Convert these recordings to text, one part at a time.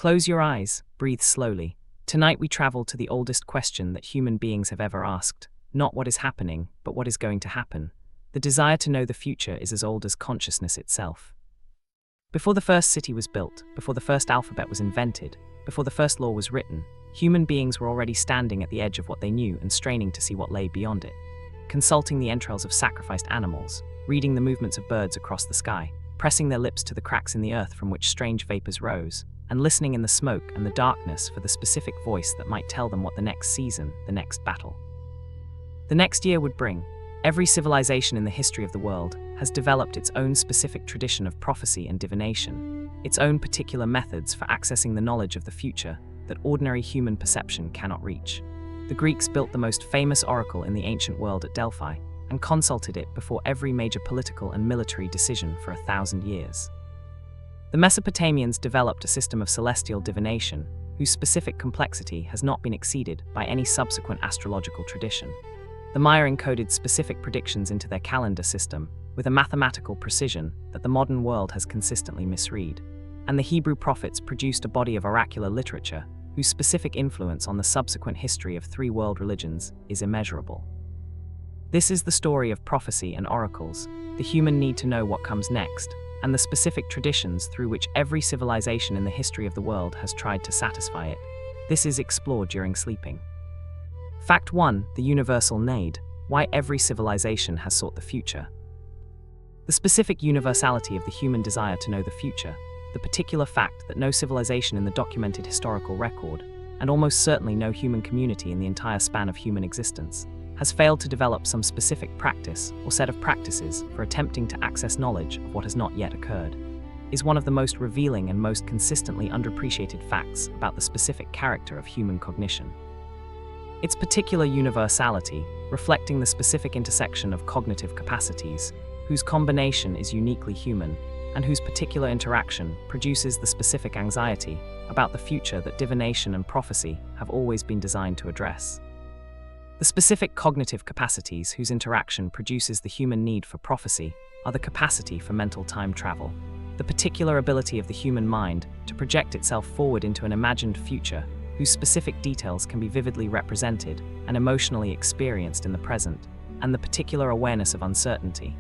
Close your eyes, breathe slowly. Tonight we travel to the oldest question that human beings have ever asked. Not what is happening, but what is going to happen. The desire to know the future is as old as consciousness itself. Before the first city was built, before the first alphabet was invented, before the first law was written, human beings were already standing at the edge of what they knew and straining to see what lay beyond it. Consulting the entrails of sacrificed animals, reading the movements of birds across the sky, pressing their lips to the cracks in the earth from which strange vapors rose, and listening in the smoke and the darkness for the specific voice that might tell them what the next season, the next battle, the next year would bring. Every civilization in the history of the world has developed its own specific tradition of prophecy and divination, its own particular methods for accessing the knowledge of the future that ordinary human perception cannot reach. The Greeks built the most famous oracle in the ancient world at Delphi and consulted it before every major political and military decision for 1,000 years. The Mesopotamians developed a system of celestial divination whose specific complexity has not been exceeded by any subsequent astrological tradition. The Maya encoded specific predictions into their calendar system with a mathematical precision that the modern world has consistently misread. And the Hebrew prophets produced a body of oracular literature whose specific influence on the subsequent history of three world religions is immeasurable. This is the story of prophecy and oracles, the human need to know what comes next, and the specific traditions through which every civilization in the history of the world has tried to satisfy it. This is explored during sleeping. Fact 1. The universal need. Why every civilization has sought the future. The specific universality of the human desire to know the future, the particular fact that no civilization in the documented historical record, and almost certainly no human community in the entire span of human existence, has failed to develop some specific practice or set of practices for attempting to access knowledge of what has not yet occurred, is one of the most revealing and most consistently underappreciated facts about the specific character of human cognition. Its particular universality, reflecting the specific intersection of cognitive capacities, whose combination is uniquely human, and whose particular interaction produces the specific anxiety about the future that divination and prophecy have always been designed to address. The specific cognitive capacities whose interaction produces the human need for prophecy are the capacity for mental time travel, the particular ability of the human mind to project itself forward into an imagined future whose specific details can be vividly represented and emotionally experienced in the present, and the particular awareness of uncertainty.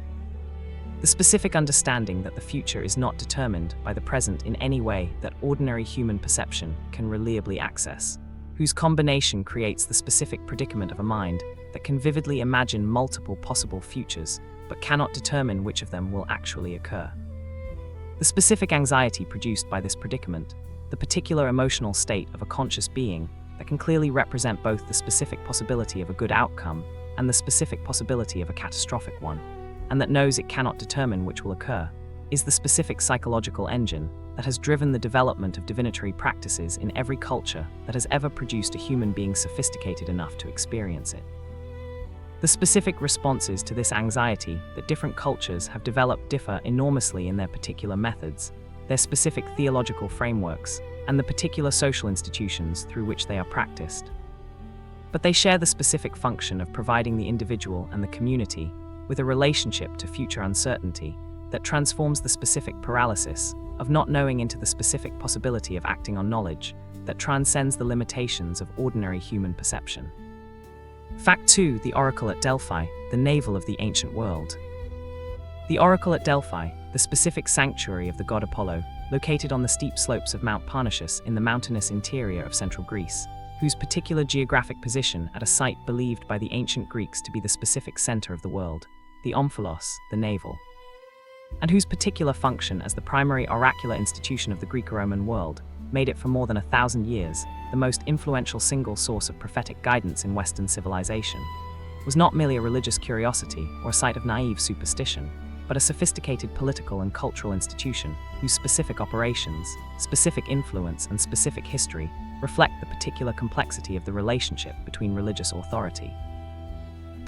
The specific understanding that the future is not determined by the present in any way that ordinary human perception can reliably access, whose combination creates the specific predicament of a mind that can vividly imagine multiple possible futures, but cannot determine which of them will actually occur. The specific anxiety produced by this predicament, the particular emotional state of a conscious being that can clearly represent both the specific possibility of a good outcome and the specific possibility of a catastrophic one, and that knows it cannot determine which will occur, is the specific psychological engine that has driven the development of divinatory practices in every culture that has ever produced a human being sophisticated enough to experience it. The specific responses to this anxiety that different cultures have developed differ enormously in their particular methods, their specific theological frameworks, and the particular social institutions through which they are practiced. But they share the specific function of providing the individual and the community with a relationship to future uncertainty that transforms the specific paralysis of not knowing into the specific possibility of acting on knowledge that transcends the limitations of ordinary human perception. Fact 2. The oracle at Delphi, the navel of the ancient world. The oracle at Delphi, the specific sanctuary of the god Apollo, located on the steep slopes of Mount Parnassus in the mountainous interior of central Greece, whose particular geographic position at a site believed by the ancient Greeks to be the specific center of the world, the omphalos, the navel, and whose particular function as the primary oracular institution of the Greco-Roman world made it for more than 1,000 years the most influential single source of prophetic guidance in Western civilization, was not merely a religious curiosity or a site of naive superstition, but a sophisticated political and cultural institution whose specific operations, specific influence, and specific history reflect the particular complexity of the relationship between religious authority,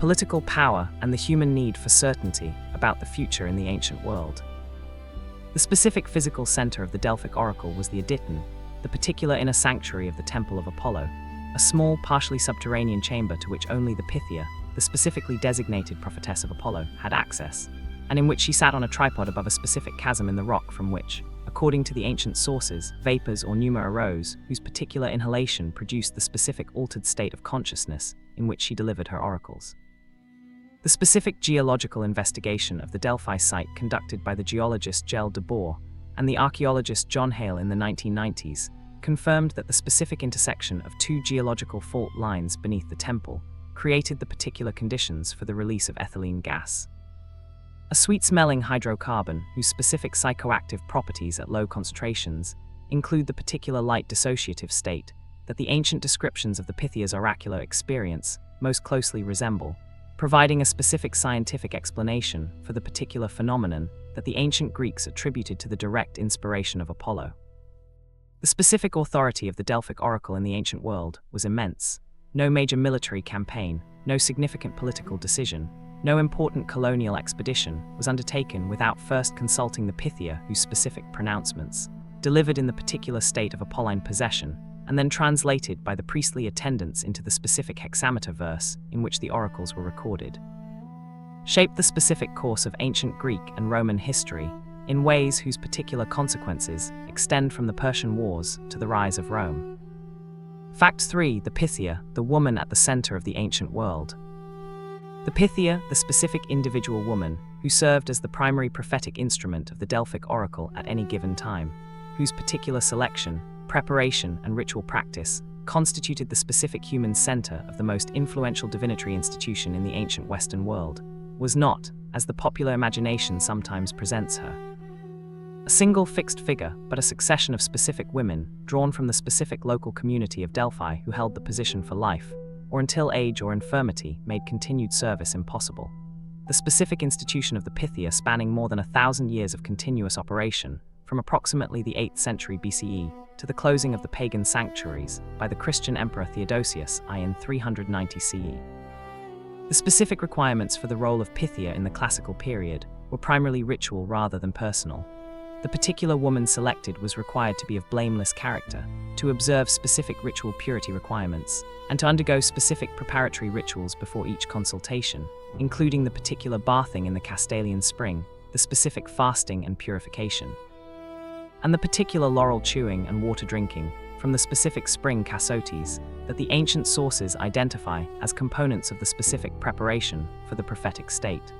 political power, and the human need for certainty about the future in the ancient world. The specific physical center of the Delphic oracle was the Aditon, the particular inner sanctuary of the Temple of Apollo, a small, partially subterranean chamber to which only the Pythia, the specifically designated prophetess of Apollo, had access, and in which she sat on a tripod above a specific chasm in the rock from which, According to the ancient sources, vapors or pneuma arose, whose particular inhalation produced the specific altered state of consciousness in which she delivered her oracles. The specific geological investigation of the Delphi site conducted by the geologist Gilles de Boer and the archaeologist John Hale in the 1990s confirmed that the specific intersection of two geological fault lines beneath the temple created the particular conditions for the release of ethylene gas, a sweet-smelling hydrocarbon whose specific psychoactive properties at low concentrations include the particular light dissociative state that the ancient descriptions of the Pythia's oracular experience most closely resemble, providing a specific scientific explanation for the particular phenomenon that the ancient Greeks attributed to the direct inspiration of Apollo. The specific authority of the Delphic oracle in the ancient world was immense. No major military campaign, no significant political decision, no important colonial expedition was undertaken without first consulting the Pythia, whose specific pronouncements, delivered in the particular state of Apolline possession, and then translated by the priestly attendants into the specific hexameter verse in which the oracles were recorded, shaped the specific course of ancient Greek and Roman history in ways whose particular consequences extend from the Persian Wars to the rise of Rome. Fact 3. The Pythia, the woman at the center of the ancient world. The Pythia, the specific individual woman who served as the primary prophetic instrument of the Delphic oracle at any given time, whose particular selection, preparation, and ritual practice constituted the specific human center of the most influential divinatory institution in the ancient Western world, was not, as the popular imagination sometimes presents her, a single fixed figure, but a succession of specific women drawn from the specific local community of Delphi who held the position for life, or until age or infirmity made continued service impossible. The specific institution of the Pythia spanning more than 1,000 years of continuous operation, from approximately the 8th century BCE to the closing of the pagan sanctuaries by the Christian Emperor Theodosius I in 390 CE. The specific requirements for the role of Pythia in the classical period were primarily ritual rather than personal. The particular woman selected was required to be of blameless character, to observe specific ritual purity requirements, and to undergo specific preparatory rituals before each consultation, including the particular bathing in the Castalian spring, the specific fasting and purification, and the particular laurel chewing and water drinking from the specific spring Cassotes that the ancient sources identify as components of the specific preparation for the prophetic state.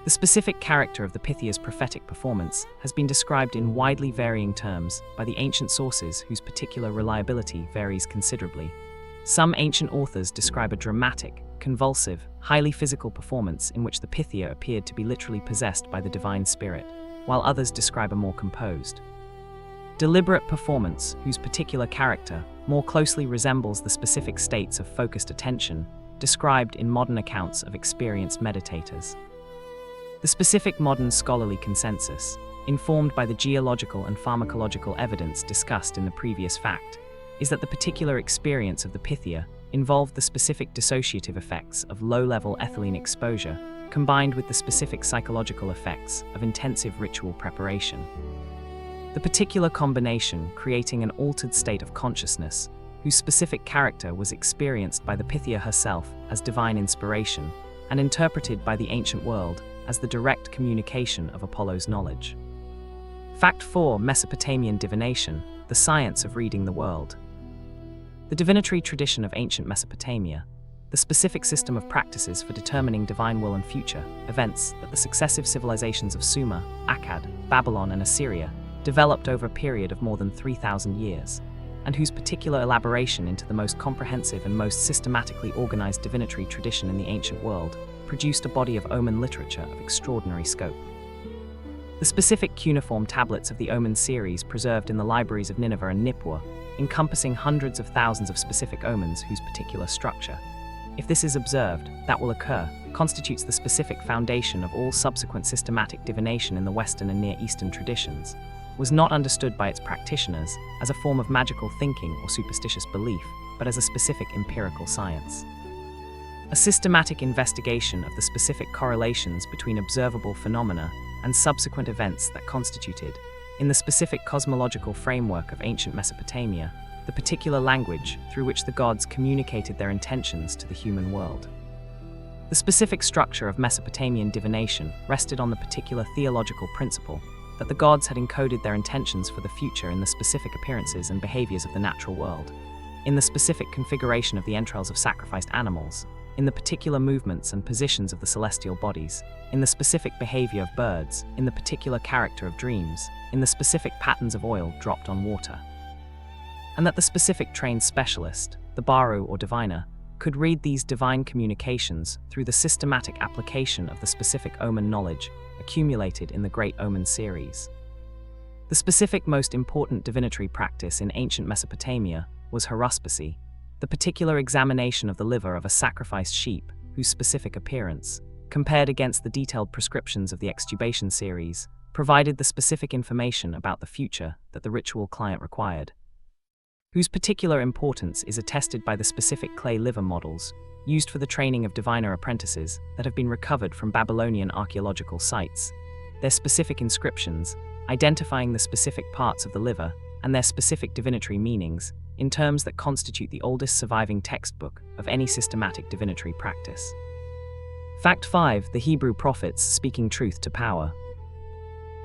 The specific character of the Pythia's prophetic performance has been described in widely varying terms by the ancient sources whose particular reliability varies considerably. Some ancient authors describe a dramatic, convulsive, highly physical performance in which the Pythia appeared to be literally possessed by the divine spirit, while others describe a more composed, deliberate performance whose particular character more closely resembles the specific states of focused attention described in modern accounts of experienced meditators. The specific modern scholarly consensus, informed by the geological and pharmacological evidence discussed in the previous fact, is that the particular experience of the Pythia involved the specific dissociative effects of low-level ethylene exposure combined with the specific psychological effects of intensive ritual preparation. The particular combination creating an altered state of consciousness, whose specific character was experienced by the Pythia herself as divine inspiration and interpreted by the ancient world as the direct communication of Apollo's knowledge. Fact 4. Mesopotamian divination, the science of reading the world. The divinatory tradition of ancient Mesopotamia, the specific system of practices for determining divine will and future events that the successive civilizations of Sumer, Akkad, Babylon, and Assyria developed over a period of more than 3,000 years, and whose particular elaboration into the most comprehensive and most systematically organized divinatory tradition in the ancient world produced a body of omen literature of extraordinary scope. The specific cuneiform tablets of the Omen series preserved in the libraries of Nineveh and Nippur, encompassing hundreds of thousands of specific omens whose particular structure, if this is observed, that will occur, constitutes the specific foundation of all subsequent systematic divination in the Western and Near Eastern traditions, was not understood by its practitioners as a form of magical thinking or superstitious belief, but as a specific empirical science. A systematic investigation of the specific correlations between observable phenomena and subsequent events that constituted, in the specific cosmological framework of ancient Mesopotamia, the particular language through which the gods communicated their intentions to the human world. The specific structure of Mesopotamian divination rested on the particular theological principle that the gods had encoded their intentions for the future in the specific appearances and behaviors of the natural world, in the specific configuration of the entrails of sacrificed animals, in the particular movements and positions of the celestial bodies, in the specific behavior of birds, in the particular character of dreams, in the specific patterns of oil dropped on water. And that the specific trained specialist, the baru or diviner, could read these divine communications through the systematic application of the specific omen knowledge accumulated in the Great Omen series. The specific most important divinatory practice in ancient Mesopotamia was haruspicy, the particular examination of the liver of a sacrificed sheep whose specific appearance, compared against the detailed prescriptions of the extubation series, provided the specific information about the future that the ritual client required, whose particular importance is attested by the specific clay liver models used for the training of diviner apprentices that have been recovered from Babylonian archaeological sites, their specific inscriptions, identifying the specific parts of the liver and their specific divinatory meanings in terms that constitute the oldest surviving textbook of any systematic divinatory practice. Fact 5. The Hebrew prophets speaking truth to power.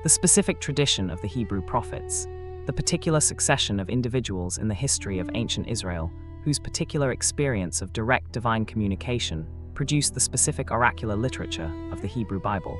The specific tradition of the Hebrew prophets, the particular succession of individuals in the history of ancient Israel whose particular experience of direct divine communication produced the specific oracular literature of the Hebrew Bible.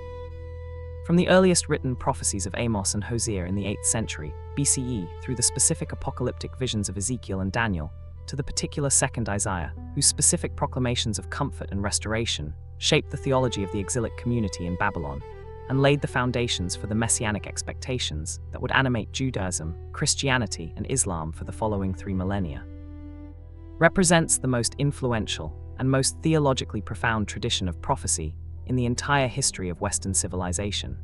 From the earliest written prophecies of Amos and Hosea in the 8th century BCE through the specific apocalyptic visions of Ezekiel and Daniel to the particular second Isaiah, whose specific proclamations of comfort and restoration shaped the theology of the exilic community in Babylon and laid the foundations for the messianic expectations that would animate Judaism, Christianity, and Islam for the following 3 millennia. Represents the most influential and most theologically profound tradition of prophecy in the entire history of Western civilization.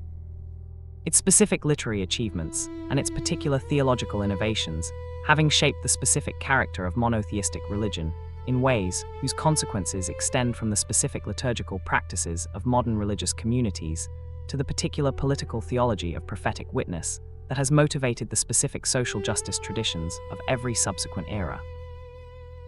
Its specific literary achievements and its particular theological innovations having shaped the specific character of monotheistic religion in ways whose consequences extend from the specific liturgical practices of modern religious communities to the particular political theology of prophetic witness that has motivated the specific social justice traditions of every subsequent era.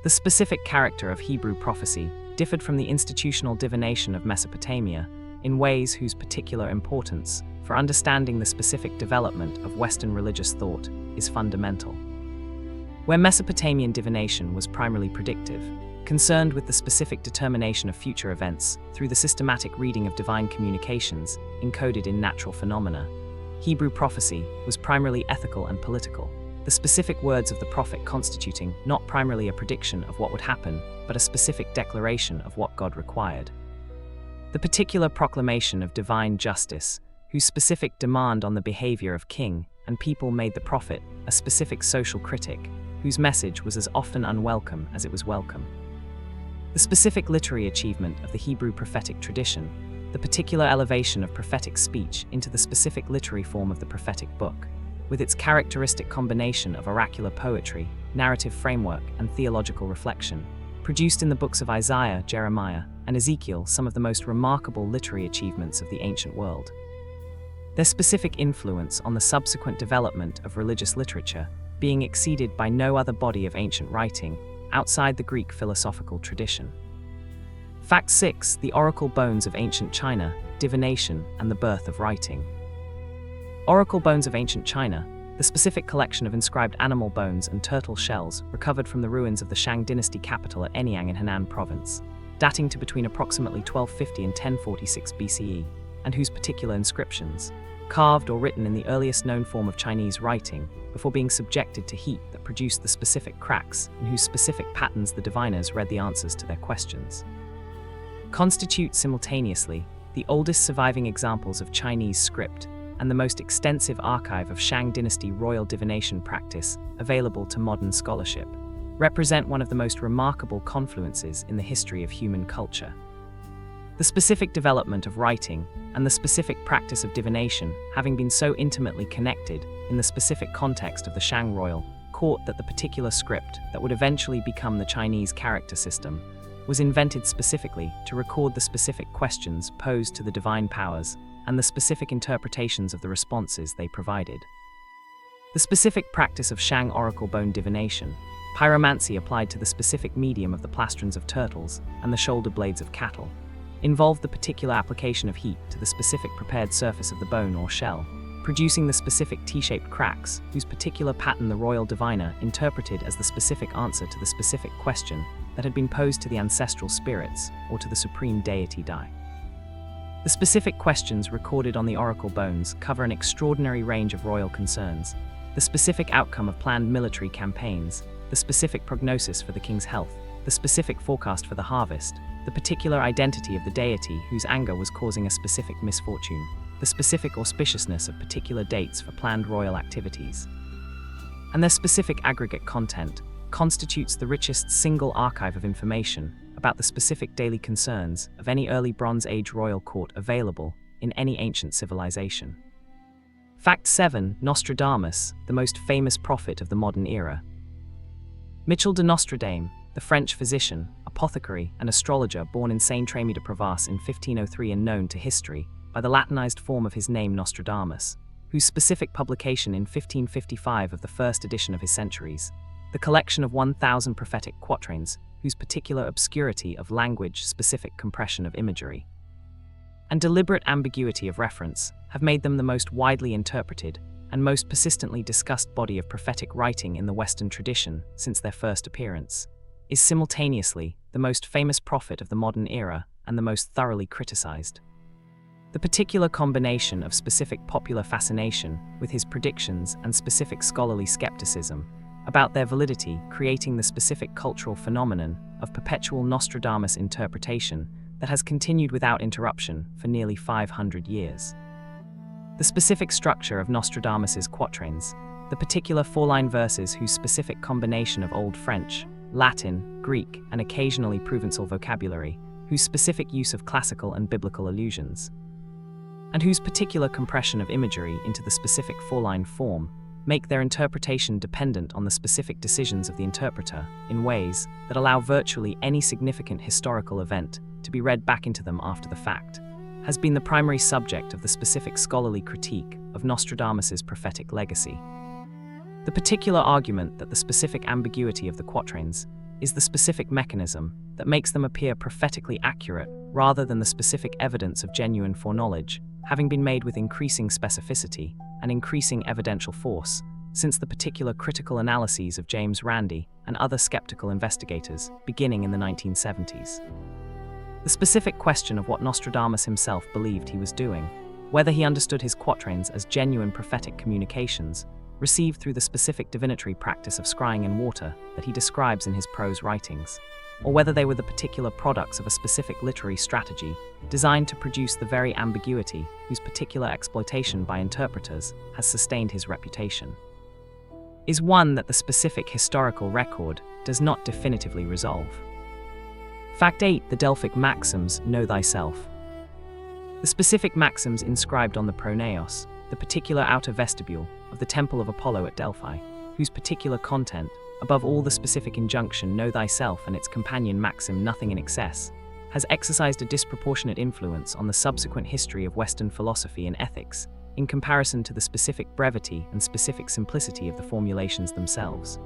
The specific character of Hebrew prophecy differed from the institutional divination of Mesopotamia in ways whose particular importance for understanding the specific development of Western religious thought is fundamental. Where Mesopotamian divination was primarily predictive, concerned with the specific determination of future events through the systematic reading of divine communications encoded in natural phenomena, Hebrew prophecy was primarily ethical and political, the specific words of the prophet constituting not primarily a prediction of what would happen, but a specific declaration of what God required. The particular proclamation of divine justice, whose specific demand on the behavior of king and people made the prophet a specific social critic, whose message was as often unwelcome as it was welcome. The specific literary achievement of the Hebrew prophetic tradition, the particular elevation of prophetic speech into the specific literary form of the prophetic book, with its characteristic combination of oracular poetry, narrative framework, and theological reflection, produced in the books of Isaiah, Jeremiah, and Ezekiel some of the most remarkable literary achievements of the ancient world. Their specific influence on the subsequent development of religious literature being exceeded by no other body of ancient writing outside the Greek philosophical tradition. Fact 6. The oracle bones of ancient China, divination, and the birth of writing. Oracle bones of ancient China, the specific collection of inscribed animal bones and turtle shells recovered from the ruins of the Shang dynasty capital at Anyang in Henan province, dating to between approximately 1250 and 1046 BCE, and whose particular inscriptions, carved or written in the earliest known form of Chinese writing, before being subjected to heat that produced the specific cracks in whose specific patterns the diviners read the answers to their questions, constitute simultaneously the oldest surviving examples of Chinese script and the most extensive archive of Shang dynasty royal divination practice available to modern scholarship, represent one of the most remarkable confluences in the history of human culture. The specific development of writing and the specific practice of divination having been so intimately connected in the specific context of the Shang royal court that the particular script that would eventually become the Chinese character system was invented specifically to record the specific questions posed to the divine powers and the specific interpretations of the responses they provided. The specific practice of Shang oracle bone divination, pyromancy applied to the specific medium of the plastrons of turtles and the shoulder blades of cattle, involved the particular application of heat to the specific prepared surface of the bone or shell, producing the specific T-shaped cracks, whose particular pattern the royal diviner interpreted as the specific answer to the specific question that had been posed to the ancestral spirits or to the supreme deity Dai. The specific questions recorded on the oracle bones cover an extraordinary range of royal concerns: the specific outcome of planned military campaigns, the specific prognosis for the king's health, the specific forecast for the harvest, the particular identity of the deity whose anger was causing a specific misfortune, the specific auspiciousness of particular dates for planned royal activities. And their specific aggregate content constitutes the richest single archive of information about the specific daily concerns of any early Bronze Age royal court available in any ancient civilization. Fact 7. Nostradamus, the most famous prophet of the modern era. Michel de Nostradame, the French physician, apothecary, and astrologer born in Saint-Rémy de Provence in 1503 and known to history by the Latinized form of his name Nostradamus, whose specific publication in 1555 of the first edition of his Centuries, the collection of 1,000 prophetic quatrains, whose particular obscurity of language, specific compression of imagery, and deliberate ambiguity of reference have made them the most widely interpreted and most persistently discussed body of prophetic writing in the Western tradition since their first appearance, is simultaneously the most famous prophet of the modern era and the most thoroughly criticized. The particular combination of specific popular fascination with his predictions and specific scholarly skepticism about their validity, creating the specific cultural phenomenon of perpetual Nostradamus interpretation that has continued without interruption for nearly 500 years. The specific structure of Nostradamus's quatrains, the particular four-line verses whose specific combination of Old French, Latin, Greek, and occasionally Provençal vocabulary, whose specific use of classical and biblical allusions, and whose particular compression of imagery into the specific four-line form, make their interpretation dependent on the specific decisions of the interpreter in ways that allow virtually any significant historical event to be read back into them after the fact, has been the primary subject of the specific scholarly critique of Nostradamus's prophetic legacy. The particular argument that the specific ambiguity of the quatrains is the specific mechanism that makes them appear prophetically accurate rather than the specific evidence of genuine foreknowledge, having been made with increasing specificity and increasing evidential force since the particular critical analyses of James Randi and other skeptical investigators beginning in the 1970s. The specific question of what Nostradamus himself believed he was doing, whether he understood his quatrains as genuine prophetic communications received through the specific divinatory practice of scrying in water that he describes in his prose writings, or whether they were the particular products of a specific literary strategy designed to produce the very ambiguity whose particular exploitation by interpreters has sustained his reputation, is one that the specific historical record does not definitively resolve. Fact 8. The Delphic maxims, know thyself. The specific maxims inscribed on the pronaos, the particular outer vestibule of the Temple of Apollo at Delphi, whose particular content, above all the specific injunction know thyself and its companion maxim nothing in excess, has exercised a disproportionate influence on the subsequent history of Western philosophy and ethics, in comparison to the specific brevity and specific simplicity of the formulations themselves,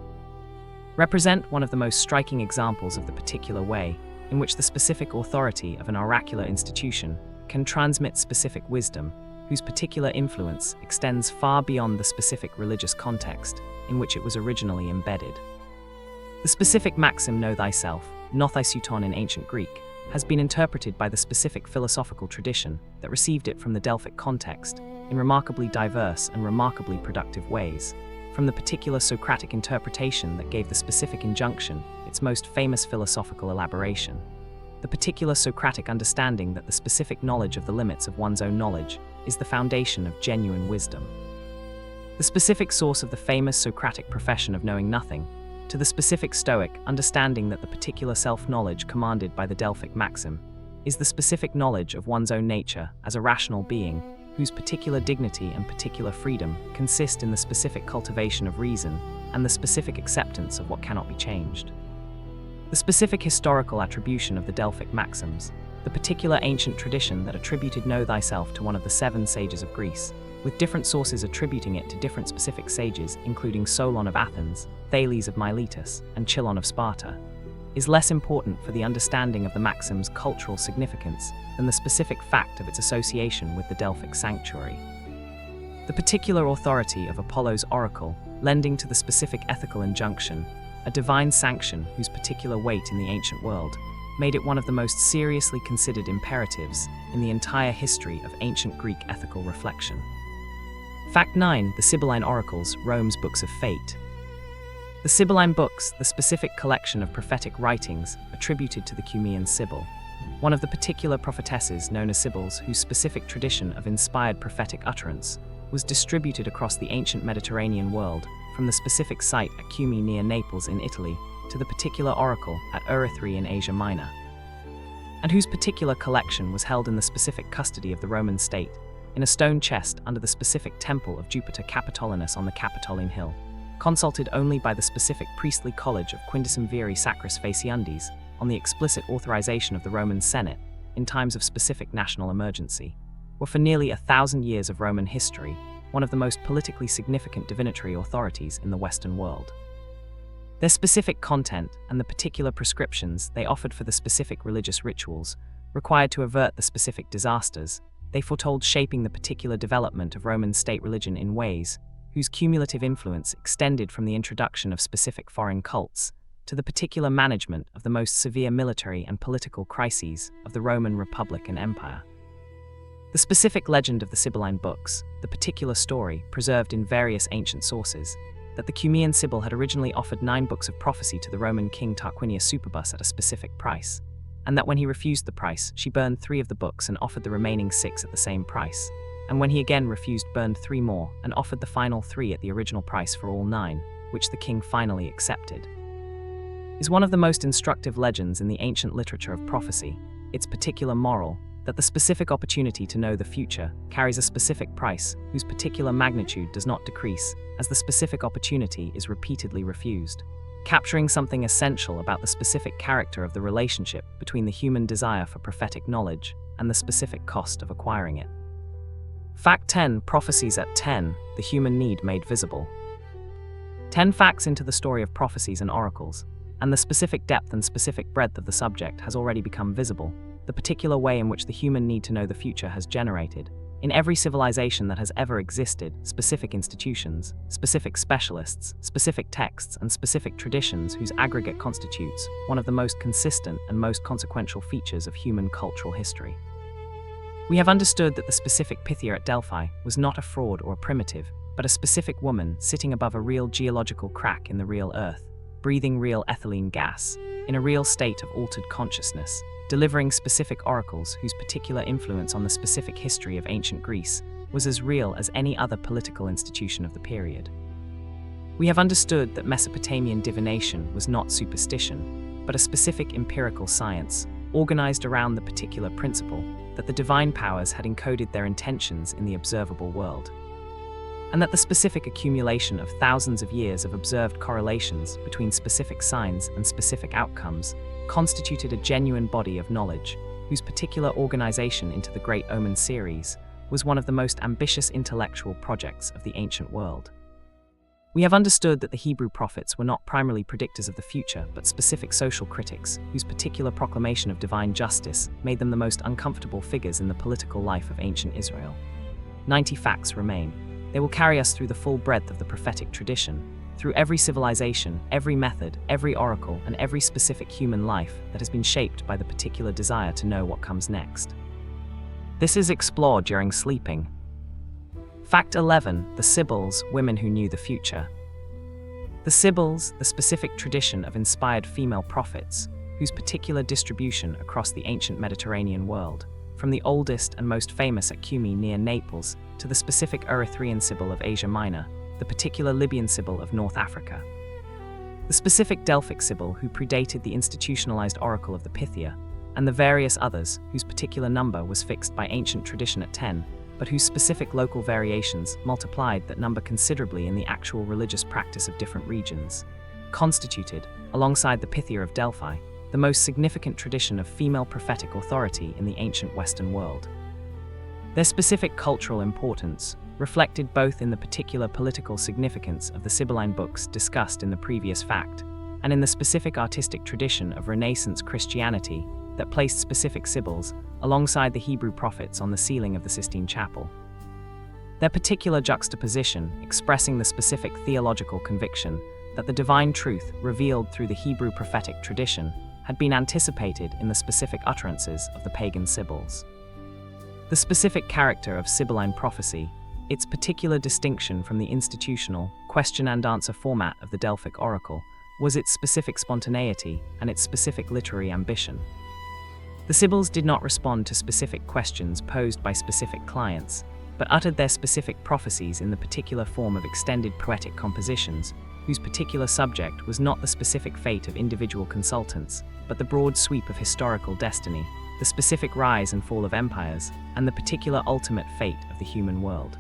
represent one of the most striking examples of the particular way in which the specific authority of an oracular institution can transmit specific wisdom, whose particular influence extends far beyond the specific religious context in which it was originally embedded. The specific maxim know thyself, nothyseuton in ancient Greek, has been interpreted by the specific philosophical tradition that received it from the Delphic context in remarkably diverse and remarkably productive ways, from the particular Socratic interpretation that gave the specific injunction its most famous philosophical elaboration, the particular Socratic understanding that the specific knowledge of the limits of one's own knowledge is the foundation of genuine wisdom, the specific source of the famous Socratic profession of knowing nothing, to the specific Stoic understanding that the particular self-knowledge commanded by the Delphic maxim is the specific knowledge of one's own nature as a rational being, whose particular dignity and particular freedom consist in the specific cultivation of reason and the specific acceptance of what cannot be changed. The specific historical attribution of the Delphic maxims, the particular ancient tradition that attributed know thyself to one of the 7 sages of Greece, with different sources attributing it to different specific sages including Solon of Athens, Thales of Miletus, and Chilon of Sparta, is less important for the understanding of the maxim's cultural significance than the specific fact of its association with the Delphic sanctuary. The particular authority of Apollo's oracle, lending to the specific ethical injunction, a divine sanction whose particular weight in the ancient world, made it one of the most seriously considered imperatives in the entire history of ancient Greek ethical reflection. Fact 9. The Sibylline Oracles, Rome's Books of Fate. The Sibylline Books, the specific collection of prophetic writings attributed to the Cumean Sibyl, one of the particular prophetesses known as Sibyls whose specific tradition of inspired prophetic utterance was distributed across the ancient Mediterranean world, from the specific site at Cumae near Naples in Italy to the particular oracle at Erythrae in Asia Minor, and whose particular collection was held in the specific custody of the Roman state, in a stone chest under the specific temple of Jupiter Capitolinus on the Capitoline Hill, consulted only by the specific priestly college of Quindecimviri Sacris Faciundis, on the explicit authorization of the Roman Senate, in times of specific national emergency, were for nearly 1,000 years of Roman history one of the most politically significant divinatory authorities in the Western world. Their specific content and the particular prescriptions they offered for the specific religious rituals required to avert the specific disasters they foretold, shaping the particular development of Roman state religion in ways whose cumulative influence extended from the introduction of specific foreign cults to the particular management of the most severe military and political crises of the Roman Republic and Empire. The specific legend of the Sibylline Books, the particular story, preserved in various ancient sources, that the Cumean Sibyl had originally offered 9 books of prophecy to the Roman king Tarquinius Superbus at a specific price, and that when he refused the price, she burned 3 of the books and offered the remaining 6 at the same price, and when he again refused, burned 3 more and offered the final 3 at the original price for all 9, which the king finally accepted, is one of the most instructive legends in the ancient literature of prophecy, its particular moral, that the specific opportunity to know the future carries a specific price whose particular magnitude does not decrease as the specific opportunity is repeatedly refused, capturing something essential about the specific character of the relationship between the human desire for prophetic knowledge and the specific cost of acquiring it. Fact 10. Prophecies at 10. The human need made visible. 10 facts into the story of prophecies and oracles, and the specific depth and specific breadth of the subject has already become visible, the particular way in which the human need to know the future has generated, in every civilization that has ever existed, specific institutions, specific specialists, specific texts, and specific traditions whose aggregate constitutes one of the most consistent and most consequential features of human cultural history. We have understood that the specific Pythia at Delphi was not a fraud or a primitive, but a specific woman sitting above a real geological crack in the real earth, breathing real ethylene gas, in a real state of altered consciousness, delivering specific oracles whose particular influence on the specific history of ancient Greece was as real as any other political institution of the period. We have understood that Mesopotamian divination was not superstition, but a specific empirical science, organized around the particular principle that the divine powers had encoded their intentions in the observable world, and that the specific accumulation of thousands of years of observed correlations between specific signs and specific outcomes constituted a genuine body of knowledge, whose particular organization into the Great Omen series was one of the most ambitious intellectual projects of the ancient world. We have understood that the Hebrew prophets were not primarily predictors of the future, but specific social critics, whose particular proclamation of divine justice made them the most uncomfortable figures in the political life of ancient Israel. 90 facts remain. They will carry us through the full breadth of the prophetic tradition, through every civilization, every method, every oracle, and every specific human life that has been shaped by the particular desire to know what comes next. This is explored during sleeping. Fact 11. The Sibyls, women who knew the future. The Sibyls, the specific tradition of inspired female prophets, whose particular distribution across the ancient Mediterranean world, from the oldest and most famous at Cumae near Naples to the specific Erythraean Sibyl of Asia Minor, the particular Libyan Sibyl of North Africa, the specific Delphic Sibyl who predated the institutionalized oracle of the Pythia, and the various others whose particular number was fixed by ancient tradition at 10, but whose specific local variations, multiplied that number considerably in the actual religious practice of different regions, constituted, alongside the Pythia of Delphi, the most significant tradition of female prophetic authority in the ancient Western world. Their specific cultural importance, reflected both in the particular political significance of the Sibylline books discussed in the previous fact, and in the specific artistic tradition of Renaissance Christianity that placed specific Sibyls alongside the Hebrew prophets on the ceiling of the Sistine Chapel. Their particular juxtaposition expressing the specific theological conviction that the divine truth revealed through the Hebrew prophetic tradition had been anticipated in the specific utterances of the pagan Sibyls. The specific character of Sibylline prophecy, its particular distinction from the institutional question-and-answer format of the Delphic oracle, was its specific spontaneity and its specific literary ambition. The Sibyls did not respond to specific questions posed by specific clients, but uttered their specific prophecies in the particular form of extended poetic compositions, whose particular subject was not the specific fate of individual consultants, but the broad sweep of historical destiny, the specific rise and fall of empires, and the particular ultimate fate of the human world.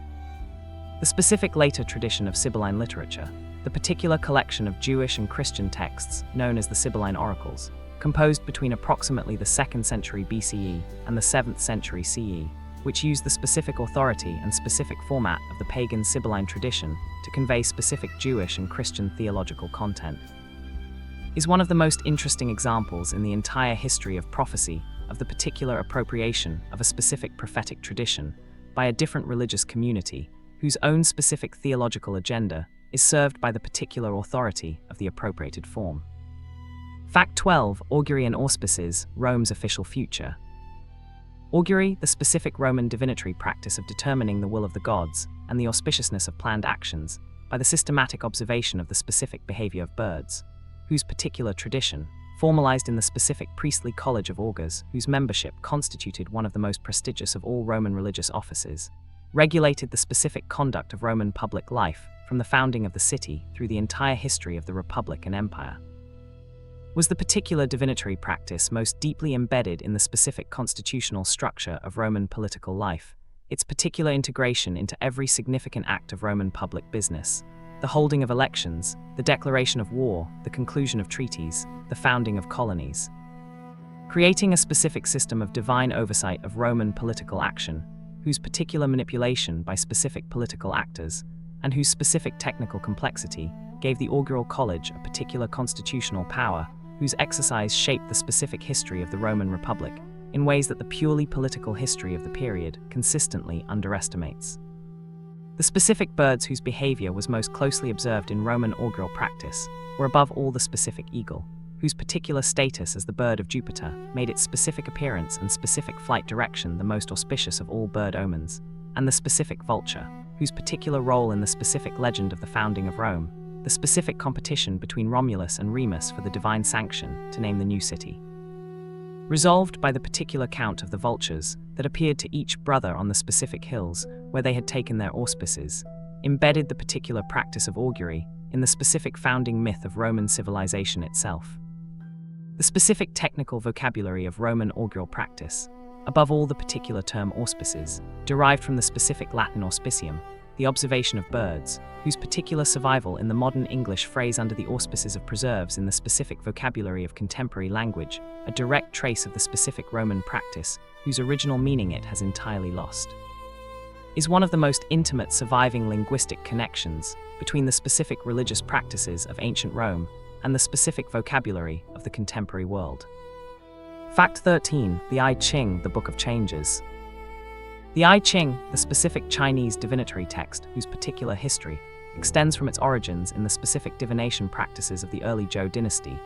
The specific later tradition of Sibylline literature, the particular collection of Jewish and Christian texts known as the Sibylline oracles, composed between approximately the 2nd century BCE and the 7th century CE, which used the specific authority and specific format of the pagan Sibylline tradition to convey specific Jewish and Christian theological content, is one of the most interesting examples in the entire history of prophecy of the particular appropriation of a specific prophetic tradition by a different religious community whose own specific theological agenda is served by the particular authority of the appropriated form. Fact 12. Augury and auspices, Rome's official future. Augury, the specific Roman divinatory practice of determining the will of the gods and the auspiciousness of planned actions by the systematic observation of the specific behavior of birds, whose particular tradition, formalized in the specific priestly college of augurs, whose membership constituted one of the most prestigious of all Roman religious offices, regulated the specific conduct of Roman public life from the founding of the city through the entire history of the Republic and Empire. Was the particular divinatory practice most deeply embedded in the specific constitutional structure of Roman political life, its particular integration into every significant act of Roman public business, the holding of elections, the declaration of war, the conclusion of treaties, the founding of colonies. Creating a specific system of divine oversight of Roman political action, whose particular manipulation by specific political actors, and whose specific technical complexity gave the augural college a particular constitutional power, whose exercise shaped the specific history of the Roman Republic in ways that the purely political history of the period consistently underestimates. The specific birds whose behavior was most closely observed in Roman augural practice were above all the specific eagle, whose particular status as the bird of Jupiter made its specific appearance and specific flight direction the most auspicious of all bird omens, and the specific vulture, whose particular role in the specific legend of the founding of Rome, the specific competition between Romulus and Remus for the divine sanction to name the new city. Resolved by the particular count of the vultures that appeared to each brother on the specific hills where they had taken their auspices, embedded the particular practice of augury in the specific founding myth of Roman civilization itself. The specific technical vocabulary of Roman augural practice, above all the particular term auspices, derived from the specific Latin auspicium, the observation of birds, whose particular survival in the modern English phrase under the auspices of preserves in the specific vocabulary of contemporary language, a direct trace of the specific Roman practice, whose original meaning it has entirely lost, is one of the most intimate surviving linguistic connections between the specific religious practices of ancient Rome and the specific vocabulary of the contemporary world. Fact 13. The I Ching, the Book of Changes. The I Ching, the specific Chinese divinatory text whose particular history extends from its origins in the specific divination practices of the early Zhou dynasty,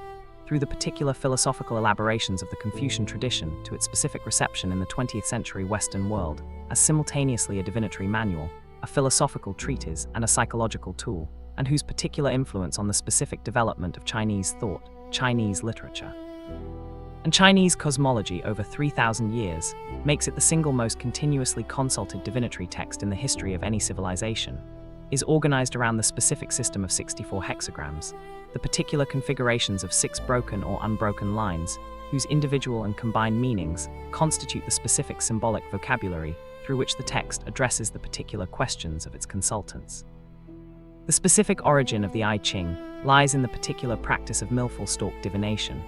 through the particular philosophical elaborations of the Confucian tradition to its specific reception in the 20th century Western world, as simultaneously a divinatory manual, a philosophical treatise, and a psychological tool, and whose particular influence on the specific development of Chinese thought, Chinese literature, and Chinese cosmology over 3,000 years, makes it the single most continuously consulted divinatory text in the history of any civilization, is organized around the specific system of 64 hexagrams, the particular configurations of 6 broken or unbroken lines, whose individual and combined meanings constitute the specific symbolic vocabulary through which the text addresses the particular questions of its consultants. The specific origin of the I Ching lies in the particular practice of milfoil stalk divination,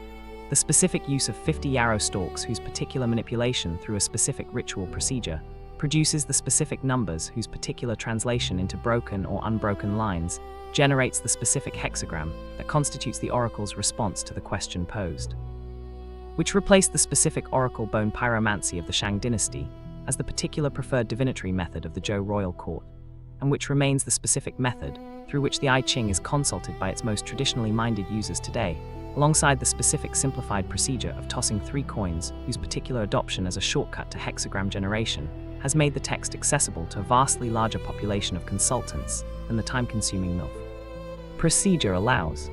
the specific use of 50 yarrow stalks whose particular manipulation through a specific ritual procedure produces the specific numbers whose particular translation into broken or unbroken lines generates the specific hexagram that constitutes the oracle's response to the question posed, which replaced the specific oracle bone pyromancy of the Shang dynasty as the particular preferred divinatory method of the Zhou royal court and which remains the specific method through which the I Ching is consulted by its most traditionally minded users today, alongside the specific simplified procedure of tossing 3 coins, whose particular adoption as a shortcut to hexagram generation has made the text accessible to a vastly larger population of consultants than the time-consuming MILF procedure allows.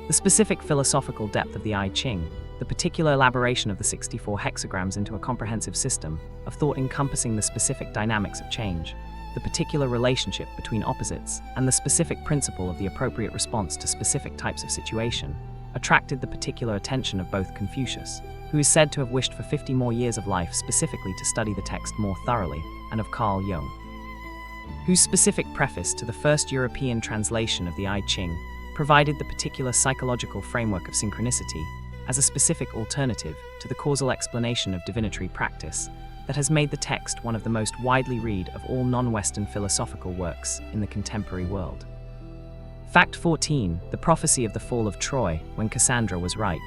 The specific philosophical depth of the I Ching, the particular elaboration of the 64 hexagrams into a comprehensive system of thought encompassing the specific dynamics of change, the particular relationship between opposites, and the specific principle of the appropriate response to specific types of situation, attracted the particular attention of both Confucius, who is said to have wished for 50 more years of life specifically to study the text more thoroughly, and of Carl Jung, whose specific preface to the first European translation of the I Ching provided the particular psychological framework of synchronicity as a specific alternative to the causal explanation of divinatory practice that has made the text one of the most widely read of all non-Western philosophical works in the contemporary world. Fact 14. The prophecy of the fall of Troy when Cassandra was right.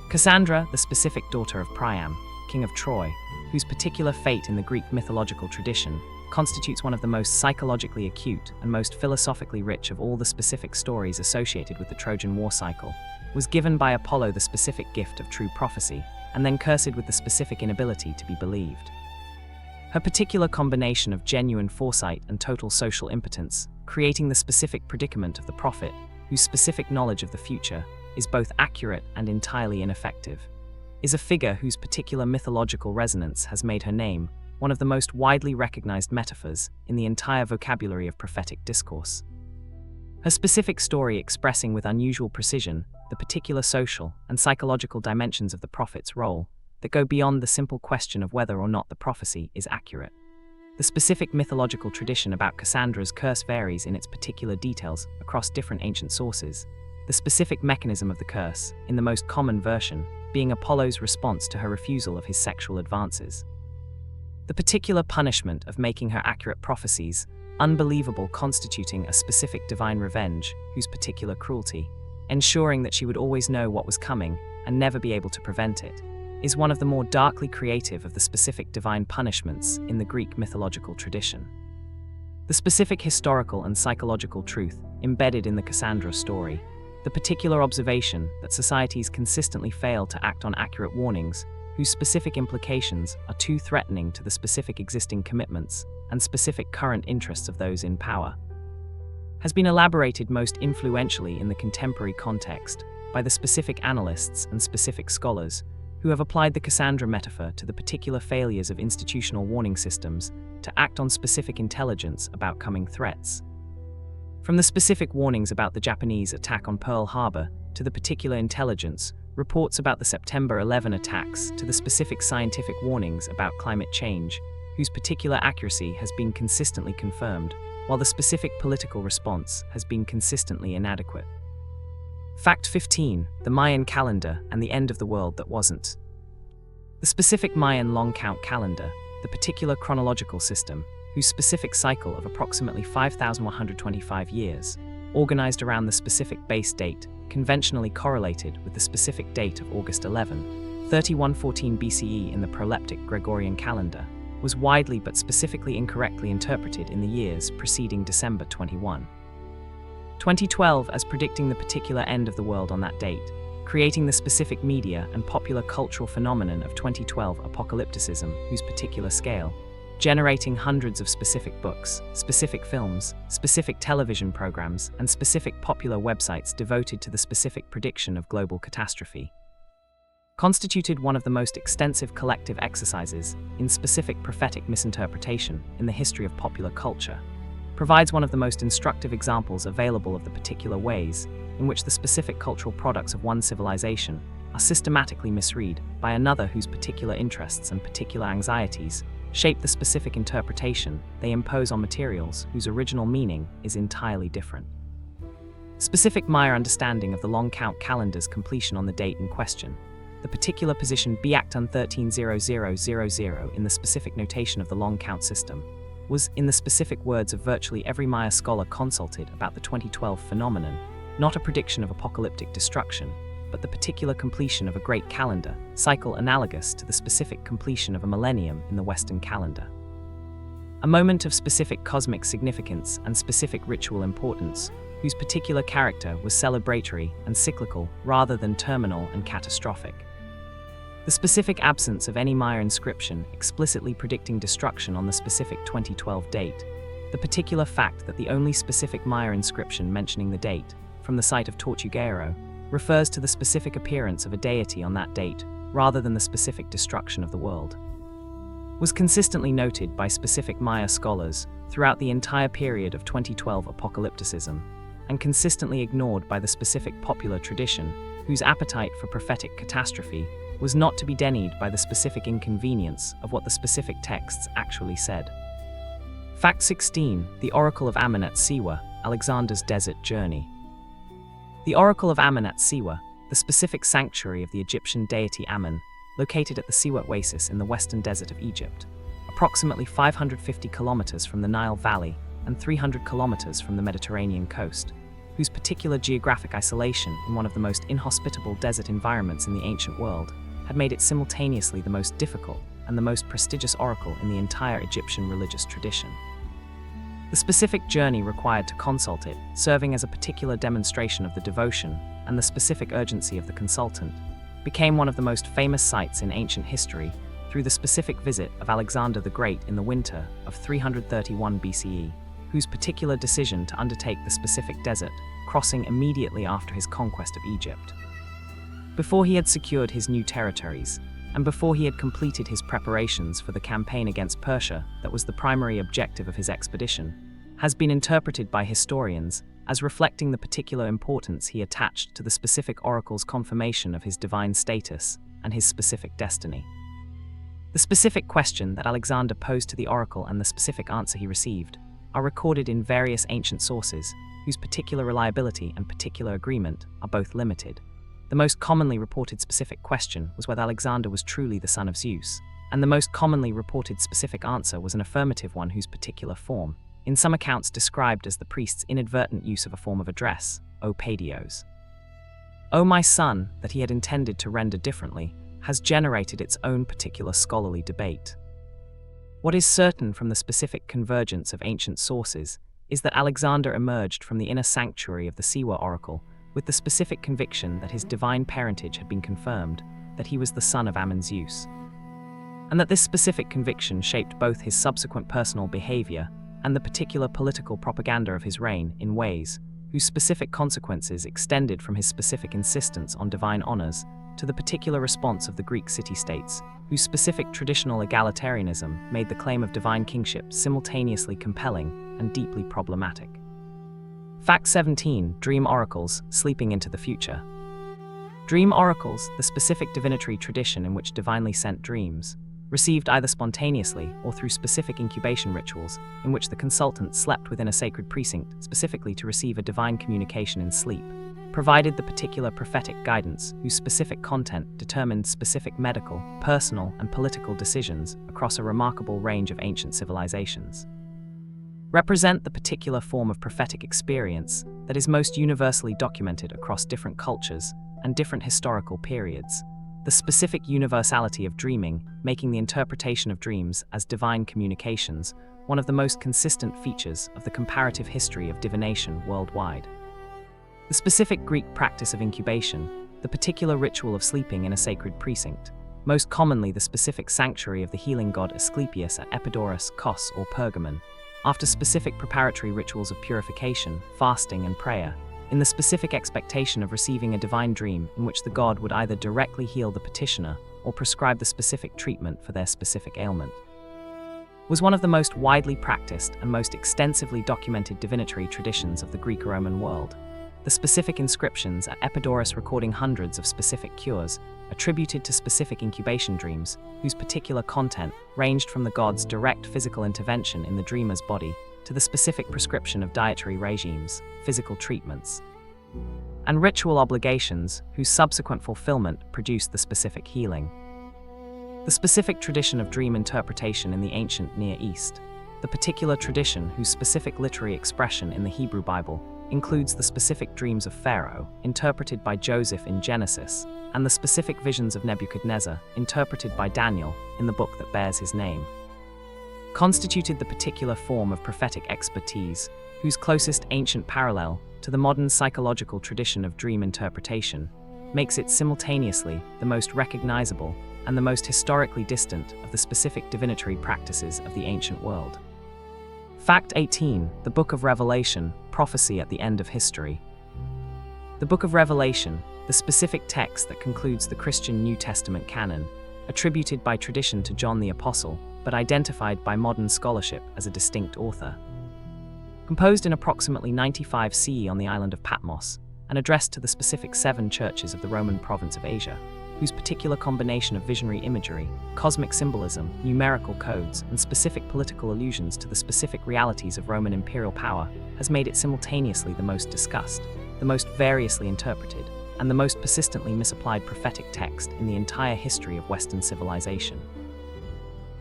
Cassandra, the specific daughter of Priam, king of Troy, whose particular fate in the Greek mythological tradition constitutes one of the most psychologically acute and most philosophically rich of all the specific stories associated with the Trojan War cycle, was given by Apollo the specific gift of true prophecy, and then cursed with the specific inability to be believed. Her particular combination of genuine foresight and total social impotence, creating the specific predicament of the prophet, whose specific knowledge of the future is both accurate and entirely ineffective, is a figure whose particular mythological resonance has made her name one of the most widely recognized metaphors in the entire vocabulary of prophetic discourse. Her specific story expressing with unusual precision the particular social and psychological dimensions of the prophet's role that go beyond the simple question of whether or not the prophecy is accurate. The specific mythological tradition about Cassandra's curse varies in its particular details across different ancient sources, the specific mechanism of the curse, in the most common version, being Apollo's response to her refusal of his sexual advances. The particular punishment of making her accurate prophecies unbelievable constituting a specific divine revenge, whose particular cruelty, ensuring that she would always know what was coming and never be able to prevent it, is one of the more darkly creative of the specific divine punishments in the Greek mythological tradition. The specific historical and psychological truth embedded in the Cassandra story, the particular observation that societies consistently fail to act on accurate warnings, whose specific implications are too threatening to the specific existing commitments and specific current interests of those in power, has been elaborated most influentially in the contemporary context by the specific analysts and specific scholars who have applied the Cassandra metaphor to the particular failures of institutional warning systems to act on specific intelligence about coming threats. From the specific warnings about the Japanese attack on Pearl Harbor to the particular intelligence reports about the September 11 attacks to the specific scientific warnings about climate change, whose particular accuracy has been consistently confirmed, while the specific political response has been consistently inadequate. Fact 15. The Mayan calendar and the end of the world that wasn't. The specific Mayan long count calendar, the particular chronological system, whose specific cycle of approximately 5,125 years, organized around the specific base date, conventionally correlated with the specific date of August 11, 3114 BCE in the proleptic Gregorian calendar, was widely but specifically incorrectly interpreted in the years preceding December 21, 2012 as predicting the particular end of the world on that date, creating the specific media and popular cultural phenomenon of 2012 apocalypticism, whose particular scale, generating hundreds of specific books, specific films, specific television programs, and specific popular websites devoted to the specific prediction of global catastrophe, constituted one of the most extensive collective exercises in specific prophetic misinterpretation in the history of popular culture, provides one of the most instructive examples available of the particular ways in which the specific cultural products of one civilization are systematically misread by another whose particular interests and particular anxieties shape the specific interpretation they impose on materials whose original meaning is entirely different. Specific Maya understanding of the long count calendar's completion on the date in question, the particular position Biacton 130000 in the specific notation of the long count system, was, in the specific words of virtually every Maya scholar consulted about the 2012 phenomenon, not a prediction of apocalyptic destruction, but the particular completion of a great calendar, cycle analogous to the specific completion of a millennium in the Western calendar. a moment of specific cosmic significance and specific ritual importance, whose particular character was celebratory and cyclical rather than terminal and catastrophic. The specific absence of any Maya inscription explicitly predicting destruction on the specific 2012 date, the particular fact that the only specific Maya inscription mentioning the date, from the site of Tortuguero, refers to the specific appearance of a deity on that date rather than the specific destruction of the world, was consistently noted by specific Maya scholars throughout the entire period of 2012 apocalypticism, and consistently ignored by the specific popular tradition, whose appetite for prophetic catastrophe was not to be denied by the specific inconvenience of what the specific texts actually said. Fact 16. The Oracle of Ammon at Siwa, Alexander's Desert Journey. The Oracle of Ammon at Siwa, the specific sanctuary of the Egyptian deity Ammon, located at the Siwa Oasis in the western desert of Egypt, approximately 550 kilometers from the Nile Valley and 300 kilometers from the Mediterranean coast, whose particular geographic isolation in one of the most inhospitable desert environments in the ancient world had made it simultaneously the most difficult and the most prestigious oracle in the entire Egyptian religious tradition. The specific journey required to consult it, serving as a particular demonstration of the devotion and the specific urgency of the consultant, became one of the most famous sites in ancient history through the specific visit of Alexander the Great in the winter of 331 BCE, whose particular decision to undertake the specific desert crossing immediately after his conquest of Egypt. Before he had secured his new territories, and before he had completed his preparations for the campaign against Persia that was the primary objective of his expedition, has been interpreted by historians as reflecting the particular importance he attached to the specific oracle's confirmation of his divine status and his specific destiny. The specific question that Alexander posed to the oracle and the specific answer he received are recorded in various ancient sources, whose particular reliability and particular agreement are both limited. The most commonly reported specific question was whether Alexander was truly the son of Zeus, and the most commonly reported specific answer was an affirmative one whose particular form, in some accounts described as the priest's inadvertent use of a form of address, O Paidios. O my son, that he had intended to render differently, has generated its own particular scholarly debate. What is certain from the specific convergence of ancient sources is that Alexander emerged from the inner sanctuary of the Siwa oracle with the specific conviction that his divine parentage had been confirmed, that he was the son of Ammon Zeus, and that this specific conviction shaped both his subsequent personal behavior and the particular political propaganda of his reign in ways whose specific consequences extended from his specific insistence on divine honors to the particular response of the Greek city-states, whose specific traditional egalitarianism made the claim of divine kingship simultaneously compelling and deeply problematic. Fact 17. Dream oracles, sleeping into the future. Dream oracles, the specific divinatory tradition in which divinely sent dreams, received either spontaneously or through specific incubation rituals in which the consultant slept within a sacred precinct specifically to receive a divine communication in sleep, provided the particular prophetic guidance whose specific content determined specific medical, personal, and political decisions across a remarkable range of ancient civilizations. Represent the particular form of prophetic experience that is most universally documented across different cultures and different historical periods, the specific universality of dreaming making the interpretation of dreams as divine communications one of the most consistent features of the comparative history of divination worldwide. The specific Greek practice of incubation, the particular ritual of sleeping in a sacred precinct, most commonly the specific sanctuary of the healing god Asclepius at Epidaurus, Kos, or Pergamon, after specific preparatory rituals of purification, fasting, and prayer, in the specific expectation of receiving a divine dream in which the god would either directly heal the petitioner or prescribe the specific treatment for their specific ailment, was one of the most widely practiced and most extensively documented divinatory traditions of the Greco-Roman world. The specific inscriptions at Epidaurus recording hundreds of specific cures attributed to specific incubation dreams, whose particular content ranged from the god's direct physical intervention in the dreamer's body to the specific prescription of dietary regimes, physical treatments, and ritual obligations whose subsequent fulfillment produced the specific healing. The specific tradition of dream interpretation in the ancient Near East, the particular tradition whose specific literary expression in the Hebrew Bible includes the specific dreams of Pharaoh, interpreted by Joseph in Genesis, and the specific visions of Nebuchadnezzar, interpreted by Daniel in the book that bears his name. constituted the particular form of prophetic expertise whose closest ancient parallel to the modern psychological tradition of dream interpretation makes it simultaneously the most recognizable and the most historically distant of the specific divinatory practices of the ancient world. Fact 18. The Book of Revelation, prophecy at the end of history. The Book of Revelation, the specific text that concludes the Christian New Testament canon, attributed by tradition to John the Apostle, but identified by modern scholarship as a distinct author. Composed in approximately 95 CE on the island of Patmos, and addressed to the specific 7 churches of the Roman province of Asia, whose particular combination of visionary imagery, cosmic symbolism, numerical codes, and specific political allusions to the specific realities of Roman imperial power has made it simultaneously the most discussed, the most variously interpreted, and the most persistently misapplied prophetic text in the entire history of Western civilization.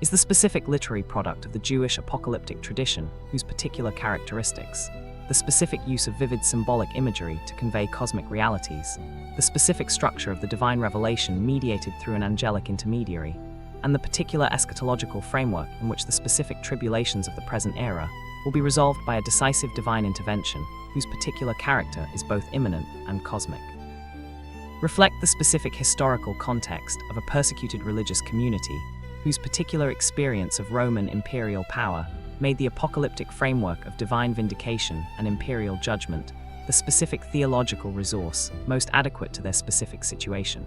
Is the specific literary product of the Jewish apocalyptic tradition whose particular characteristics, the specific use of vivid symbolic imagery to convey cosmic realities, the specific structure of the divine revelation mediated through an angelic intermediary, and the particular eschatological framework in which the specific tribulations of the present era will be resolved by a decisive divine intervention whose particular character is both immanent and cosmic. Reflect the specific historical context of a persecuted religious community whose particular experience of Roman imperial power made the apocalyptic framework of divine vindication and imperial judgment the specific theological resource most adequate to their specific situation.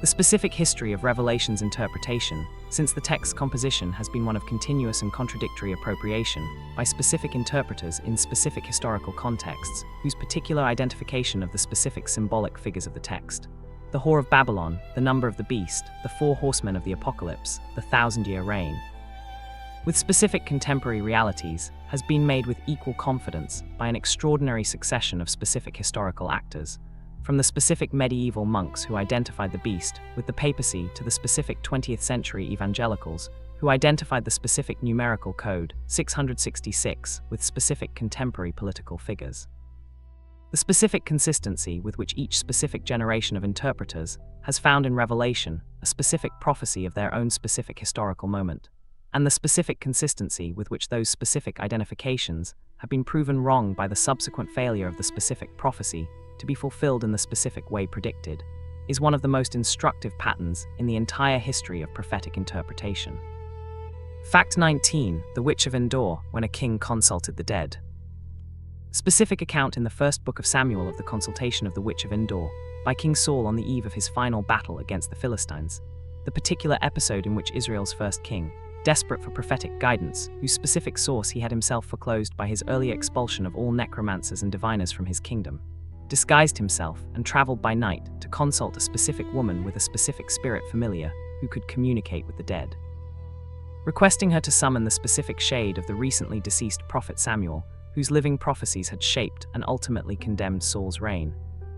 The specific history of Revelation's interpretation, since the text's composition has been one of continuous and contradictory appropriation by specific interpreters in specific historical contexts, whose particular identification of the specific symbolic figures of the text, the Whore of Babylon, the number of the beast, the 4 horsemen of the apocalypse, the 1,000-year reign, with specific contemporary realities, has been made with equal confidence by an extraordinary succession of specific historical actors, from the specific medieval monks who identified the beast with the papacy to the specific 20th century evangelicals who identified the specific numerical code 666 with specific contemporary political figures. The specific consistency with which each specific generation of interpreters has found in Revelation a specific prophecy of their own specific historical moment, and the specific consistency with which those specific identifications have been proven wrong by the subsequent failure of the specific prophecy to be fulfilled in the specific way predicted, is one of the most instructive patterns in the entire history of prophetic interpretation. Fact 19. The Witch of Endor, when a king consulted the dead. Specific account in the first book of Samuel of the consultation of the Witch of Endor by King Saul on the eve of his final battle against the Philistines, the particular episode in which Israel's first king, desperate for prophetic guidance, whose specific source he had himself foreclosed by his early expulsion of all necromancers and diviners from his kingdom, disguised himself and traveled by night to consult a specific woman with a specific spirit familiar who could communicate with the dead. Requesting her to summon the specific shade of the recently deceased prophet Samuel, whose living prophecies had shaped and ultimately condemned Saul's reign,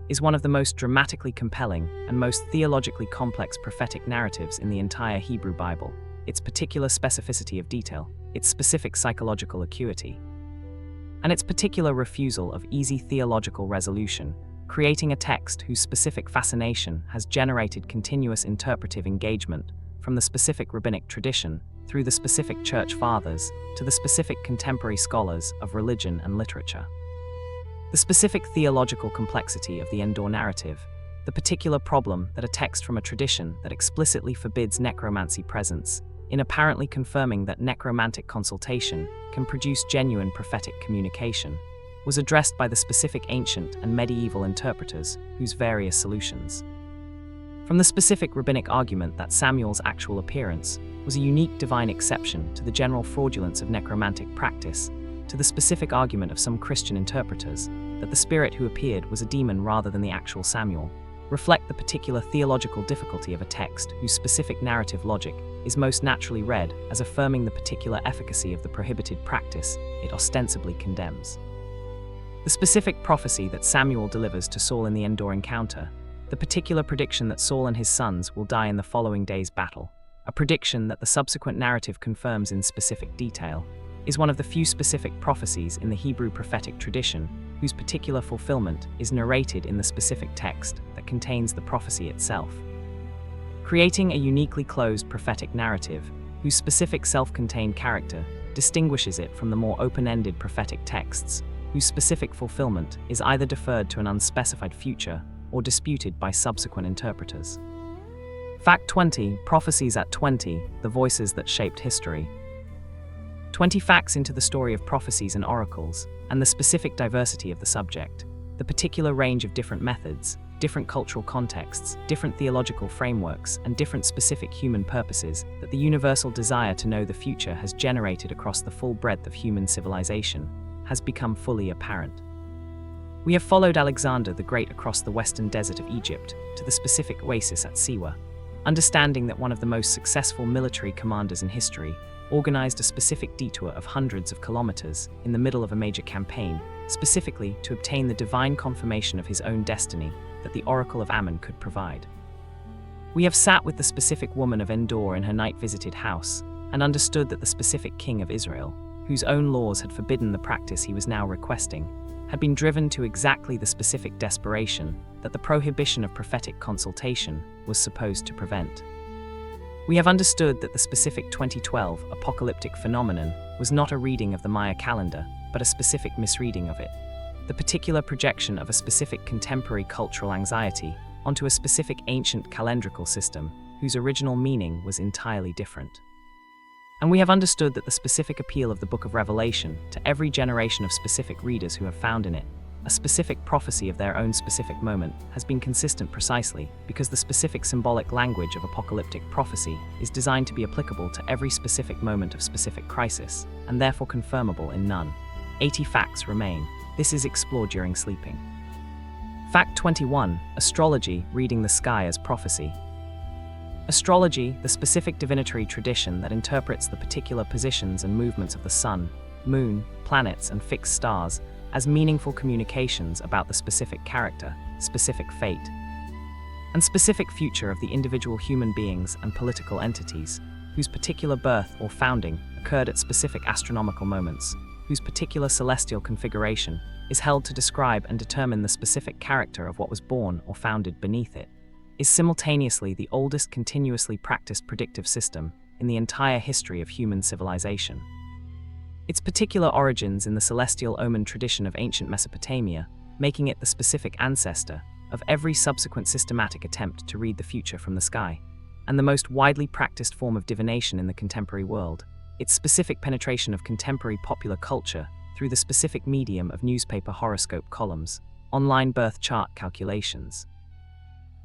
is one of the most dramatically compelling and most theologically complex prophetic narratives in the entire Hebrew Bible, its particular specificity of detail, its specific psychological acuity, and its particular refusal of easy theological resolution, creating a text whose specific fascination has generated continuous interpretive engagement from the specific rabbinic tradition through the specific church fathers to the specific contemporary scholars of religion and literature. The specific theological complexity of the Endor narrative, the particular problem that a text from a tradition that explicitly forbids necromancy presence, in apparently confirming that necromantic consultation can produce genuine prophetic communication, was addressed by the specific ancient and medieval interpreters whose various solutions. From the specific rabbinic argument that Samuel's actual appearance was a unique divine exception to the general fraudulence of necromantic practice, to the specific argument of some Christian interpreters that the spirit who appeared was a demon rather than the actual Samuel, reflect the particular theological difficulty of a text whose specific narrative logic is most naturally read as affirming the particular efficacy of the prohibited practice it ostensibly condemns. The specific prophecy that Samuel delivers to Saul in the Endor encounter, the particular prediction that Saul and his sons will die in the following day's battle, a prediction that the subsequent narrative confirms in specific detail, is one of the few specific prophecies in the Hebrew prophetic tradition whose particular fulfillment is narrated in the specific text that contains the prophecy itself. Creating a uniquely closed prophetic narrative, whose specific self-contained character distinguishes it from the more open-ended prophetic texts, whose specific fulfillment is either deferred to an unspecified future or disputed by subsequent interpreters. Fact 20. Prophecies at 20, the voices that shaped history. 20 facts into the story of prophecies and oracles, and the specific diversity of the subject, the particular range of different methods, different cultural contexts, different theological frameworks, and different specific human purposes that the universal desire to know the future has generated across the full breadth of human civilization, has become fully apparent. We have followed Alexander the Great across the western desert of Egypt to the specific oasis at Siwa, understanding that one of the most successful military commanders in history organized a specific detour of hundreds of kilometers in the middle of a major campaign, specifically to obtain the divine confirmation of his own destiny that the Oracle of Ammon could provide. We have sat with the specific woman of Endor in her night-visited house and understood that the specific king of Israel, whose own laws had forbidden the practice he was now requesting, had been driven to exactly the specific desperation that the prohibition of prophetic consultation was supposed to prevent. We have understood that the specific 2012 apocalyptic phenomenon was not a reading of the Maya calendar, but a specific misreading of it, the particular projection of a specific contemporary cultural anxiety onto a specific ancient calendrical system whose original meaning was entirely different. And we have understood that the specific appeal of the Book of Revelation to every generation of specific readers who have found in it a specific prophecy of their own specific moment has been consistent precisely because the specific symbolic language of apocalyptic prophecy is designed to be applicable to every specific moment of specific crisis, and therefore confirmable in none. 80 facts remain. This is explored during sleeping. Fact 21. Astrology, reading the sky as prophecy. Astrology, the specific divinatory tradition that interprets the particular positions and movements of the sun, moon, planets, and fixed stars as meaningful communications about the specific character, specific fate, and specific future of the individual human beings and political entities, whose particular birth or founding occurred at specific astronomical moments, whose particular celestial configuration is held to describe and determine the specific character of what was born or founded beneath it, is simultaneously the oldest continuously practiced predictive system in the entire history of human civilization. Its particular origins in the celestial omen tradition of ancient Mesopotamia, making it the specific ancestor of every subsequent systematic attempt to read the future from the sky, and the most widely practiced form of divination in the contemporary world, its specific penetration of contemporary popular culture through the specific medium of newspaper horoscope columns, online birth chart calculations,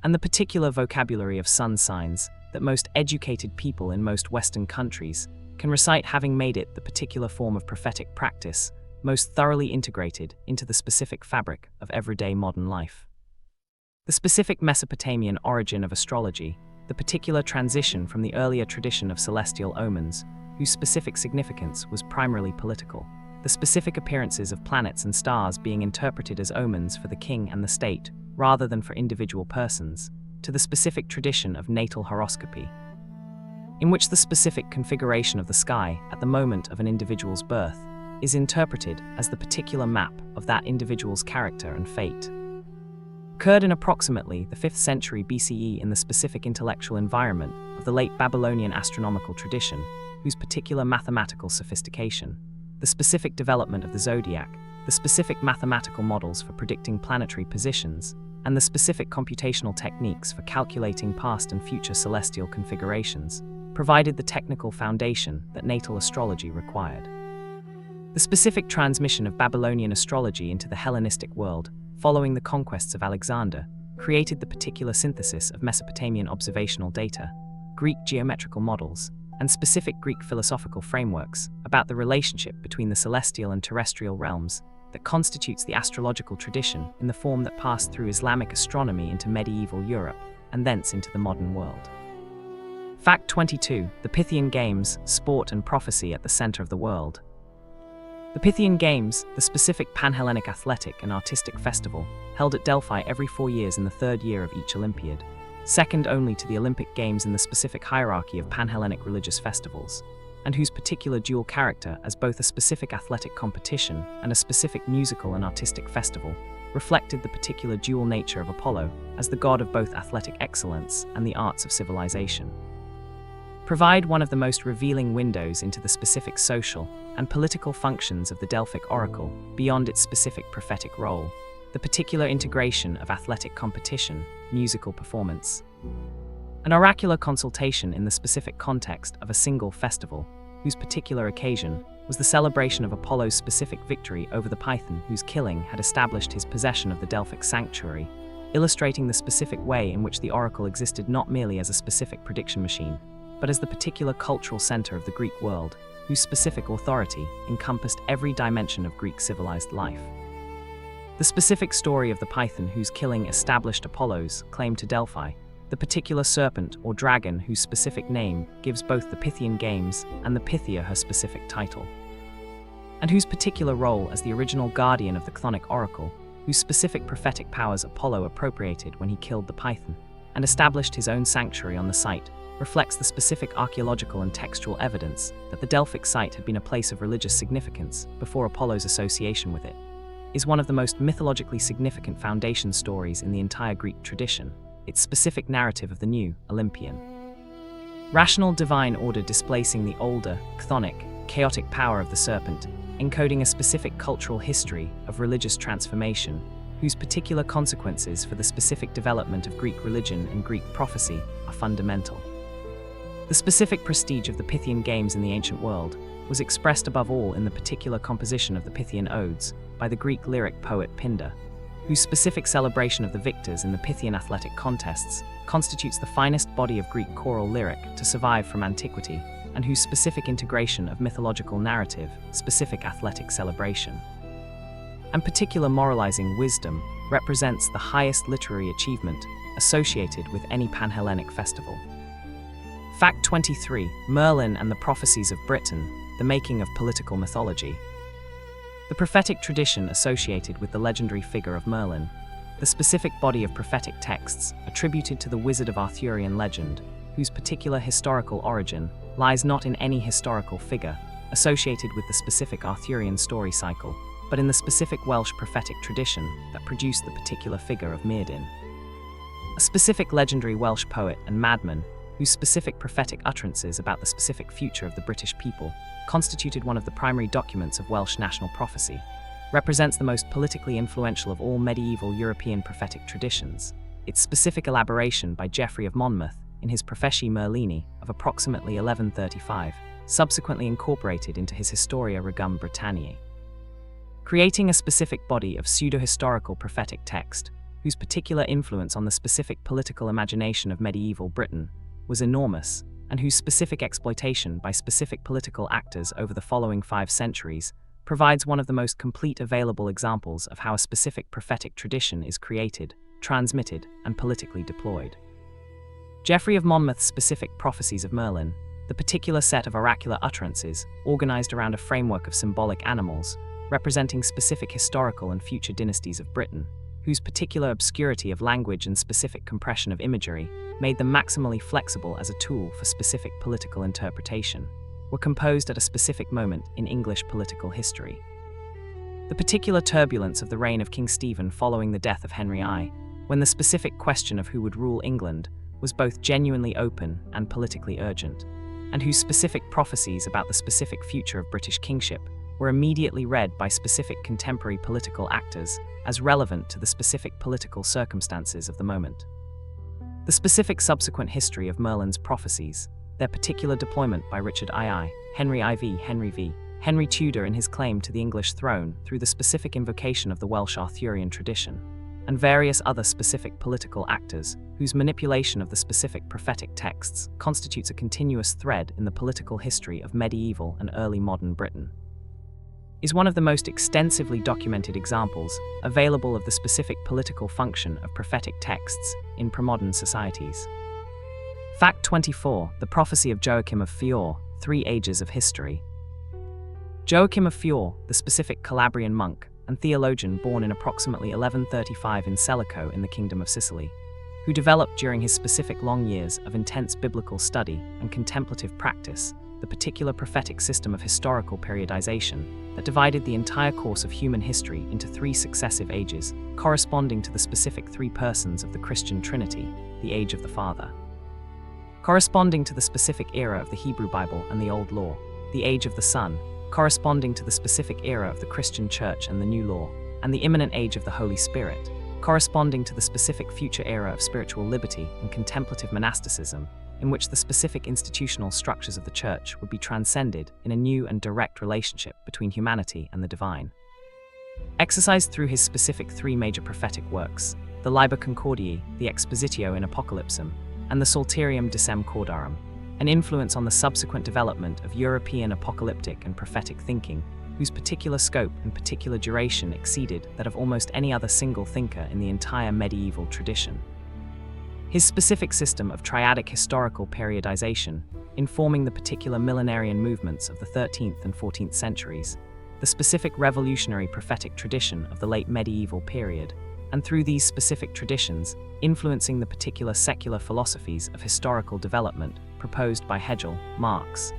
and the particular vocabulary of sun signs that most educated people in most Western countries can recite, having made it the particular form of prophetic practice most thoroughly integrated into the specific fabric of everyday modern life. The specific Mesopotamian origin of astrology, the particular transition from the earlier tradition of celestial omens, whose specific significance was primarily political, the specific appearances of planets and stars being interpreted as omens for the king and the state rather than for individual persons, to the specific tradition of natal horoscopy, in which the specific configuration of the sky at the moment of an individual's birth is interpreted as the particular map of that individual's character and fate. Occurred in approximately the 5th century BCE in the specific intellectual environment of the late Babylonian astronomical tradition, whose particular mathematical sophistication, the specific development of the zodiac, the specific mathematical models for predicting planetary positions, and the specific computational techniques for calculating past and future celestial configurations, provided the technical foundation that natal astrology required. The specific transmission of Babylonian astrology into the Hellenistic world, following the conquests of Alexander, created the particular synthesis of Mesopotamian observational data, Greek geometrical models, and specific Greek philosophical frameworks about the relationship between the celestial and terrestrial realms that constitutes the astrological tradition in the form that passed through Islamic astronomy into medieval Europe and thence into the modern world. Fact 22. The Pythian Games, sport and prophecy at the center of the world. The Pythian Games, the specific Pan-Hellenic athletic and artistic festival, held at Delphi every 4 years in the 3rd year of each Olympiad, second only to the Olympic Games in the specific hierarchy of Pan-Hellenic religious festivals, and whose particular dual character as both a specific athletic competition and a specific musical and artistic festival reflected the particular dual nature of Apollo as the god of both athletic excellence and the arts of civilization. provide one of the most revealing windows into the specific social and political functions of the Delphic oracle beyond its specific prophetic role, the particular integration of athletic competition, musical performance, an oracular consultation in the specific context of a single festival, whose particular occasion was the celebration of Apollo's specific victory over the Python whose killing had established his possession of the Delphic sanctuary, illustrating the specific way in which the oracle existed not merely as a specific prediction machine, but as the particular cultural center of the Greek world, whose specific authority encompassed every dimension of Greek civilized life. The specific story of the Python whose killing established Apollo's claim to Delphi, the particular serpent or dragon whose specific name gives both the Pythian Games and the Pythia her specific title, and whose particular role as the original guardian of the chthonic oracle, whose specific prophetic powers Apollo appropriated when he killed the Python and established his own sanctuary on the site, reflects the specific archaeological and textual evidence that the Delphic site had been a place of religious significance before Apollo's association with it, is one of the most mythologically significant foundation stories in the entire Greek tradition, its specific narrative of the new Olympian rational divine order displacing the older, chthonic, chaotic power of the serpent, encoding a specific cultural history of religious transformation, whose particular consequences for the specific development of Greek religion and Greek prophecy are fundamental. The specific prestige of the Pythian Games in the ancient world was expressed above all in the particular composition of the Pythian Odes by the Greek lyric poet Pindar, whose specific celebration of the victors in the Pythian athletic contests constitutes the finest body of Greek choral lyric to survive from antiquity, and whose specific integration of mythological narrative, specific athletic celebration, and particular moralizing wisdom represents the highest literary achievement associated with any Panhellenic festival. Fact 23. Merlin and the Prophecies of Britain, the making of political mythology. The prophetic tradition associated with the legendary figure of Merlin, the specific body of prophetic texts attributed to the Wizard of Arthurian legend, whose particular historical origin lies not in any historical figure associated with the specific Arthurian story cycle, but in the specific Welsh prophetic tradition that produced the particular figure of Myrddin, a specific legendary Welsh poet and madman whose specific prophetic utterances about the specific future of the British people constituted one of the primary documents of Welsh national prophecy, represents the most politically influential of all medieval European prophetic traditions, its specific elaboration by Geoffrey of Monmouth in his Prophecies Merlini of approximately 1135, subsequently incorporated into his Historia Regum Britanniae, creating a specific body of pseudo-historical prophetic text, whose particular influence on the specific political imagination of medieval Britain was enormous, and whose specific exploitation by specific political actors over the following 5 centuries provides one of the most complete available examples of how a specific prophetic tradition is created, transmitted, and politically deployed. Geoffrey of Monmouth's specific Prophecies of Merlin, the particular set of oracular utterances organized around a framework of symbolic animals, representing specific historical and future dynasties of Britain, whose particular obscurity of language and specific compression of imagery made them maximally flexible as a tool for specific political interpretation, were composed at a specific moment in English political history. The particular turbulence of the reign of King Stephen following the death of Henry I, when the specific question of who would rule England was both genuinely open and politically urgent, and whose specific prophecies about the specific future of British kingship were immediately read by specific contemporary political actors as relevant to the specific political circumstances of the moment. The specific subsequent history of Merlin's prophecies, their particular deployment by Richard II, Henry IV, Henry V, Henry Tudor in his claim to the English throne through the specific invocation of the Welsh Arthurian tradition, and various other specific political actors whose manipulation of the specific prophetic texts constitutes a continuous thread in the political history of medieval and early modern Britain, is one of the most extensively documented examples available of the specific political function of prophetic texts in premodern societies. Fact 24. The Prophecy of Joachim of Fior, 3 Ages of History. Joachim of Fior, the specific Calabrian monk and theologian born in approximately 1135 in Selico in the Kingdom of Sicily, who developed during his specific long years of intense biblical study and contemplative practice the particular prophetic system of historical periodization that divided the entire course of human history into 3 successive ages, corresponding to the specific 3 persons of the Christian Trinity, the age of the Father. corresponding to the specific era of the Hebrew Bible and the Old Law, the age of the Son, corresponding to the specific era of the Christian Church and the New Law, and the imminent age of the Holy Spirit, corresponding to the specific future era of spiritual liberty and contemplative monasticism, in which the specific institutional structures of the Church would be transcended in a new and direct relationship between humanity and the divine. Exercised through his specific three major prophetic works, the Liber Concordiae, the Expositio in Apocalypsum, and the Psalterium Decem Cordarum, an influence on the subsequent development of European apocalyptic and prophetic thinking, whose particular scope and particular duration exceeded that of almost any other single thinker in the entire medieval tradition. His specific system of triadic historical periodization, informing the particular millenarian movements of the 13th and 14th centuries, the specific revolutionary prophetic tradition of the late medieval period, and through these specific traditions, influencing the particular secular philosophies of historical development proposed by Hegel, Marx,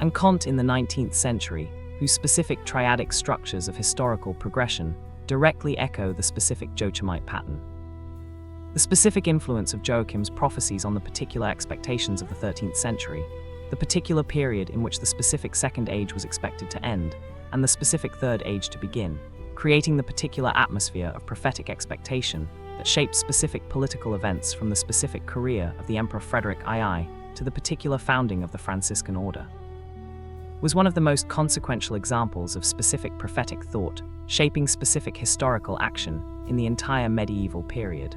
and Kant in the 19th century, whose specific triadic structures of historical progression directly echo the specific Joachimite pattern. The specific influence of Joachim's prophecies on the particular expectations of the 13th century, the particular period in which the specific Second Age was expected to end, and the specific Third Age to begin, creating the particular atmosphere of prophetic expectation that shaped specific political events from the specific career of the Emperor Frederick II to the particular founding of the Franciscan Order, was one of the most consequential examples of specific prophetic thought shaping specific historical action in the entire medieval period.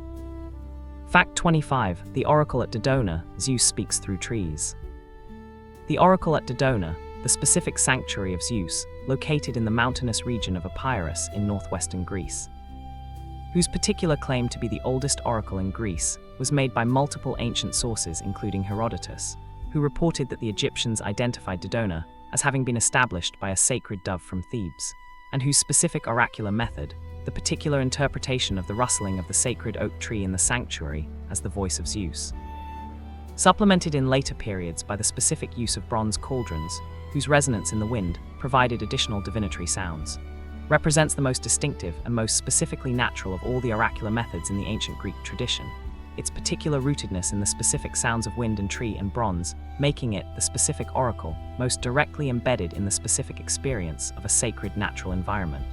Fact 25. The Oracle at Dodona, Zeus speaks through trees. The Oracle at Dodona, the specific sanctuary of Zeus, located in the mountainous region of Epirus in northwestern Greece, whose particular claim to be the oldest oracle in Greece was made by multiple ancient sources including Herodotus, who reported that the Egyptians identified Dodona as having been established by a sacred dove from Thebes, and whose specific oracular method, the particular interpretation of the rustling of the sacred oak tree in the sanctuary as the voice of Zeus, supplemented in later periods by the specific use of bronze cauldrons, whose resonance in the wind provided additional divinatory sounds, represents the most distinctive and most specifically natural of all the oracular methods in the ancient Greek tradition, its particular rootedness in the specific sounds of wind and tree and bronze, making it, the specific oracle, most directly embedded in the specific experience of a sacred natural environment.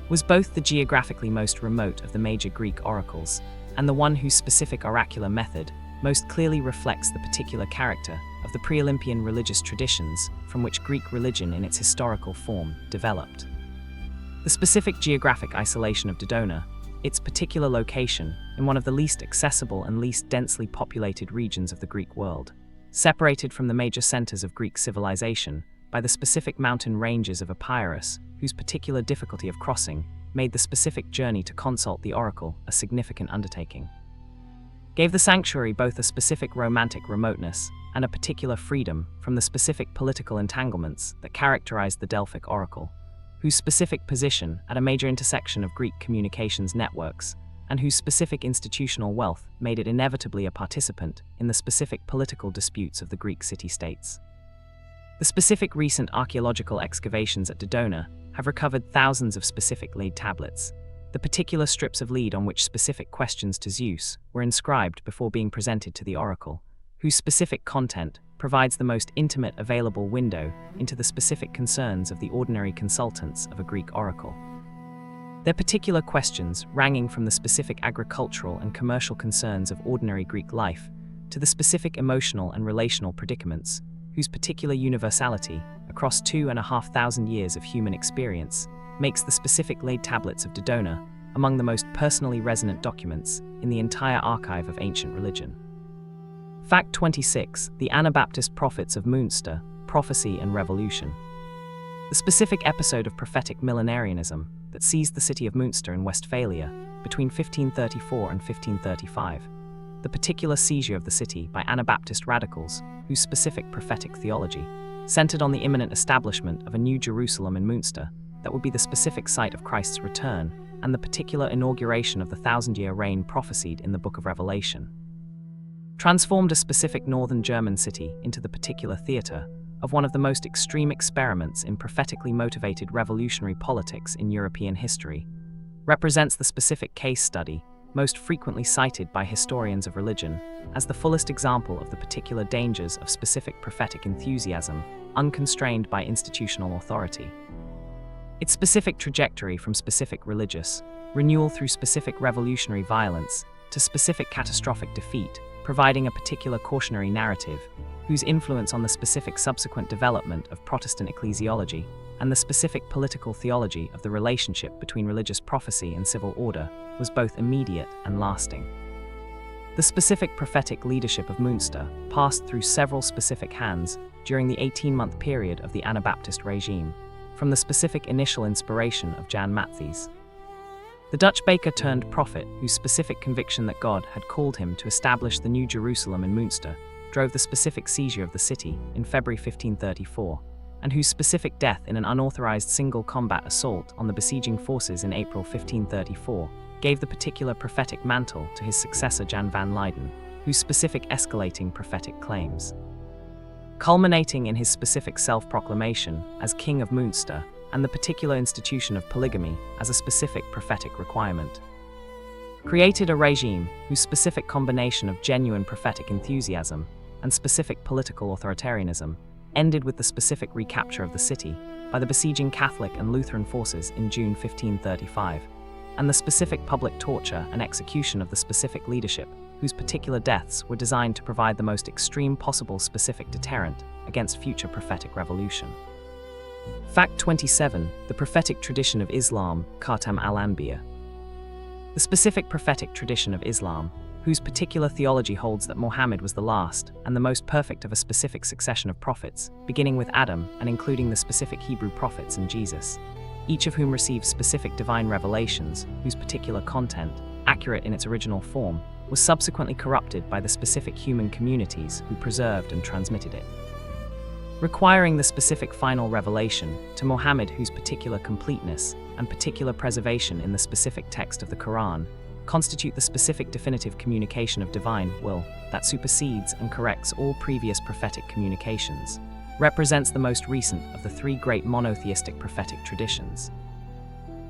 Was both the geographically most remote of the major Greek oracles, and the one whose specific oracular method most clearly reflects the particular character of the pre-Olympian religious traditions from which Greek religion in its historical form developed. The specific geographic isolation of Dodona, its particular location in one of the least accessible and least densely populated regions of the Greek world, separated from the major centers of Greek civilization by the specific mountain ranges of Epirus, whose particular difficulty of crossing made the specific journey to consult the oracle a significant undertaking, gave the sanctuary both a specific romantic remoteness and a particular freedom from the specific political entanglements that characterized the Delphic oracle, whose specific position at a major intersection of Greek communications networks and whose specific institutional wealth made it inevitably a participant in the specific political disputes of the Greek city-states. The specific recent archaeological excavations at Dodona have recovered thousands of specific lead tablets, the particular strips of lead on which specific questions to Zeus were inscribed before being presented to the oracle, whose specific content provides the most intimate available window into the specific concerns of the ordinary consultants of a Greek oracle. Their particular questions ranging from the specific agricultural and commercial concerns of ordinary Greek life to the specific emotional and relational predicaments, whose particular universality across 2,500 years of human experience makes the specific laid tablets of Dodona among the most personally resonant documents in the entire archive of ancient religion. Fact 26. The Anabaptist Prophets of Münster, Prophecy and Revolution. The specific episode of prophetic millenarianism that seized the city of Münster in Westphalia between 1534 and 1535, the particular seizure of the city by Anabaptist radicals whose specific prophetic theology centered on the imminent establishment of a new Jerusalem in Münster that would be the specific site of Christ's return and the particular inauguration of the thousand-year reign prophesied in the Book of Revelation, transformed a specific northern German city into the particular theater of one of the most extreme experiments in prophetically motivated revolutionary politics in European history, represents the specific case study most frequently cited by historians of religion as the fullest example of the particular dangers of specific prophetic enthusiasm, unconstrained by institutional authority. Its specific trajectory from specific religious renewal through specific revolutionary violence to specific catastrophic defeat, providing a particular cautionary narrative whose influence on the specific subsequent development of Protestant ecclesiology and the specific political theology of the relationship between religious prophecy and civil order was both immediate and lasting. The specific prophetic leadership of Münster passed through several specific hands during the 18-month period of the Anabaptist regime, from the specific initial inspiration of Jan Matthys, the Dutch baker turned prophet whose specific conviction that God had called him to establish the New Jerusalem in Münster drove the specific seizure of the city in February 1534, and whose specific death in an unauthorized single combat assault on the besieging forces in April 1534 gave the particular prophetic mantle to his successor Jan van Leyden, whose specific escalating prophetic claims, culminating in his specific self-proclamation as King of Münster and the particular institution of polygamy as a specific prophetic requirement, created a regime whose specific combination of genuine prophetic enthusiasm and specific political authoritarianism ended with the specific recapture of the city by the besieging Catholic and Lutheran forces in June 1535, and the specific public torture and execution of the specific leadership whose particular deaths were designed to provide the most extreme possible specific deterrent against future prophetic revolution. Fact 27. The prophetic tradition of Islam, Khatam al-Anbiya. The specific prophetic tradition of Islam, whose particular theology holds that Muhammad was the last and the most perfect of a specific succession of prophets, beginning with Adam and including the specific Hebrew prophets and Jesus, each of whom received specific divine revelations whose particular content, accurate in its original form, was subsequently corrupted by the specific human communities who preserved and transmitted it, requiring the specific final revelation to Muhammad whose particular completeness and particular preservation in the specific text of the Quran constitute the specific definitive communication of divine will that supersedes and corrects all previous prophetic communications, represents the most recent of the three great monotheistic prophetic traditions.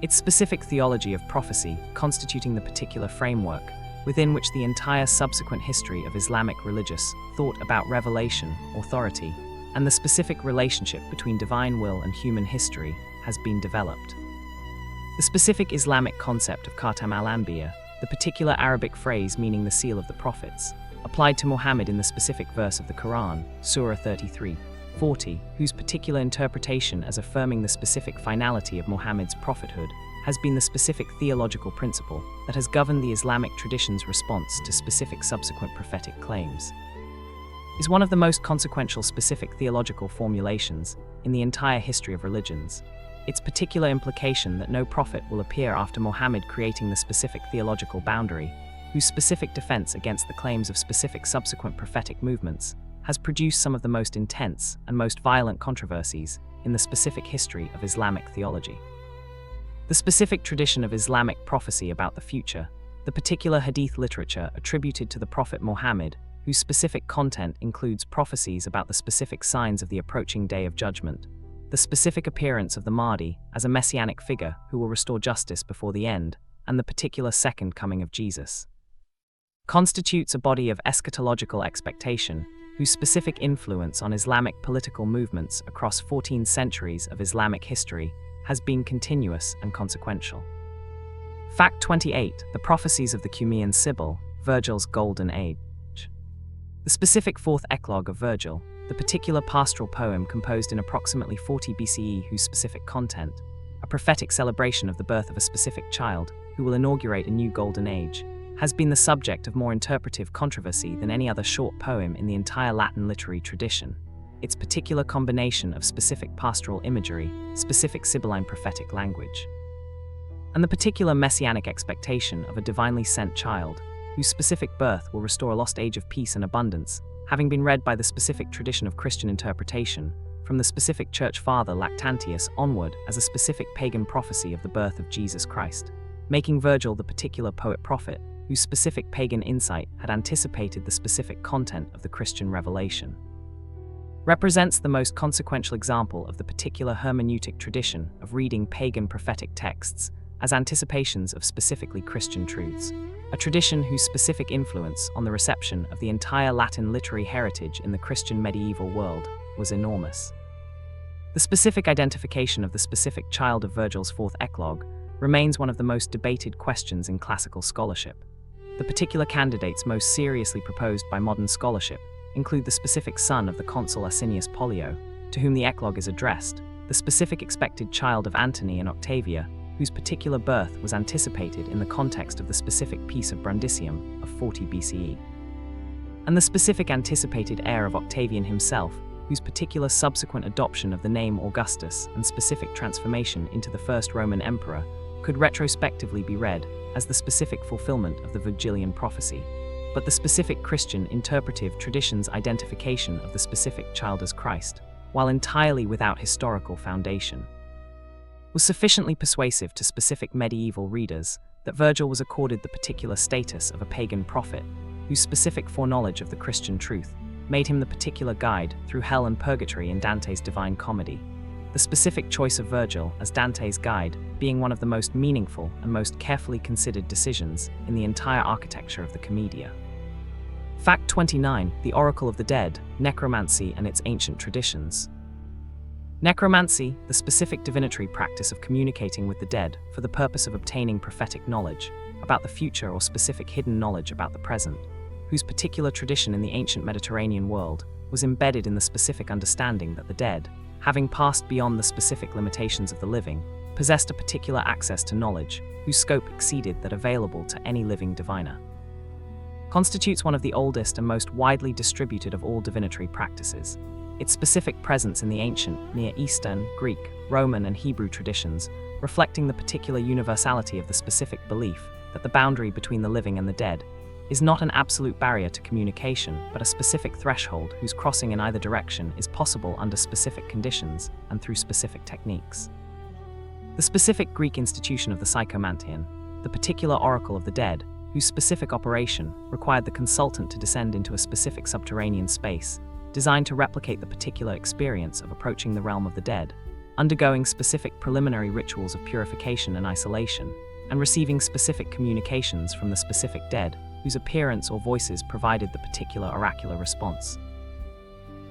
Its specific theology of prophecy constituting the particular framework within which the entire subsequent history of Islamic religious thought about revelation, authority, and the specific relationship between divine will and human history has been developed. The specific Islamic concept of Khatam al-Anbiya, the particular Arabic phrase meaning the seal of the prophets, applied to Muhammad in the specific verse of the Quran, Surah 33:40, whose particular interpretation as affirming the specific finality of Muhammad's prophethood has been the specific theological principle that has governed the Islamic tradition's response to specific subsequent prophetic claims, is one of the most consequential specific theological formulations in the entire history of religions. Its particular implication that no prophet will appear after Muhammad creating the specific theological boundary, whose specific defense against the claims of specific subsequent prophetic movements has produced some of the most intense and most violent controversies in the specific history of Islamic theology. The specific tradition of Islamic prophecy about the future, the particular hadith literature attributed to the Prophet Muhammad, whose specific content includes prophecies about the specific signs of the approaching Day of Judgment, the specific appearance of the Mahdi as a messianic figure who will restore justice before the end, and the particular second coming of Jesus, constitutes a body of eschatological expectation whose specific influence on Islamic political movements across 14 centuries of Islamic history has been continuous and consequential. Fact 28. The Prophecies of the Cumean Sibyl, Virgil's Golden Age. The specific fourth eclogue of Virgil, the particular pastoral poem composed in approximately 40 BCE whose specific content, a prophetic celebration of the birth of a specific child who will inaugurate a new golden age, has been the subject of more interpretive controversy than any other short poem in the entire Latin literary tradition. Its particular combination of specific pastoral imagery, specific Sibylline prophetic language, and the particular messianic expectation of a divinely sent child, whose specific birth will restore a lost age of peace and abundance, having been read by the specific tradition of Christian interpretation, from the specific church father Lactantius onward as a specific pagan prophecy of the birth of Jesus Christ, making Virgil the particular poet-prophet, whose specific pagan insight had anticipated the specific content of the Christian revelation, represents the most consequential example of the particular hermeneutic tradition of reading pagan prophetic texts as anticipations of specifically Christian truths, a tradition whose specific influence on the reception of the entire Latin literary heritage in the Christian medieval world was enormous. The specific identification of the specific child of Virgil's fourth eclogue remains one of the most debated questions in classical scholarship. The particular candidates most seriously proposed by modern scholarship include the specific son of the consul Asinius Pollio, to whom the eclogue is addressed, the specific expected child of Antony and Octavia, whose particular birth was anticipated in the context of the specific peace of Brundisium of 40 BCE, and the specific anticipated heir of Octavian himself, whose particular subsequent adoption of the name Augustus and specific transformation into the first Roman emperor could retrospectively be read as the specific fulfillment of the Virgilian prophecy, but the specific Christian interpretive tradition's identification of the specific child as Christ, while entirely without historical foundation, was sufficiently persuasive to specific medieval readers that Virgil was accorded the particular status of a pagan prophet, whose specific foreknowledge of the Christian truth made him the particular guide through hell and purgatory in Dante's Divine Comedy, the specific choice of Virgil as Dante's guide being one of the most meaningful and most carefully considered decisions in the entire architecture of the Commedia. Fact 29. The Oracle of the Dead, Necromancy and its Ancient Traditions. Necromancy, the specific divinatory practice of communicating with the dead for the purpose of obtaining prophetic knowledge about the future or specific hidden knowledge about the present, whose particular tradition in the ancient Mediterranean world was embedded in the specific understanding that the dead, having passed beyond the specific limitations of the living, possessed a particular access to knowledge whose scope exceeded that available to any living diviner, constitutes one of the oldest and most widely distributed of all divinatory practices. Its specific presence in the ancient, Near Eastern, Greek, Roman, and Hebrew traditions, reflecting the particular universality of the specific belief that the boundary between the living and the dead is not an absolute barrier to communication, but a specific threshold whose crossing in either direction is possible under specific conditions and through specific techniques. The specific Greek institution of the psychomanteon, the particular oracle of the dead, whose specific operation required the consultant to descend into a specific subterranean space, designed to replicate the particular experience of approaching the realm of the dead, undergoing specific preliminary rituals of purification and isolation, and receiving specific communications from the specific dead, whose appearance or voices provided the particular oracular response,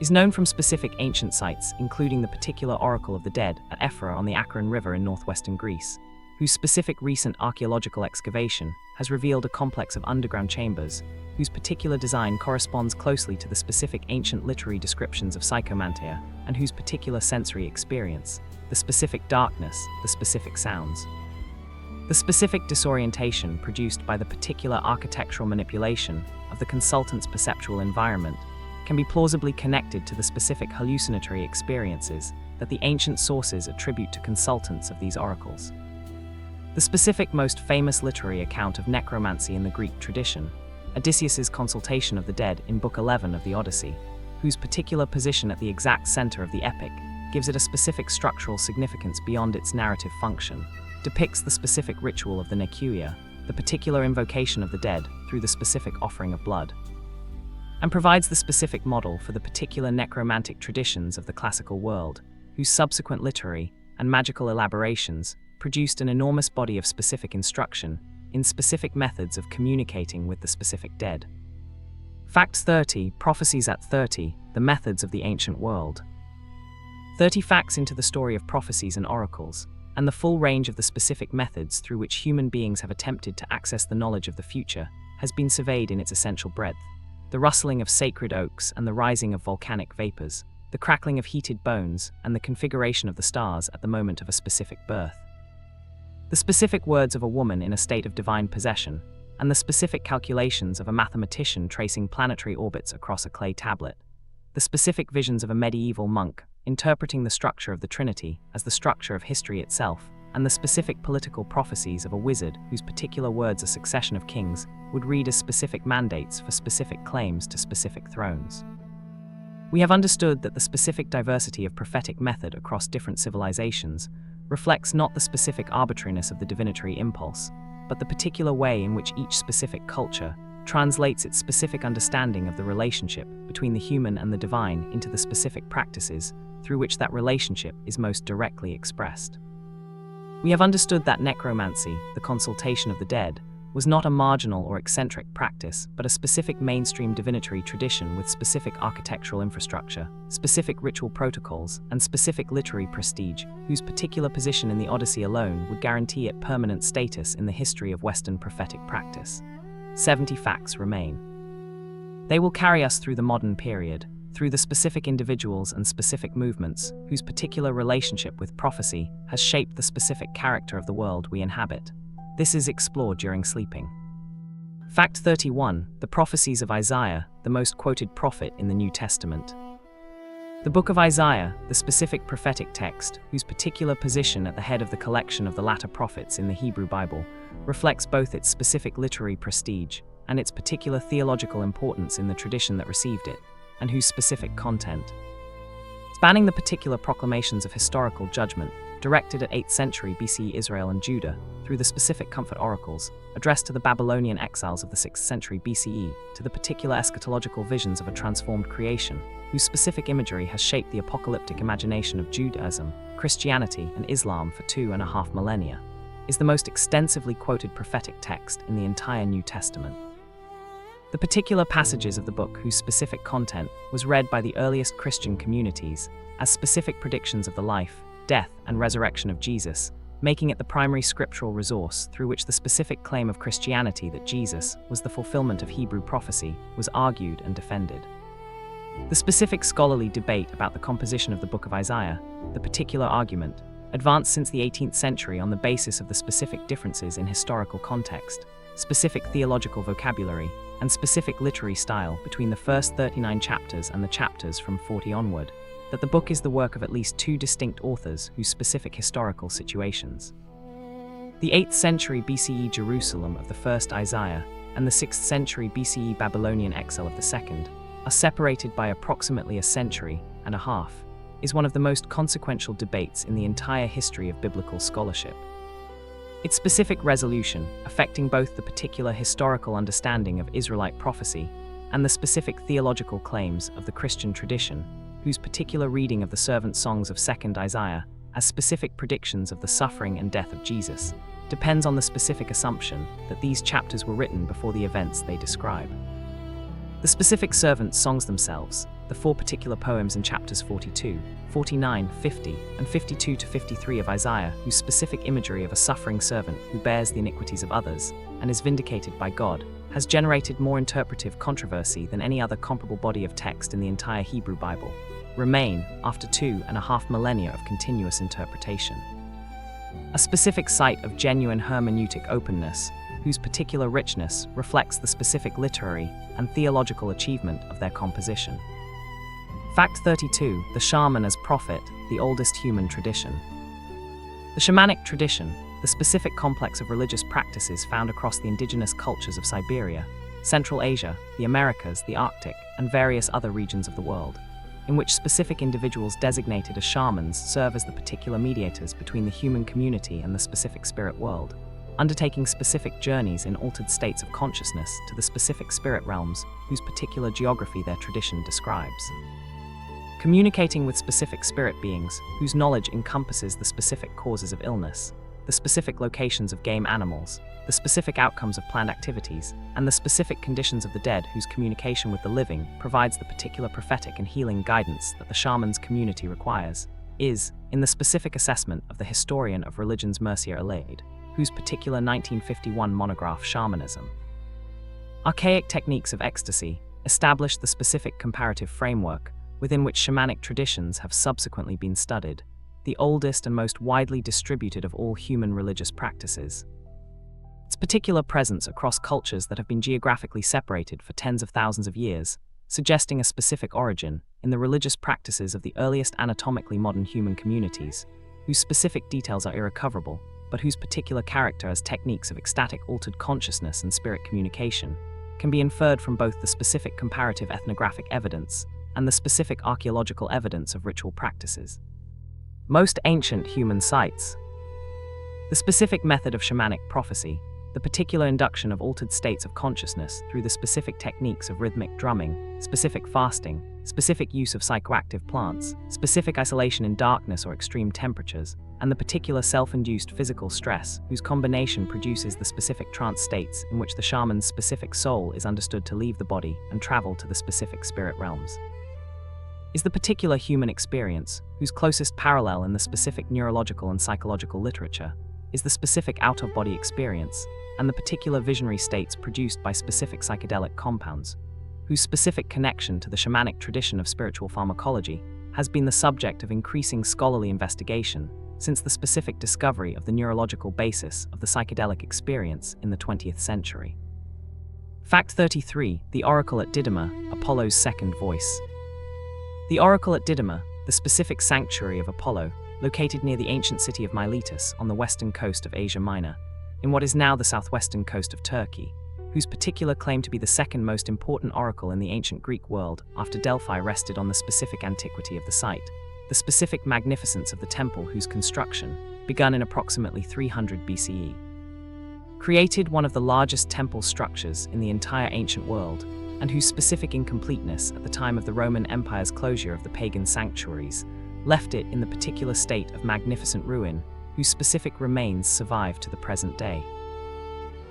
is known from specific ancient sites, including the particular oracle of the dead at Ephra on the Acheron River in northwestern Greece, whose specific recent archaeological excavation has revealed a complex of underground chambers, whose particular design corresponds closely to the specific ancient literary descriptions of psychomanteia, and whose particular sensory experience, the specific darkness, the specific sounds, the specific disorientation produced by the particular architectural manipulation of the consultant's perceptual environment, can be plausibly connected to the specific hallucinatory experiences that the ancient sources attribute to consultants of these oracles. The specific most famous literary account of necromancy in the Greek tradition, Odysseus's consultation of the dead in Book 11 of the Odyssey, whose particular position at the exact center of the epic gives it a specific structural significance beyond its narrative function, depicts the specific ritual of the Nekyia, the particular invocation of the dead through the specific offering of blood, and provides the specific model for the particular necromantic traditions of the classical world, whose subsequent literary and magical elaborations produced an enormous body of specific instruction in specific methods of communicating with the specific dead. Facts 30, Prophecies at 30, the methods of the ancient world. 30 facts into the story of prophecies and oracles, and the full range of the specific methods through which human beings have attempted to access the knowledge of the future has been surveyed in its essential breadth. The rustling of sacred oaks and the rising of volcanic vapors, the crackling of heated bones, and the configuration of the stars at the moment of a specific birth, the specific words of a woman in a state of divine possession, and the specific calculations of a mathematician tracing planetary orbits across a clay tablet, the specific visions of a medieval monk interpreting the structure of the Trinity as the structure of history itself, and the specific political prophecies of a wizard whose particular words a succession of kings would read as specific mandates for specific claims to specific thrones. We have understood that the specific diversity of prophetic method across different civilizations reflects not the specific arbitrariness of the divinatory impulse, but the particular way in which each specific culture translates its specific understanding of the relationship between the human and the divine into the specific practices through which that relationship is most directly expressed. We have understood that necromancy, the consultation of the dead, was not a marginal or eccentric practice, but a specific mainstream divinatory tradition with specific architectural infrastructure, specific ritual protocols, and specific literary prestige, whose particular position in the Odyssey alone would guarantee it permanent status in the history of Western prophetic practice. 70 facts remain. They will carry us through the modern period, through the specific individuals and specific movements whose particular relationship with prophecy has shaped the specific character of the world we inhabit. This is explored during sleeping. Fact 31. The Prophecies of Isaiah, the most quoted prophet in the New Testament. The Book of Isaiah, the specific prophetic text, whose particular position at the head of the collection of the latter prophets in the Hebrew Bible, reflects both its specific literary prestige and its particular theological importance in the tradition that received it, and whose specific content, spanning the particular proclamations of historical judgment, directed at 8th century BCE Israel and Judah, through the specific comfort oracles, addressed to the Babylonian exiles of the 6th century BCE, to the particular eschatological visions of a transformed creation, whose specific imagery has shaped the apocalyptic imagination of Judaism, Christianity, and Islam for 2.5 millennia, is the most extensively quoted prophetic text in the entire New Testament. The particular passages of the book whose specific content was read by the earliest Christian communities as specific predictions of the life, death, and resurrection of Jesus, making it the primary scriptural resource through which the specific claim of Christianity that Jesus was the fulfillment of Hebrew prophecy was argued and defended. The specific scholarly debate about the composition of the Book of Isaiah, the particular argument, advanced since the 18th century on the basis of the specific differences in historical context, specific theological vocabulary, and specific literary style between the first 39 chapters and the chapters from 40 onward, that the book is the work of at least two distinct authors whose specific historical situations. The 8th century BCE Jerusalem of the first Isaiah and the 6th century BCE Babylonian exile of the second are separated by approximately a century and a half, is one of the most consequential debates in the entire history of biblical scholarship. Its specific resolution, affecting both the particular historical understanding of Israelite prophecy and the specific theological claims of the Christian tradition, whose particular reading of the servant songs of 2nd Isaiah as specific predictions of the suffering and death of Jesus, depends on the specific assumption that these chapters were written before the events they describe. The specific servant songs themselves, the four particular poems in chapters 42, 49, 50, and 52 to 53 of Isaiah, whose specific imagery of a suffering servant who bears the iniquities of others and is vindicated by God, has generated more interpretive controversy than any other comparable body of text in the entire Hebrew Bible, remain after 2.5 millennia of continuous interpretation. A specific site of genuine hermeneutic openness, whose particular richness reflects the specific literary and theological achievement of their composition. Fact 32. The shaman as prophet, the oldest human tradition. The shamanic tradition, the specific complex of religious practices found across the indigenous cultures of Siberia, Central Asia, the Americas, the Arctic, and various other regions of the world, in which specific individuals designated as shamans serve as the particular mediators between the human community and the specific spirit world, undertaking specific journeys in altered states of consciousness to the specific spirit realms whose particular geography their tradition describes. Communicating with specific spirit beings whose knowledge encompasses the specific causes of illness, the specific locations of game animals, the specific outcomes of planned activities, and the specific conditions of the dead whose communication with the living provides the particular prophetic and healing guidance that the shaman's community requires, is, in the specific assessment of the historian of religions Mercier Alade, whose particular 1951 monograph Shamanism. Archaic techniques of ecstasy established the specific comparative framework within which shamanic traditions have subsequently been studied, the oldest and most widely distributed of all human religious practices. Its particular presence across cultures that have been geographically separated for tens of thousands of years, suggesting a specific origin in the religious practices of the earliest anatomically modern human communities, whose specific details are irrecoverable, but whose particular character as techniques of ecstatic altered consciousness and spirit communication can be inferred from both the specific comparative ethnographic evidence and the specific archaeological evidence of ritual practices. Most ancient human sites. The specific method of shamanic prophecy, the particular induction of altered states of consciousness through the specific techniques of rhythmic drumming, specific fasting, specific use of psychoactive plants, specific isolation in darkness or extreme temperatures, and the particular self-induced physical stress whose combination produces the specific trance states in which the shaman's specific soul is understood to leave the body and travel to the specific spirit realms. Is the particular human experience, whose closest parallel in the specific neurological and psychological literature is the specific out-of-body experience, and the particular visionary states produced by specific psychedelic compounds, whose specific connection to the shamanic tradition of spiritual pharmacology has been the subject of increasing scholarly investigation since the specific discovery of the neurological basis of the psychedelic experience in the 20th century. Fact 33. The Oracle at Didyma, Apollo's second voice. The Oracle at Didyma, the specific sanctuary of Apollo, located near the ancient city of Miletus on the western coast of Asia Minor, in what is now the southwestern coast of Turkey, whose particular claim to be the second most important oracle in the ancient Greek world after Delphi rested on the specific antiquity of the site, the specific magnificence of the temple whose construction, begun in approximately 300 BCE, created one of the largest temple structures in the entire ancient world, and whose specific incompleteness at the time of the Roman Empire's closure of the pagan sanctuaries left it in the particular state of magnificent ruin, whose specific remains survive to the present day,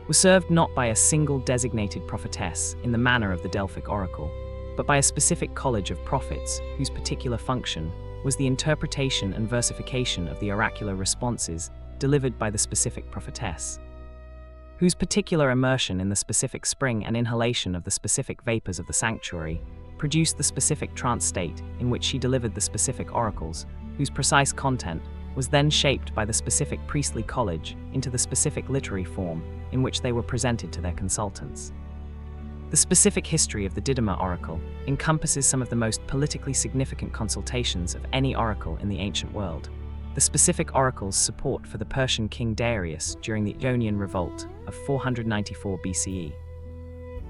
was served not by a single designated prophetess in the manner of the Delphic oracle, but by a specific college of prophets whose particular function was the interpretation and versification of the oracular responses delivered by the specific prophetess, whose particular immersion in the specific spring and inhalation of the specific vapors of the sanctuary produced the specific trance state in which she delivered the specific oracles, whose precise content was then shaped by the specific priestly college into the specific literary form in which they were presented to their consultants. The specific history of the Didyma oracle encompasses some of the most politically significant consultations of any oracle in the ancient world. The specific oracle's support for the Persian king Darius during the Ionian revolt of 494 BCE,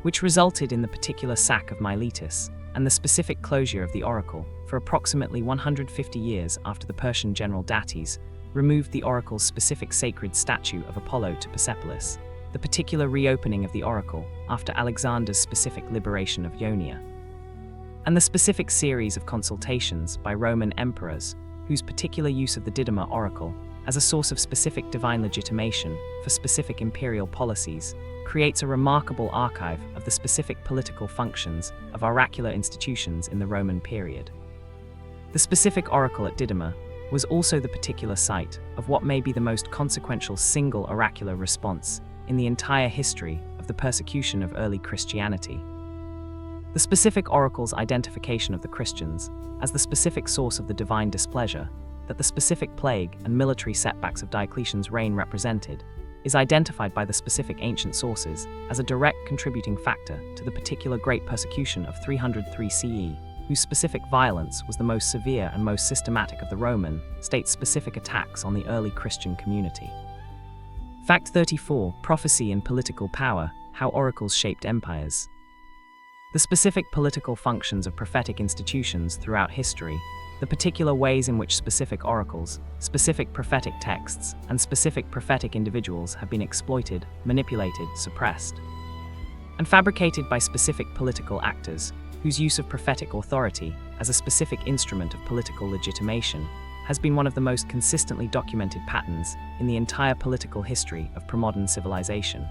which resulted in the particular sack of Miletus, and the specific closure of the oracle for approximately 150 years after the Persian general Datis removed the oracle's specific sacred statue of Apollo to Persepolis, the particular reopening of the oracle after Alexander's specific liberation of Ionia, and the specific series of consultations by Roman emperors whose particular use of the Didyma oracle as a source of specific divine legitimation for specific imperial policies creates a remarkable archive of the specific political functions of oracular institutions in the Roman period. The specific oracle at Didyma was also the particular site of what may be the most consequential single oracular response in the entire history of the persecution of early Christianity. The specific oracle's identification of the Christians as the specific source of the divine displeasure that the specific plague and military setbacks of Diocletian's reign represented is identified by the specific ancient sources as a direct contributing factor to the particular great persecution of 303 CE, whose specific violence was the most severe and most systematic of the Roman state-specific attacks on the early Christian community. Fact 34. Prophecy and political power, how oracles shaped empires. The specific political functions of prophetic institutions throughout history, the particular ways in which specific oracles, specific prophetic texts, and specific prophetic individuals have been exploited, manipulated, suppressed, and fabricated by specific political actors whose use of prophetic authority as a specific instrument of political legitimation has been one of the most consistently documented patterns in the entire political history of premodern civilization,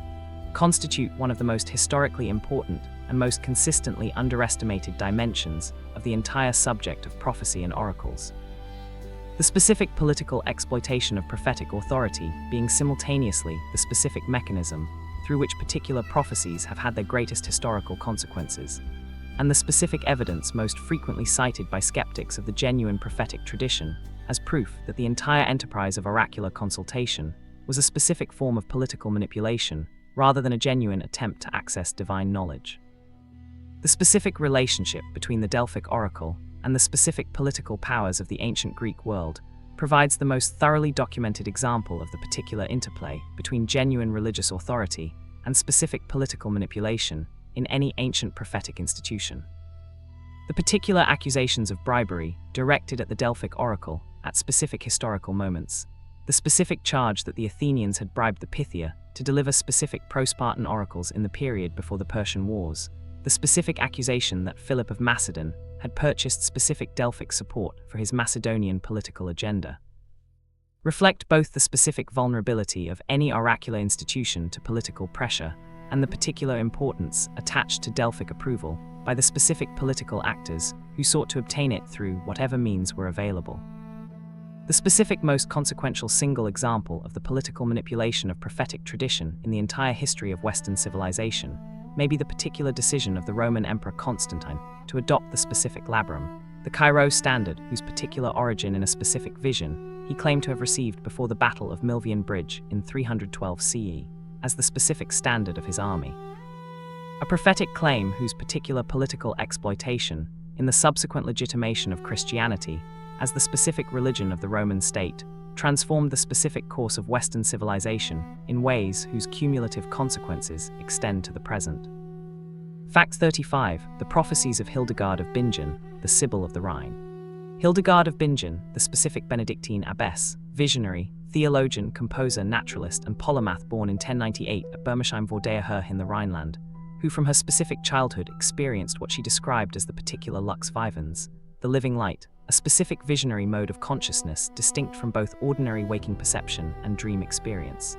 constitute one of the most historically important and most consistently underestimated dimensions of the entire subject of prophecy and oracles. The specific political exploitation of prophetic authority being simultaneously the specific mechanism through which particular prophecies have had their greatest historical consequences, and the specific evidence most frequently cited by skeptics of the genuine prophetic tradition as proof that the entire enterprise of oracular consultation was a specific form of political manipulation rather than a genuine attempt to access divine knowledge. The specific relationship between the Delphic oracle and the specific political powers of the ancient Greek world provides the most thoroughly documented example of the particular interplay between genuine religious authority and specific political manipulation in any ancient prophetic institution. The particular accusations of bribery directed at the Delphic oracle at specific historical moments, the specific charge that the Athenians had bribed the Pythia to deliver specific pro-Spartan oracles in the period before the Persian Wars, the specific accusation that Philip of Macedon had purchased specific Delphic support for his Macedonian political agenda. Reflect both the specific vulnerability of any oracular institution to political pressure and the particular importance attached to Delphic approval by the specific political actors who sought to obtain it through whatever means were available. The specific most consequential single example of the political manipulation of prophetic tradition in the entire history of Western civilization may be the particular decision of the Roman Emperor Constantine to adopt the specific labrum, the Kairos standard whose particular origin in a specific vision he claimed to have received before the Battle of Milvian Bridge in 312 CE, as the specific standard of his army. A prophetic claim whose particular political exploitation in the subsequent legitimation of Christianity as the specific religion of the Roman state transformed the specific course of Western civilization in ways whose cumulative consequences extend to the present. Fact 35. The Prophecies of Hildegard of Bingen, the Sibyl of the Rhine. Hildegard of Bingen, the specific Benedictine abbess, visionary, theologian, composer, naturalist, and polymath born in 1098 at Bermersheim vor der Herr in the Rhineland, who from her specific childhood experienced what she described as the particular lux vivens, the living light, a specific visionary mode of consciousness distinct from both ordinary waking perception and dream experience,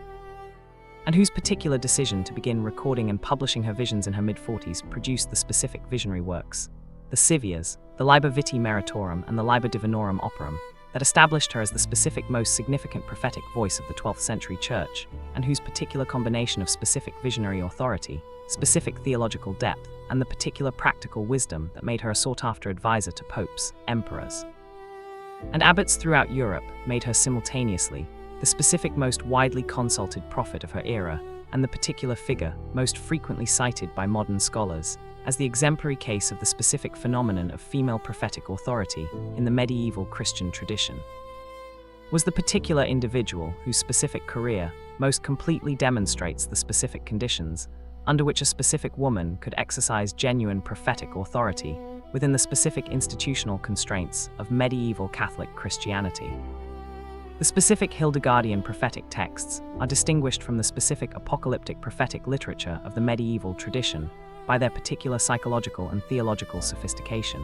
and whose particular decision to begin recording and publishing her visions in her mid-40s produced the specific visionary works, the Civias, the Liber Vitae Meritorum and the Liber Divinorum Operum, that established her as the specific most significant prophetic voice of the 12th century Church, and whose particular combination of specific visionary authority, specific theological depth, and the particular practical wisdom that made her a sought-after advisor to popes, emperors, and abbots throughout Europe made her simultaneously the specific most widely consulted prophet of her era and the particular figure most frequently cited by modern scholars as the exemplary case of the specific phenomenon of female prophetic authority in the medieval Christian tradition. Was the particular individual whose specific career most completely demonstrates the specific conditions under which a specific woman could exercise genuine prophetic authority within the specific institutional constraints of medieval Catholic Christianity. The specific Hildegardian prophetic texts are distinguished from the specific apocalyptic prophetic literature of the medieval tradition by their particular psychological and theological sophistication.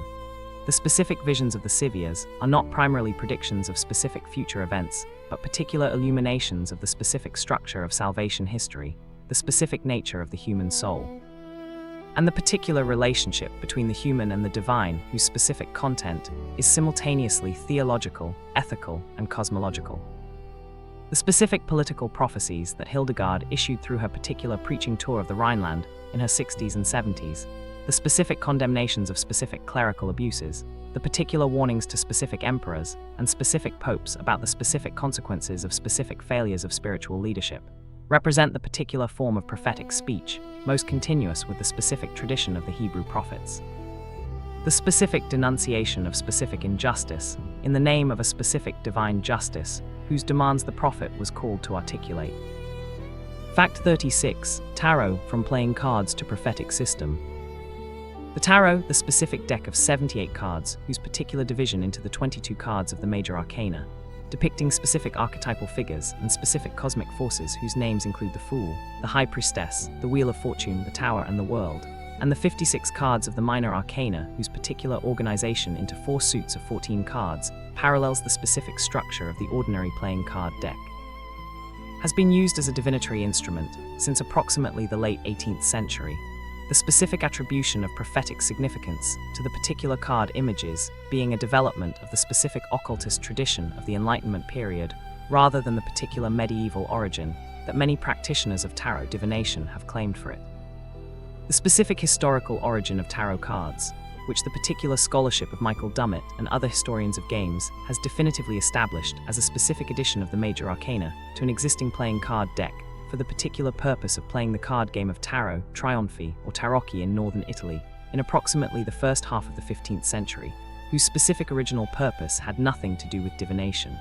The specific visions of the Civias are not primarily predictions of specific future events, but particular illuminations of the specific structure of salvation history, the specific nature of the human soul, and the particular relationship between the human and the divine whose specific content is simultaneously theological, ethical, and cosmological. The specific political prophecies that Hildegard issued through her particular preaching tour of the Rhineland in her 60s and 70s, the specific condemnations of specific clerical abuses, the particular warnings to specific emperors and specific popes about the specific consequences of specific failures of spiritual leadership, represent the particular form of prophetic speech most continuous with the specific tradition of the Hebrew prophets. The specific denunciation of specific injustice in the name of a specific divine justice whose demands the prophet was called to articulate. Fact 36. Tarot, from playing cards to prophetic system. The tarot, the specific deck of 78 cards whose particular division into the 22 cards of the major arcana, depicting specific archetypal figures and specific cosmic forces whose names include the Fool, the High Priestess, the Wheel of Fortune, the Tower, and the World, and the 56 cards of the minor arcana whose particular organization into 4 suits of 14 cards parallels the specific structure of the ordinary playing card deck, has been used as a divinatory instrument since approximately the late 18th century. The specific attribution of prophetic significance to the particular card images being a development of the specific occultist tradition of the Enlightenment period rather than the particular medieval origin that many practitioners of tarot divination have claimed for it. The specific historical origin of tarot cards, which the particular scholarship of Michael Dummett and other historians of games has definitively established as a specific addition of the major arcana to an existing playing card deck for the particular purpose of playing the card game of tarot, trionfi, or tarocchi in northern Italy in approximately the first half of the 15th century, whose specific original purpose had nothing to do with divination,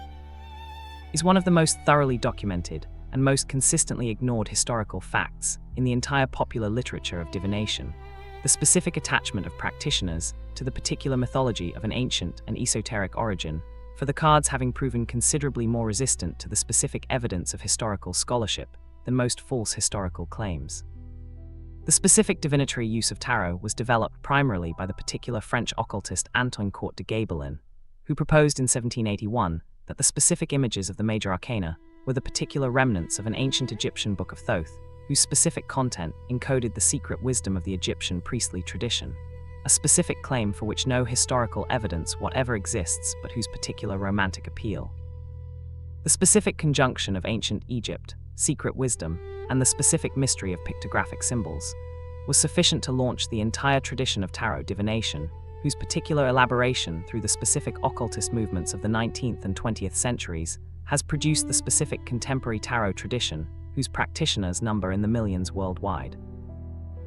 is one of the most thoroughly documented and most consistently ignored historical facts in the entire popular literature of divination. The specific attachment of practitioners to the particular mythology of an ancient and esoteric origin, for the cards having proven considerably more resistant to the specific evidence of historical scholarship than most false historical claims. The specific divinatory use of tarot was developed primarily by the particular French occultist Antoine Court de Gébelin, who proposed in 1781 that the specific images of the major arcana were the particular remnants of an ancient Egyptian book of Thoth, whose specific content encoded the secret wisdom of the Egyptian priestly tradition, a specific claim for which no historical evidence whatever exists but whose particular romantic appeal. The specific conjunction of ancient Egypt, secret wisdom, and the specific mystery of pictographic symbols was sufficient to launch the entire tradition of tarot divination, whose particular elaboration through the specific occultist movements of the 19th and 20th centuries has produced the specific contemporary tarot tradition, whose practitioners number in the millions worldwide.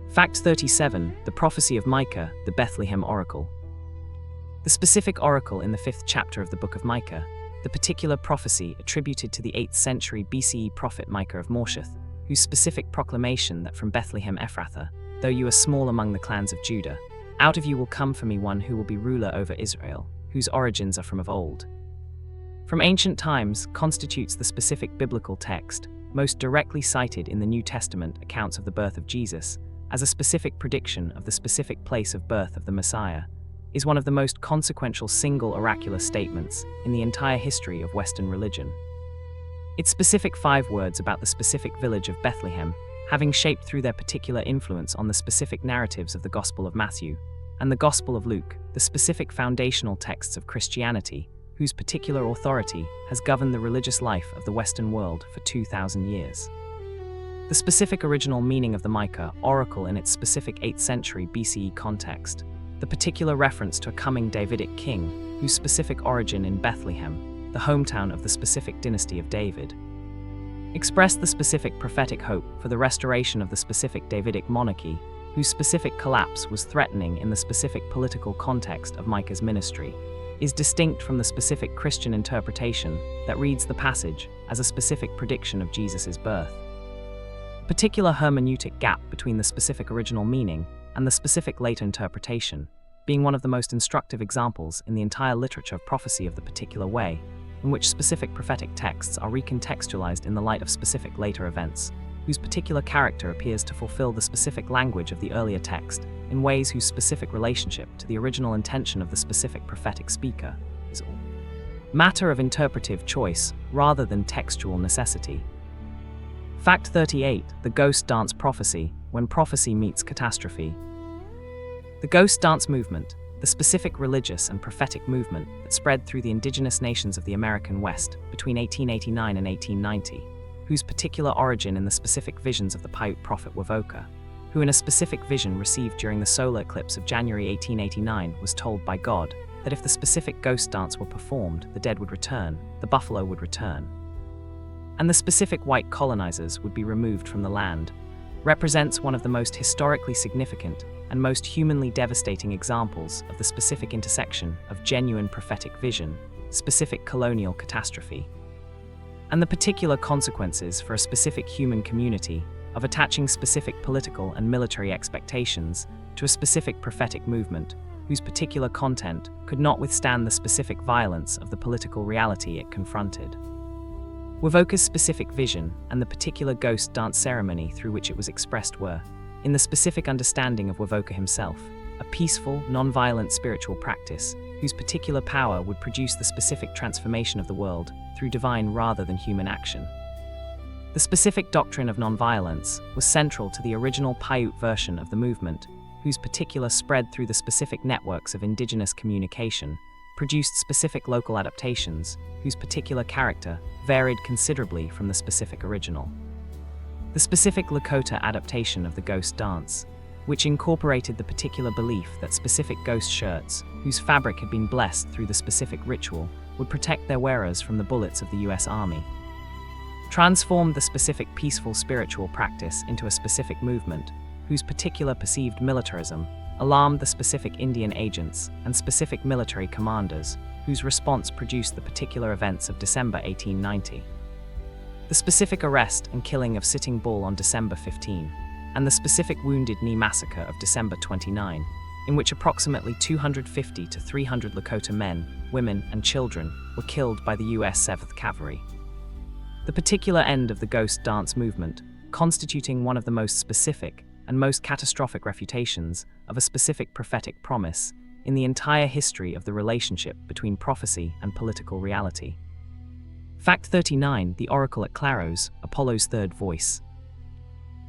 Fact 37. The Prophecy of Micah, the Bethlehem Oracle. The specific oracle in the 5th chapter of the Book of Micah, the particular prophecy attributed to the 8th century BCE prophet Micah of Morsheth, whose specific proclamation that from Bethlehem Ephrathah, though you are small among the clans of Judah, out of you will come for me one who will be ruler over Israel, whose origins are from of old. From ancient times constitutes the specific biblical text, most directly cited in the New Testament accounts of the birth of Jesus, as a specific prediction of the specific place of birth of the Messiah, is one of the most consequential single oracular statements in the entire history of Western religion. Its specific 5 words about the specific village of Bethlehem, having shaped through their particular influence on the specific narratives of the Gospel of Matthew and the Gospel of Luke, the specific foundational texts of Christianity, whose particular authority has governed the religious life of the Western world for 2,000 years. The specific original meaning of the Micah oracle in its specific 8th century BCE context, the particular reference to a coming Davidic king, whose specific origin in Bethlehem, the hometown of the specific dynasty of David, expressed the specific prophetic hope for the restoration of the specific Davidic monarchy, whose specific collapse was threatening in the specific political context of Micah's ministry, is distinct from the specific Christian interpretation that reads the passage as a specific prediction of Jesus' birth. A particular hermeneutic gap between the specific original meaning and the specific later interpretation, being one of the most instructive examples in the entire literature of prophecy of the particular way, in which specific prophetic texts are recontextualized in the light of specific later events, whose particular character appears to fulfill the specific language of the earlier text in ways whose specific relationship to the original intention of the specific prophetic speaker is all matter of interpretive choice rather than textual necessity. Fact 38. The Ghost Dance Prophecy, when prophecy meets catastrophe. The Ghost Dance movement, the specific religious and prophetic movement that spread through the indigenous nations of the American West between 1889 and 1890, whose particular origin in the specific visions of the Paiute prophet Wovoka, who in a specific vision received during the solar eclipse of January 1889 was told by God that if the specific ghost dance were performed, the dead would return, the buffalo would return, and the specific white colonizers would be removed from the land, represents one of the most historically significant and most humanly devastating examples of the specific intersection of genuine prophetic vision, specific colonial catastrophe, and the particular consequences for a specific human community of attaching specific political and military expectations to a specific prophetic movement whose particular content could not withstand the specific violence of the political reality it confronted. Wovoka's specific vision and the particular ghost dance ceremony through which it was expressed were, in the specific understanding of Wovoka himself, a peaceful, non-violent spiritual practice whose particular power would produce the specific transformation of the world through divine rather than human action. The specific doctrine of non-violence was central to the original Paiute version of the movement, whose particular spread through the specific networks of indigenous communication produced specific local adaptations, whose particular character varied considerably from the specific original. The specific Lakota adaptation of the ghost dance, which incorporated the particular belief that specific ghost shirts, whose fabric had been blessed through the specific ritual, would protect their wearers from the bullets of the US Army, transformed the specific peaceful spiritual practice into a specific movement, whose particular perceived militarism alarmed the specific Indian agents and specific military commanders, whose response produced the particular events of December 1890. The specific arrest and killing of Sitting Bull on December 15, and the specific Wounded Knee massacre of December 29, in which approximately 250 to 300 Lakota men, women, and children were killed by the US 7th Cavalry. The particular end of the ghost dance movement, constituting one of the most specific and most catastrophic refutations of a specific prophetic promise in the entire history of the relationship between prophecy and political reality. Fact 39. The Oracle at Claros, Apollo's third voice.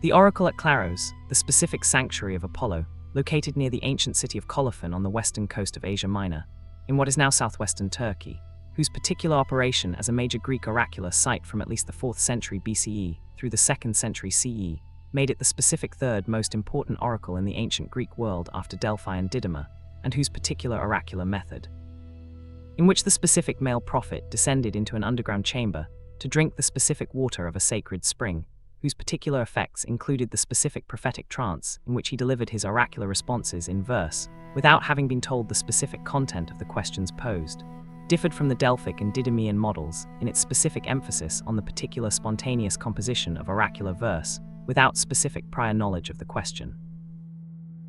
The Oracle at Claros, the specific sanctuary of Apollo, located near the ancient city of Colophon on the western coast of Asia Minor, in what is now southwestern Turkey, whose particular operation as a major Greek oracular site from at least the 4th century BCE through the 2nd century CE, made it the specific third most important oracle in the ancient Greek world after Delphi and Didyma, and whose particular oracular method, in which the specific male prophet descended into an underground chamber to drink the specific water of a sacred spring, whose particular effects included the specific prophetic trance in which he delivered his oracular responses in verse, without having been told the specific content of the questions posed, differed from the Delphic and Didymean models in its specific emphasis on the particular spontaneous composition of oracular verse without specific prior knowledge of the question.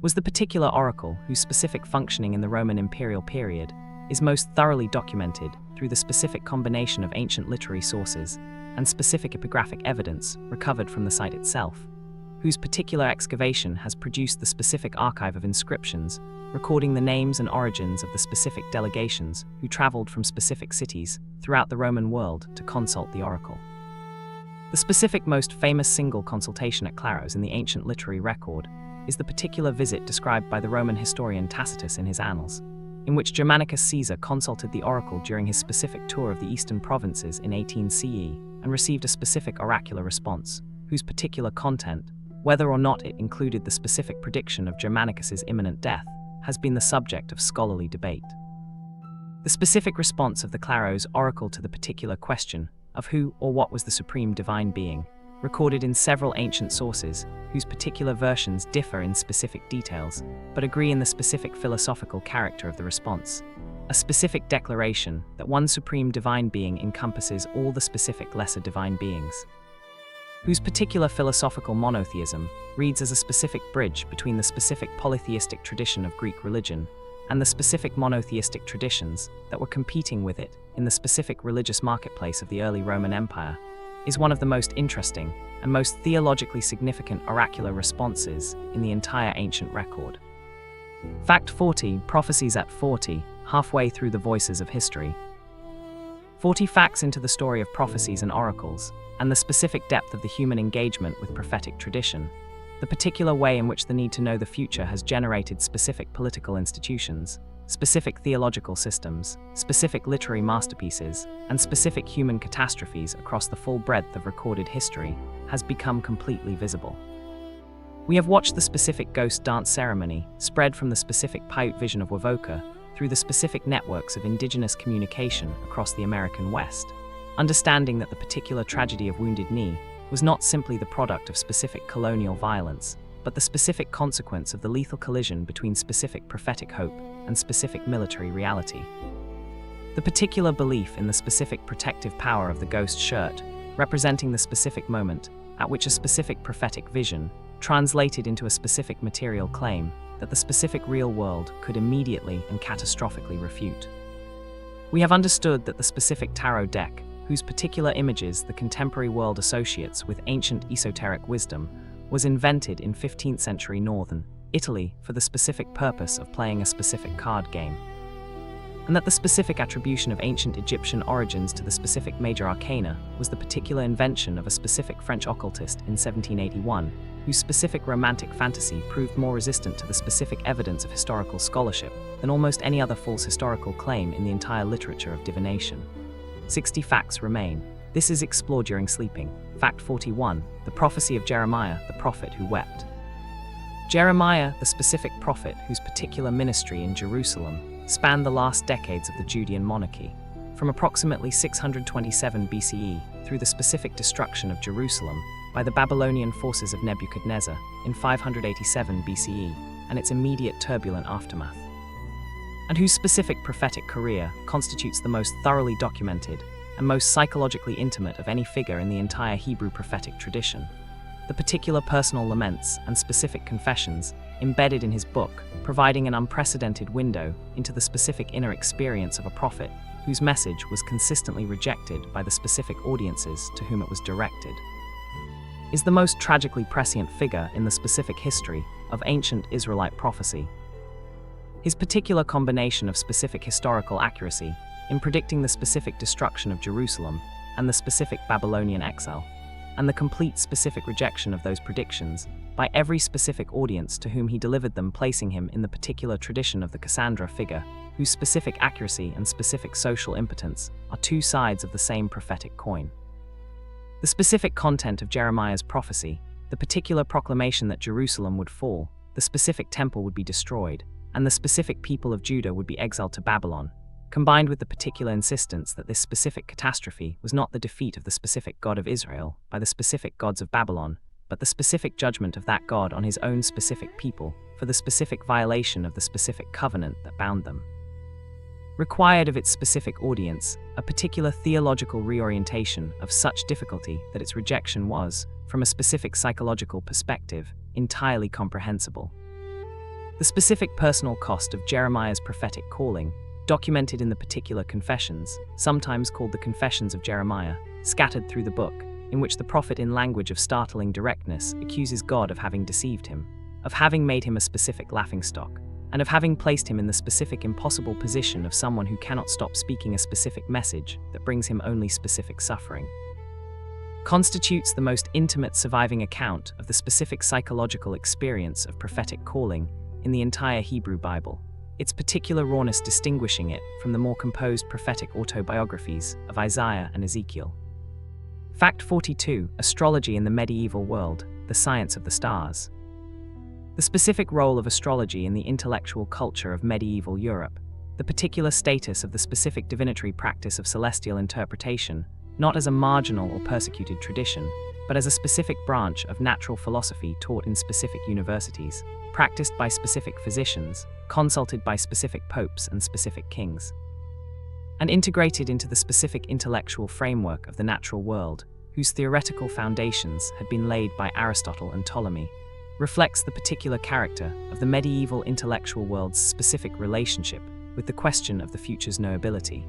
Was the particular oracle whose specific functioning in the Roman imperial period is most thoroughly documented through the specific combination of ancient literary sources and specific epigraphic evidence recovered from the site itself, whose particular excavation has produced the specific archive of inscriptions recording the names and origins of the specific delegations who traveled from specific cities throughout the Roman world to consult the oracle. The specific most famous single consultation at Claros in the ancient literary record is the particular visit described by the Roman historian Tacitus in his Annals, in which Germanicus Caesar consulted the oracle during his specific tour of the eastern provinces in 18 CE and received a specific oracular response, whose particular content, whether or not it included the specific prediction of Germanicus's imminent death, has been the subject of scholarly debate. The specific response of the Claros oracle to the particular question of who or what was the supreme divine being, recorded in several ancient sources whose particular versions differ in specific details, but agree in the specific philosophical character of the response. A specific declaration that one supreme divine being encompasses all the specific lesser divine beings, whose particular philosophical monotheism reads as a specific bridge between the specific polytheistic tradition of Greek religion and the specific monotheistic traditions that were competing with it in the specific religious marketplace of the early Roman Empire, is one of the most interesting and most theologically significant oracular responses in the entire ancient record. Fact 40. Prophecies at 40, halfway through the voices of history. 40 facts into the story of prophecies and oracles, and the specific depth of the human engagement with prophetic tradition, the particular way in which the need to know the future has generated specific political institutions, specific theological systems, specific literary masterpieces, and specific human catastrophes across the full breadth of recorded history, has become completely visible. We have watched the specific ghost dance ceremony spread from the specific Paiute vision of Wovoka through the specific networks of indigenous communication across the American West, understanding that the particular tragedy of Wounded Knee was not simply the product of specific colonial violence, but the specific consequence of the lethal collision between specific prophetic hope and specific military reality. The particular belief in the specific protective power of the ghost shirt, representing the specific moment at which a specific prophetic vision translated into a specific material claim that the specific real world could immediately and catastrophically refute. We have understood that the specific tarot deck, whose particular images the contemporary world associates with ancient esoteric wisdom, was invented in 15th century northern Italy for the specific purpose of playing a specific card game, and that the specific attribution of ancient Egyptian origins to the specific major arcana was the particular invention of a specific French occultist in 1781, whose specific romantic fantasy proved more resistant to the specific evidence of historical scholarship than almost any other false historical claim in the entire literature of divination. 60 facts remain. This is explored during sleeping. Fact 41. The prophecy of Jeremiah, the prophet who wept. Jeremiah, the specific prophet whose particular ministry in Jerusalem spanned the last decades of the Judean monarchy, from approximately 627 BCE through the specific destruction of Jerusalem by the Babylonian forces of Nebuchadnezzar in 587 BCE and its immediate turbulent aftermath, and whose specific prophetic career constitutes the most thoroughly documented and most psychologically intimate of any figure in the entire Hebrew prophetic tradition. The particular personal laments and specific confessions embedded in his book, providing an unprecedented window into the specific inner experience of a prophet whose message was consistently rejected by the specific audiences to whom it was directed. is the most tragically prescient figure in the specific history of ancient Israelite prophecy. His particular combination of specific historical accuracy in predicting the specific destruction of Jerusalem and the specific Babylonian exile, and the complete specific rejection of those predictions by every specific audience to whom he delivered them, placing him in the particular tradition of the Cassandra figure, whose specific accuracy and specific social impotence are two sides of the same prophetic coin. The specific content of Jeremiah's prophecy, the particular proclamation that Jerusalem would fall, the specific temple would be destroyed, and the specific people of Judah would be exiled to Babylon, combined with the particular insistence that this specific catastrophe was not the defeat of the specific God of Israel by the specific gods of Babylon, but the specific judgment of that God on his own specific people for the specific violation of the specific covenant that bound them. Required of its specific audience a particular theological reorientation of such difficulty that its rejection was, from a specific psychological perspective, entirely comprehensible. The specific personal cost of Jeremiah's prophetic calling, documented in the particular confessions, sometimes called the Confessions of Jeremiah, scattered through the book, in which the prophet in language of startling directness accuses God of having deceived him, of having made him a specific laughingstock, and of having placed him in the specific impossible position of someone who cannot stop speaking a specific message that brings him only specific suffering, constitutes the most intimate surviving account of the specific psychological experience of prophetic calling in the entire Hebrew Bible, its particular rawness distinguishing it from the more composed prophetic autobiographies of Isaiah and Ezekiel. Fact 42. Astrology in the medieval world, the science of the stars. The specific role of astrology in the intellectual culture of medieval Europe, the particular status of the specific divinatory practice of celestial interpretation, not as a marginal or persecuted tradition, but as a specific branch of natural philosophy taught in specific universities, practiced by specific physicians, consulted by specific popes and specific kings, and integrated into the specific intellectual framework of the natural world, whose theoretical foundations had been laid by Aristotle and Ptolemy, reflects the particular character of the medieval intellectual world's specific relationship with the question of the future's knowability.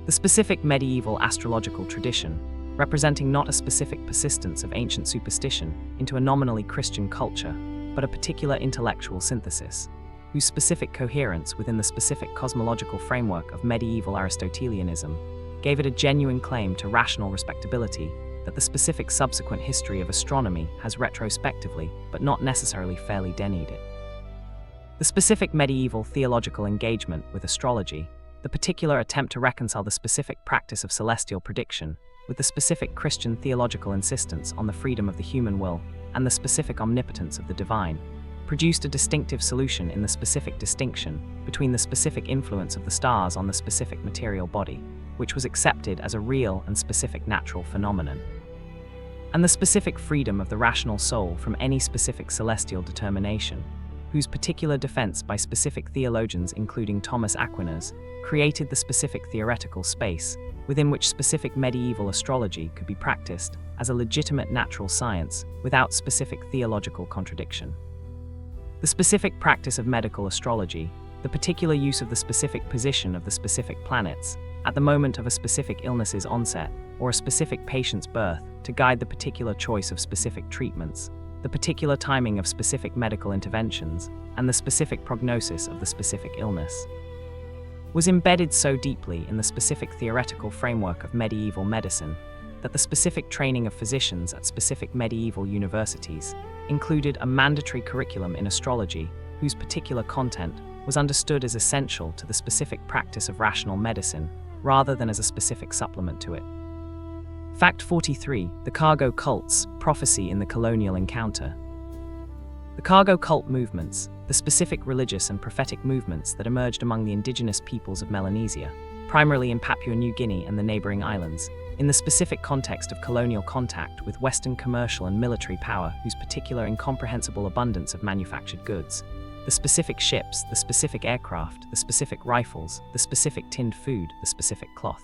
The specific medieval astrological tradition, representing not a specific persistence of ancient superstition into a nominally Christian culture, but a particular intellectual synthesis, whose specific coherence within the specific cosmological framework of medieval Aristotelianism gave it a genuine claim to rational respectability that the specific subsequent history of astronomy has retrospectively, but not necessarily fairly denied it. The specific medieval theological engagement with astrology, the particular attempt to reconcile the specific practice of celestial prediction with the specific Christian theological insistence on the freedom of the human will and the specific omnipotence of the divine, produced a distinctive solution in the specific distinction between the specific influence of the stars on the specific material body, which was accepted as a real and specific natural phenomenon, and the specific freedom of the rational soul from any specific celestial determination, whose particular defense by specific theologians including Thomas Aquinas created the specific theoretical space within which specific medieval astrology could be practiced as a legitimate natural science without specific theological contradiction. The specific practice of medical astrology, the particular use of the specific position of the specific planets at the moment of a specific illness's onset or a specific patient's birth to guide the particular choice of specific treatments, the particular timing of specific medical interventions, and the specific prognosis of the specific illness, was embedded so deeply in the specific theoretical framework of medieval medicine that the specific training of physicians at specific medieval universities included a mandatory curriculum in astrology whose particular content was understood as essential to the specific practice of rational medicine rather than as a specific supplement to it. Fact 43. The cargo cults, prophecy in the colonial encounter. The cargo cult movements, the specific religious and prophetic movements that emerged among the indigenous peoples of Melanesia, primarily in Papua New Guinea and the neighboring islands, in the specific context of colonial contact with Western commercial and military power whose particular incomprehensible abundance of manufactured goods, the specific ships, the specific aircraft, the specific rifles, the specific tinned food, the specific cloth,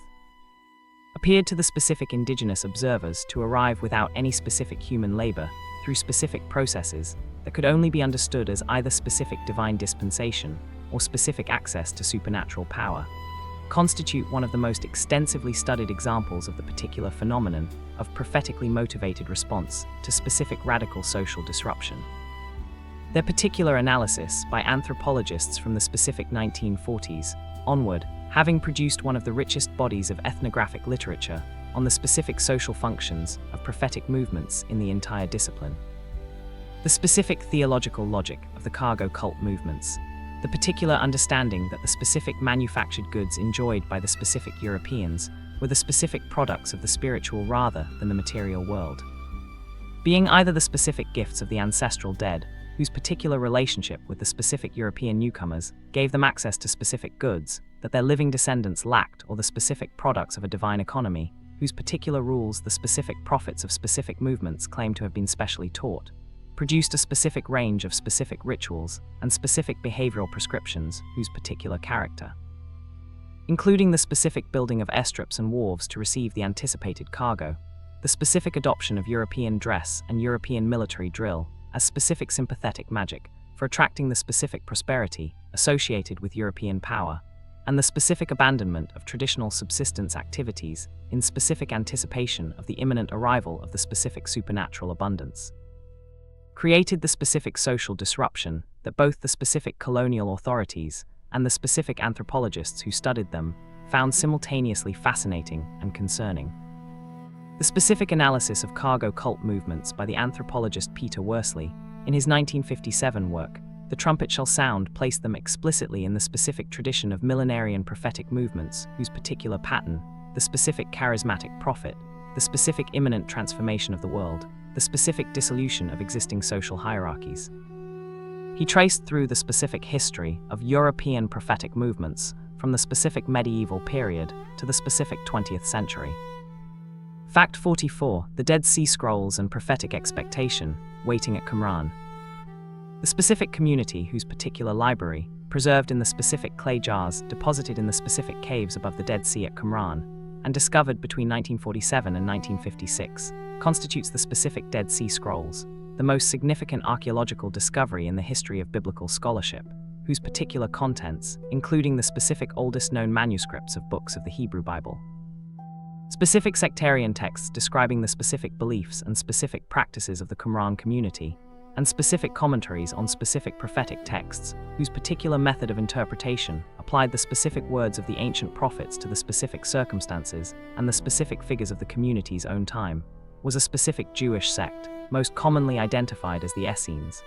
appeared to the specific indigenous observers to arrive without any specific human labor through specific processes that could only be understood as either specific divine dispensation or specific access to supernatural power. constitute one of the most extensively studied examples of the particular phenomenon of prophetically motivated response to specific radical social disruption. Their particular analysis by anthropologists from the specific 1940s onward, having produced one of the richest bodies of ethnographic literature on the specific social functions of prophetic movements in the entire discipline. The specific theological logic of the cargo cult movements, the particular understanding that the specific manufactured goods enjoyed by the specific Europeans were the specific products of the spiritual rather than the material world. Being either the specific gifts of the ancestral dead, whose particular relationship with the specific European newcomers gave them access to specific goods that their living descendants lacked, or the specific products of a divine economy, whose particular rules the specific prophets of specific movements claim to have been specially taught, produced a specific range of specific rituals and specific behavioral prescriptions whose particular character, including the specific building of airstrips and wharves to receive the anticipated cargo, the specific adoption of European dress and European military drill as specific sympathetic magic for attracting the specific prosperity associated with European power, and the specific abandonment of traditional subsistence activities in specific anticipation of the imminent arrival of the specific supernatural abundance, created the specific social disruption that both the specific colonial authorities and the specific anthropologists who studied them found simultaneously fascinating and concerning. The specific analysis of cargo cult movements by the anthropologist Peter Worsley, in his 1957 work, The Trumpet Shall Sound, placed them explicitly in the specific tradition of millenarian prophetic movements whose particular pattern, the specific charismatic prophet, the specific imminent transformation of the world, the specific dissolution of existing social hierarchies. He traced through the specific history of European prophetic movements from the specific medieval period to the specific 20th century. Fact 44. The Dead Sea Scrolls and Prophetic Expectation, Waiting at Qumran. The specific community whose particular library, preserved in the specific clay jars deposited in the specific caves above the Dead Sea at Qumran, and discovered between 1947 and 1956, constitutes the specific Dead Sea Scrolls, the most significant archaeological discovery in the history of biblical scholarship, whose particular contents, including the specific oldest known manuscripts of books of the Hebrew Bible, specific sectarian texts describing the specific beliefs and specific practices of the Qumran community, and specific commentaries on specific prophetic texts, whose particular method of interpretation applied the specific words of the ancient prophets to the specific circumstances and the specific figures of the community's own time, was a specific Jewish sect, most commonly identified as the Essenes,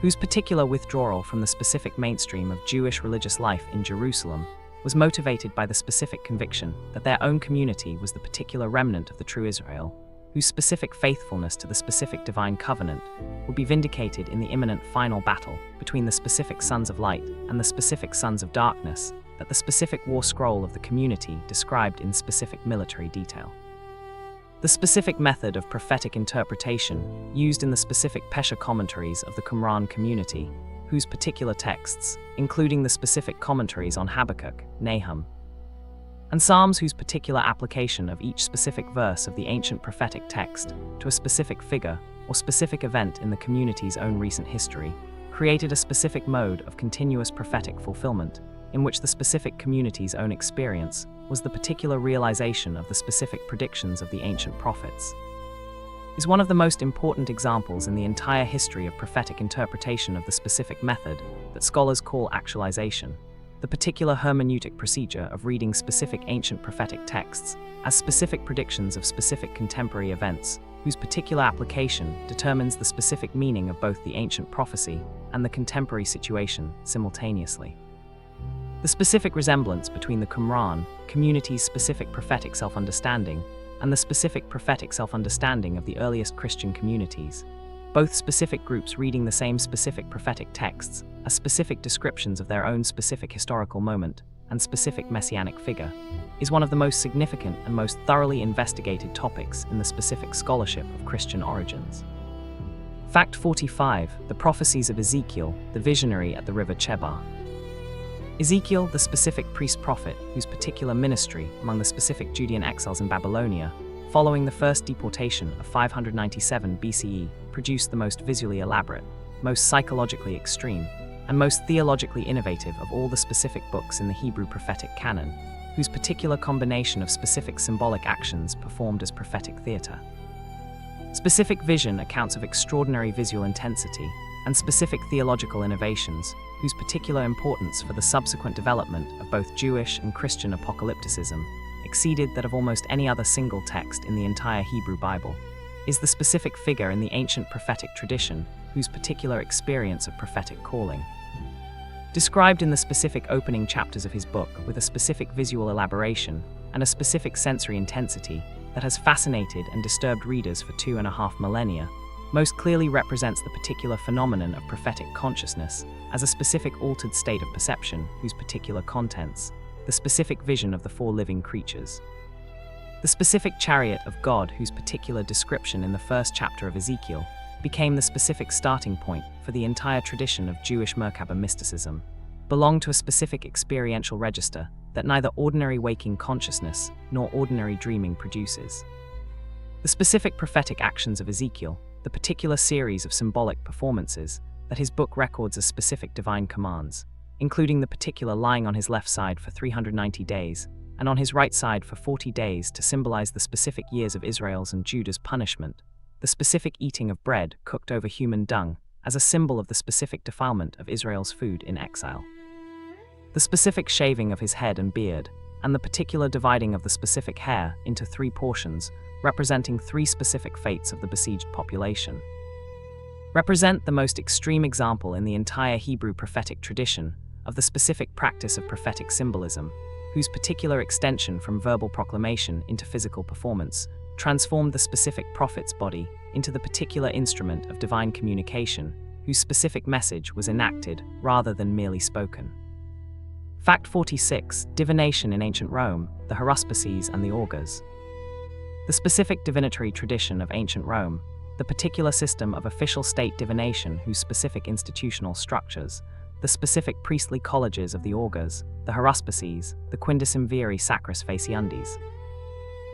whose particular withdrawal from the specific mainstream of Jewish religious life in Jerusalem was motivated by the specific conviction that their own community was the particular remnant of the true Israel, whose specific faithfulness to the specific divine covenant would be vindicated in the imminent final battle between the specific sons of light and the specific sons of darkness that the specific war scroll of the community described in specific military detail. The specific method of prophetic interpretation used in the specific Pesha commentaries of the Qumran community, whose particular texts, including the specific commentaries on Habakkuk, Nahum, and Psalms, whose particular application of each specific verse of the ancient prophetic text to a specific figure or specific event in the community's own recent history, created a specific mode of continuous prophetic fulfillment in which the specific community's own experience was the particular realization of the specific predictions of the ancient prophets, is one of the most important examples in the entire history of prophetic interpretation of the specific method that scholars call actualization, the particular hermeneutic procedure of reading specific ancient prophetic texts as specific predictions of specific contemporary events, whose particular application determines the specific meaning of both the ancient prophecy and the contemporary situation simultaneously. The specific resemblance between the Qumran community's specific prophetic self-understanding and the specific prophetic self-understanding of the earliest Christian communities, both specific groups reading the same specific prophetic texts as specific descriptions of their own specific historical moment and specific messianic figure, is one of the most significant and most thoroughly investigated topics in the specific scholarship of Christian origins. Fact 45. The Prophecies of Ezekiel, the visionary at the river Chebar. Ezekiel, the specific priest-prophet whose particular ministry among the specific Judean exiles in Babylonia, following the first deportation of 597 BCE, produced the most visually elaborate, most psychologically extreme, and most theologically innovative of all the specific books in the Hebrew prophetic canon, whose particular combination of specific symbolic actions performed as prophetic theatre. Specific vision accounts of extraordinary visual intensity, and specific theological innovations, whose particular importance for the subsequent development of both Jewish and Christian apocalypticism exceeded that of almost any other single text in the entire Hebrew Bible, is the specific figure in the ancient prophetic tradition whose particular experience of prophetic calling. Described in the specific opening chapters of his book with a specific visual elaboration and a specific sensory intensity that has fascinated and disturbed readers for 2.5 millennia, most clearly represents the particular phenomenon of prophetic consciousness as a specific altered state of perception whose particular contents, the specific vision of the 4 living creatures. The specific chariot of God whose particular description in the first chapter of Ezekiel became the specific starting point for the entire tradition of Jewish Merkaba mysticism, belonged to a specific experiential register that neither ordinary waking consciousness nor ordinary dreaming produces. The specific prophetic actions of Ezekiel, the particular series of symbolic performances that his book records as specific divine commands, including the particular lying on his left side for 390 days and on his right side for 40 days to symbolize the specific years of Israel's and Judah's punishment, the specific eating of bread cooked over human dung as a symbol of the specific defilement of Israel's food in exile, the specific shaving of his head and beard, and the particular dividing of the specific hair into 3 portions representing 3 specific fates of the besieged population, represent the most extreme example in the entire Hebrew prophetic tradition of the specific practice of prophetic symbolism, whose particular extension from verbal proclamation into physical performance transformed the specific prophet's body into the particular instrument of divine communication, whose specific message was enacted rather than merely spoken. Fact 46. Divination in ancient Rome, the haruspices and the augurs. The specific divinatory tradition of ancient Rome, the particular system of official state divination whose specific institutional structures, the specific priestly colleges of the augurs, the haruspices, the quindecimviri sacris faciundis,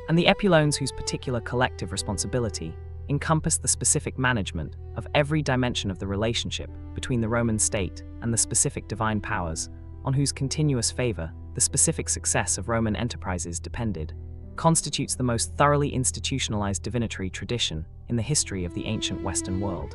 and the epulones whose particular collective responsibility encompassed the specific management of every dimension of the relationship between the Roman state and the specific divine powers on whose continuous favor the specific success of Roman enterprises depended, constitutes the most thoroughly institutionalized divinatory tradition in the history of the ancient Western world.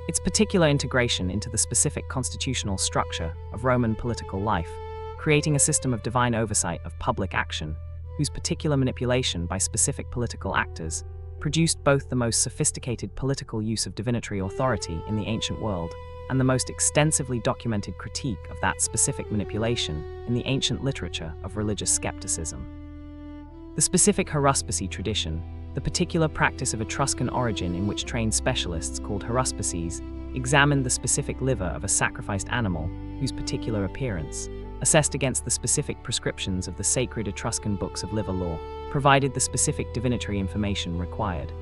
Its particular integration into the specific constitutional structure of Roman political life, creating a system of divine oversight of public action, whose particular manipulation by specific political actors produced both the most sophisticated political use of divinatory authority in the ancient world and the most extensively documented critique of that specific manipulation in the ancient literature of religious skepticism. The specific haruspice tradition, the particular practice of Etruscan origin in which trained specialists called haruspices examined the specific liver of a sacrificed animal whose particular appearance, assessed against the specific prescriptions of the sacred Etruscan books of liver lore, provided the specific divinatory information required,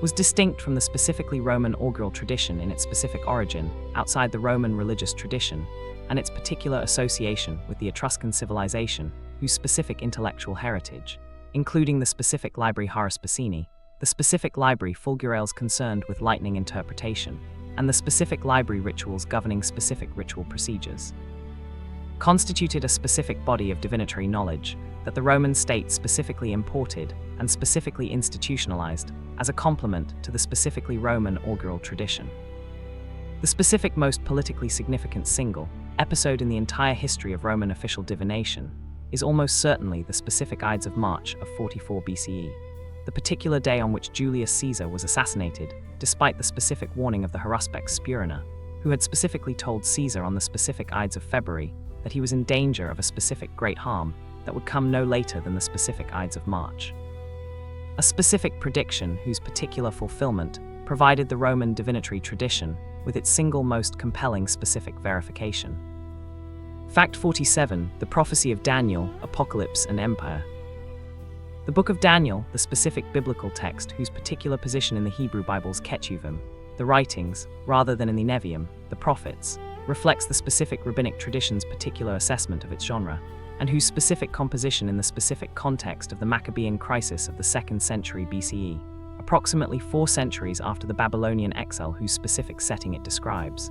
was distinct from the specifically Roman augural tradition in its specific origin outside the Roman religious tradition, and its particular association with the Etruscan civilization whose specific intellectual heritage, including the specific library Haruspicini, the specific library Fulgurales concerned with lightning interpretation, and the specific library rituals governing specific ritual procedures, constituted a specific body of divinatory knowledge that the Roman state specifically imported and specifically institutionalized as a complement to the specifically Roman augural tradition. The specific most politically significant single episode in the entire history of Roman official divination is almost certainly the specific Ides of March of 44 BCE, the particular day on which Julius Caesar was assassinated, despite the specific warning of the Haruspex Spurina, who had specifically told Caesar on the specific Ides of February that he was in danger of a specific great harm that would come no later than the specific Ides of March. A specific prediction whose particular fulfillment provided the Roman divinatory tradition with its single most compelling specific verification. Fact 47. The Prophecy of Daniel, Apocalypse and Empire. The Book of Daniel, the specific biblical text whose particular position in the Hebrew Bible's Ketuvim, the writings, rather than in the Nevi'im, the prophets, reflects the specific rabbinic tradition's particular assessment of its genre, and whose specific composition in the specific context of the Maccabean crisis of the 2nd century BCE, approximately 4 centuries after the Babylonian exile whose specific setting it describes.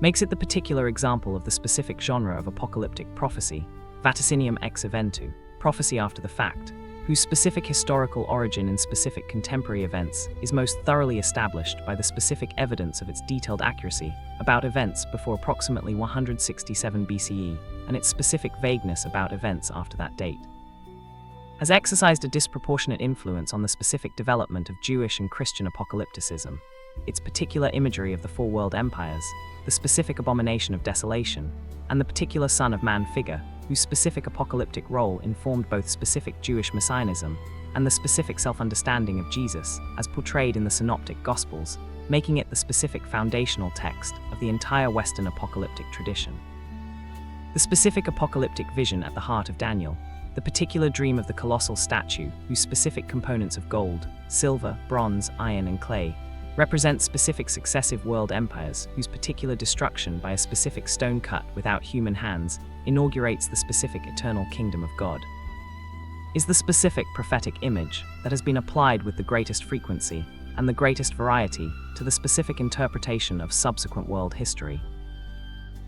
makes it the particular example of the specific genre of apocalyptic prophecy, vaticinium ex eventu, prophecy after the fact, whose specific historical origin in specific contemporary events is most thoroughly established by the specific evidence of its detailed accuracy about events before approximately 167 BCE and its specific vagueness about events after that date. Has exercised a disproportionate influence on the specific development of Jewish and Christian apocalypticism, its particular imagery of the four world empires, the specific abomination of desolation, and the particular Son of Man figure, whose specific apocalyptic role informed both specific Jewish messianism and the specific self-understanding of Jesus as portrayed in the Synoptic Gospels, making it the specific foundational text of the entire Western apocalyptic tradition. The specific apocalyptic vision at the heart of Daniel, the particular dream of the colossal statue whose specific components of gold, silver, bronze, iron, and clay represent specific successive world empires whose particular destruction by a specific stone cut without human hands inaugurates the specific eternal kingdom of God, is the specific prophetic image that has been applied with the greatest frequency and the greatest variety to the specific interpretation of subsequent world history.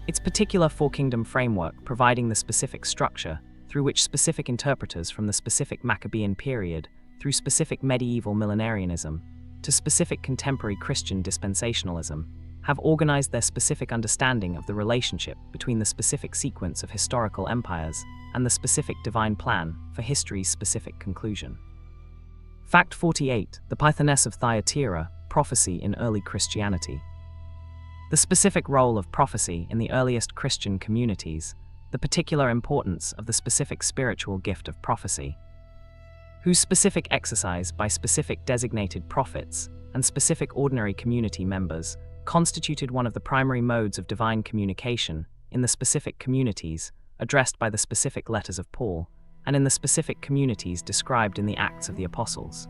Its particular four-kingdom framework providing the specific structure through which specific interpreters from the specific Maccabean period through specific medieval millenarianism to specific contemporary Christian dispensationalism, have organized their specific understanding of the relationship between the specific sequence of historical empires and the specific divine plan for history's specific conclusion. Fact 48. The Pythoness of Thyatira, prophecy in early Christianity. The specific role of prophecy in the earliest Christian communities, the particular importance of the specific spiritual gift of prophecy, whose specific exercise by specific designated prophets and specific ordinary community members constituted one of the primary modes of divine communication in the specific communities addressed by the specific letters of Paul and in the specific communities described in the Acts of the Apostles,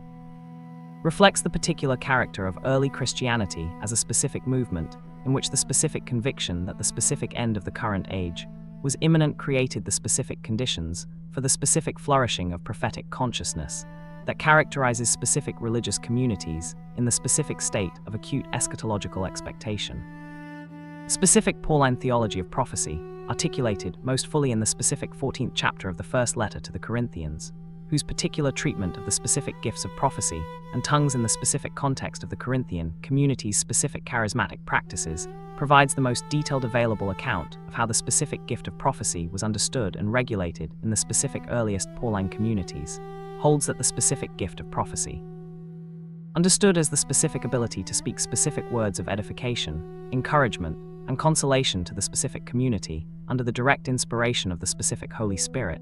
reflects the particular character of early Christianity as a specific movement in which the specific conviction that the specific end of the current age was imminent created the specific conditions for the specific flourishing of prophetic consciousness that characterizes specific religious communities in the specific state of acute eschatological expectation. Specific Pauline theology of prophecy, articulated most fully in the specific 14th chapter of the first letter to the Corinthians, whose particular treatment of the specific gifts of prophecy and tongues in the specific context of the Corinthian community's specific charismatic practices, provides the most detailed available account of how the specific gift of prophecy was understood and regulated in the specific earliest Pauline communities, holds that the specific gift of prophecy, understood as the specific ability to speak specific words of edification, encouragement, and consolation to the specific community under the direct inspiration of the specific Holy Spirit,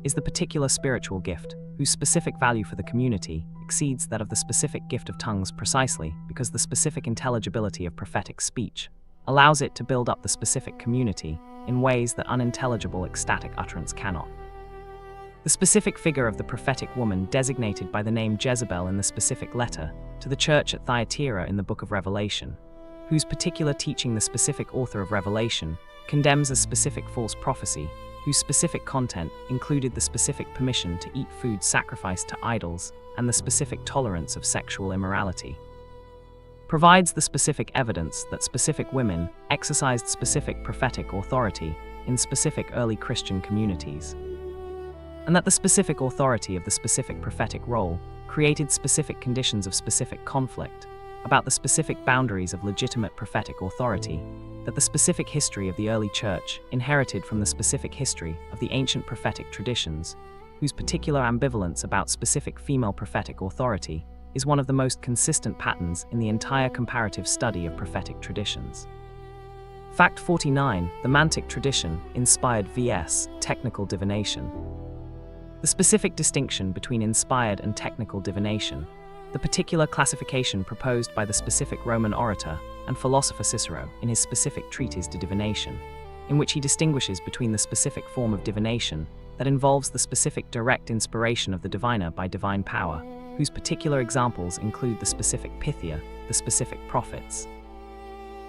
is the particular spiritual gift whose specific value for the community exceeds that of the specific gift of tongues precisely because the specific intelligibility of prophetic speech allows it to build up the specific community in ways that unintelligible ecstatic utterance cannot. The specific figure of the prophetic woman designated by the name Jezebel in the specific letter to the church at Thyatira in the book of Revelation, whose particular teaching the specific author of Revelation condemns as specific false prophecy, whose specific content included the specific permission to eat food sacrificed to idols and the specific tolerance of sexual immorality, provides the specific evidence that specific women exercised specific prophetic authority in specific early Christian communities, and that the specific authority of the specific prophetic role created specific conditions of specific conflict about the specific boundaries of legitimate prophetic authority, that the specific history of the early church inherited from the specific history of the ancient prophetic traditions, whose particular ambivalence about specific female prophetic authority is one of the most consistent patterns in the entire comparative study of prophetic traditions. Fact 49. The Mantic tradition, inspired vs. technical divination. The specific distinction between inspired and technical divination, the particular classification proposed by the specific Roman orator and philosopher Cicero in his specific treatise De Divination, in which he distinguishes between the specific form of divination that involves the specific direct inspiration of the diviner by divine power, whose particular examples include the specific Pythia, the specific prophets,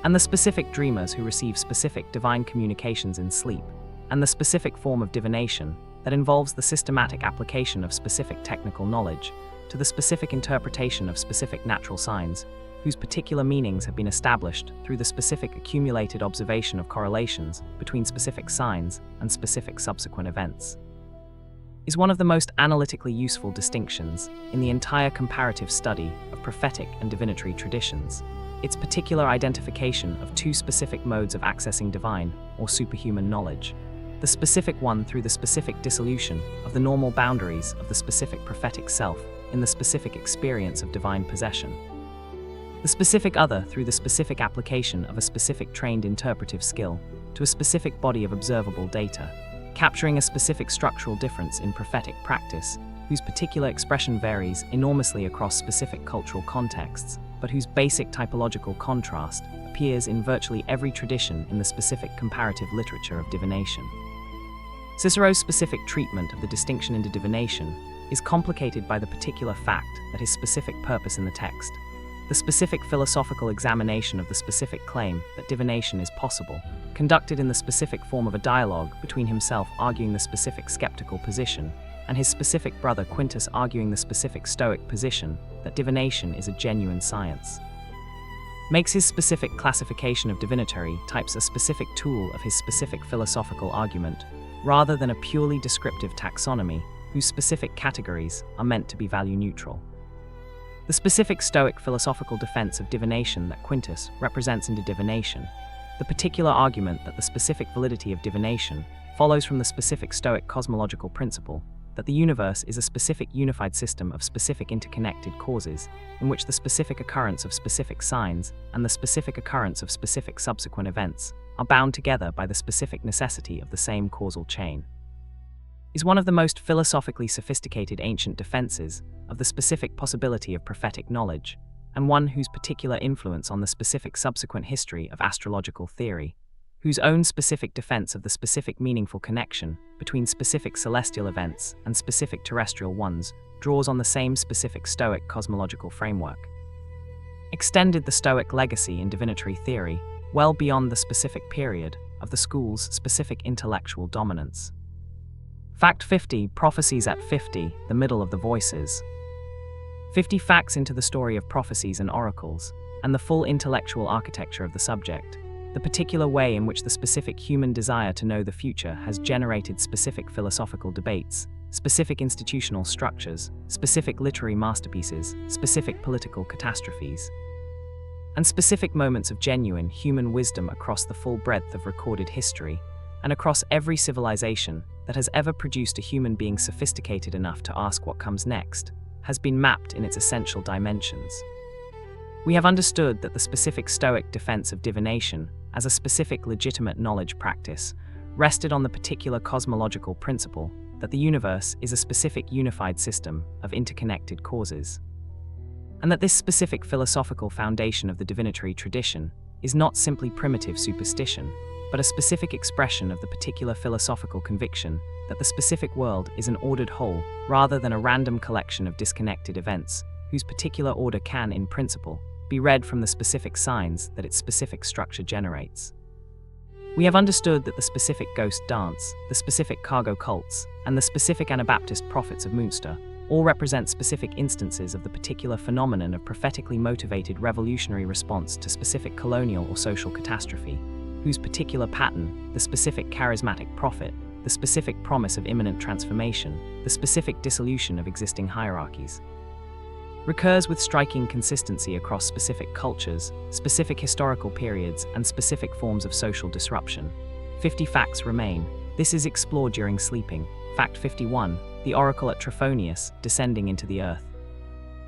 and the specific dreamers who receive specific divine communications in sleep, and the specific form of divination that involves the systematic application of specific technical knowledge to the specific interpretation of specific natural signs, whose particular meanings have been established through the specific accumulated observation of correlations between specific signs and specific subsequent events, is one of the most analytically useful distinctions in the entire comparative study of prophetic and divinatory traditions. Its particular identification of two specific modes of accessing divine or superhuman knowledge, the specific one through the specific dissolution of the normal boundaries of the specific prophetic self in the specific experience of divine possession, the specific other through the specific application of a specific trained interpretive skill to a specific body of observable data, capturing a specific structural difference in prophetic practice, whose particular expression varies enormously across specific cultural contexts, but whose basic typological contrast appears in virtually every tradition in the specific comparative literature of divination. Cicero's specific treatment of the distinction into divination is complicated by the particular fact that his specific purpose in the text, the specific philosophical examination of the specific claim that divination is possible, conducted in the specific form of a dialogue between himself arguing the specific skeptical position and his specific brother Quintus arguing the specific Stoic position that divination is a genuine science, makes his specific classification of divinatory types a specific tool of his specific philosophical argument, rather than a purely descriptive taxonomy whose specific categories are meant to be value-neutral. The specific Stoic philosophical defense of divination that Quintus represents into divination, the particular argument that the specific validity of divination follows from the specific Stoic cosmological principle that the universe is a specific unified system of specific interconnected causes, in which the specific occurrence of specific signs and the specific occurrence of specific subsequent events are bound together by the specific necessity of the same causal chain, is one of the most philosophically sophisticated ancient defenses of the specific possibility of prophetic knowledge, and one whose particular influence on the specific subsequent history of astrological theory, whose own specific defense of the specific meaningful connection between specific celestial events and specific terrestrial ones draws on the same specific Stoic cosmological framework, extended the Stoic legacy in divinatory theory well beyond the specific period of the school's specific intellectual dominance. Fact 50, Prophecies at 50, the middle of the voices. 50 facts into the story of prophecies and oracles, and the full intellectual architecture of the subject, the particular way in which the specific human desire to know the future has generated specific philosophical debates, specific institutional structures, specific literary masterpieces, specific political catastrophes, and specific moments of genuine human wisdom across the full breadth of recorded history, and across every civilization that has ever produced a human being sophisticated enough to ask what comes next, has been mapped in its essential dimensions. We have understood that the specific Stoic defense of divination as a specific legitimate knowledge practice rested on the particular cosmological principle that the universe is a specific unified system of interconnected causes, and that this specific philosophical foundation of the divinatory tradition is not simply primitive superstition, but a specific expression of the particular philosophical conviction that the specific world is an ordered whole rather than a random collection of disconnected events whose particular order can, in principle, be read from the specific signs that its specific structure generates. We have understood that the specific ghost dance, the specific cargo cults, and the specific Anabaptist prophets of Munster all represent specific instances of the particular phenomenon of prophetically motivated revolutionary response to specific colonial or social catastrophe, whose particular pattern, the specific charismatic prophet, the specific promise of imminent transformation, the specific dissolution of existing hierarchies, recurs with striking consistency across specific cultures, specific historical periods, and specific forms of social disruption. 50 facts remain. This is explored during sleeping. Fact 51, the oracle at Trophonius, descending into the earth.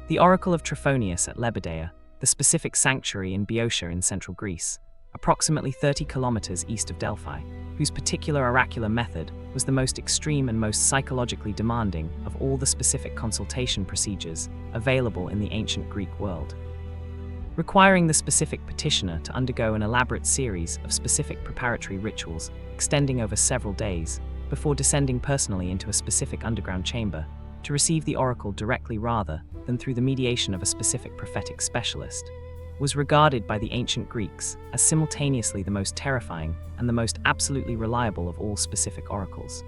The oracle of Trophonius at Lebedeia, the specific sanctuary in Boeotia in central Greece, approximately 30 kilometers east of Delphi, whose particular oracular method was the most extreme and most psychologically demanding of all the specific consultation procedures available in the ancient Greek world, requiring the specific petitioner to undergo an elaborate series of specific preparatory rituals extending over several days before descending personally into a specific underground chamber to receive the oracle directly rather than through the mediation of a specific prophetic specialist, was regarded by the ancient Greeks as simultaneously the most terrifying and the most absolutely reliable of all specific oracles.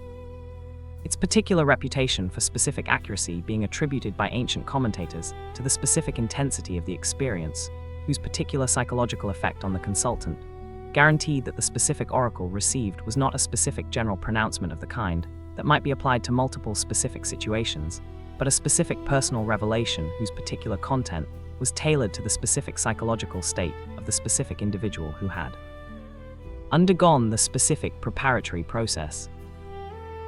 Its particular reputation for specific accuracy being attributed by ancient commentators to the specific intensity of the experience, whose particular psychological effect on the consultant guaranteed that the specific oracle received was not a specific general pronouncement of the kind that might be applied to multiple specific situations, but a specific personal revelation whose particular content was tailored to the specific psychological state of the specific individual who had undergone the specific preparatory process.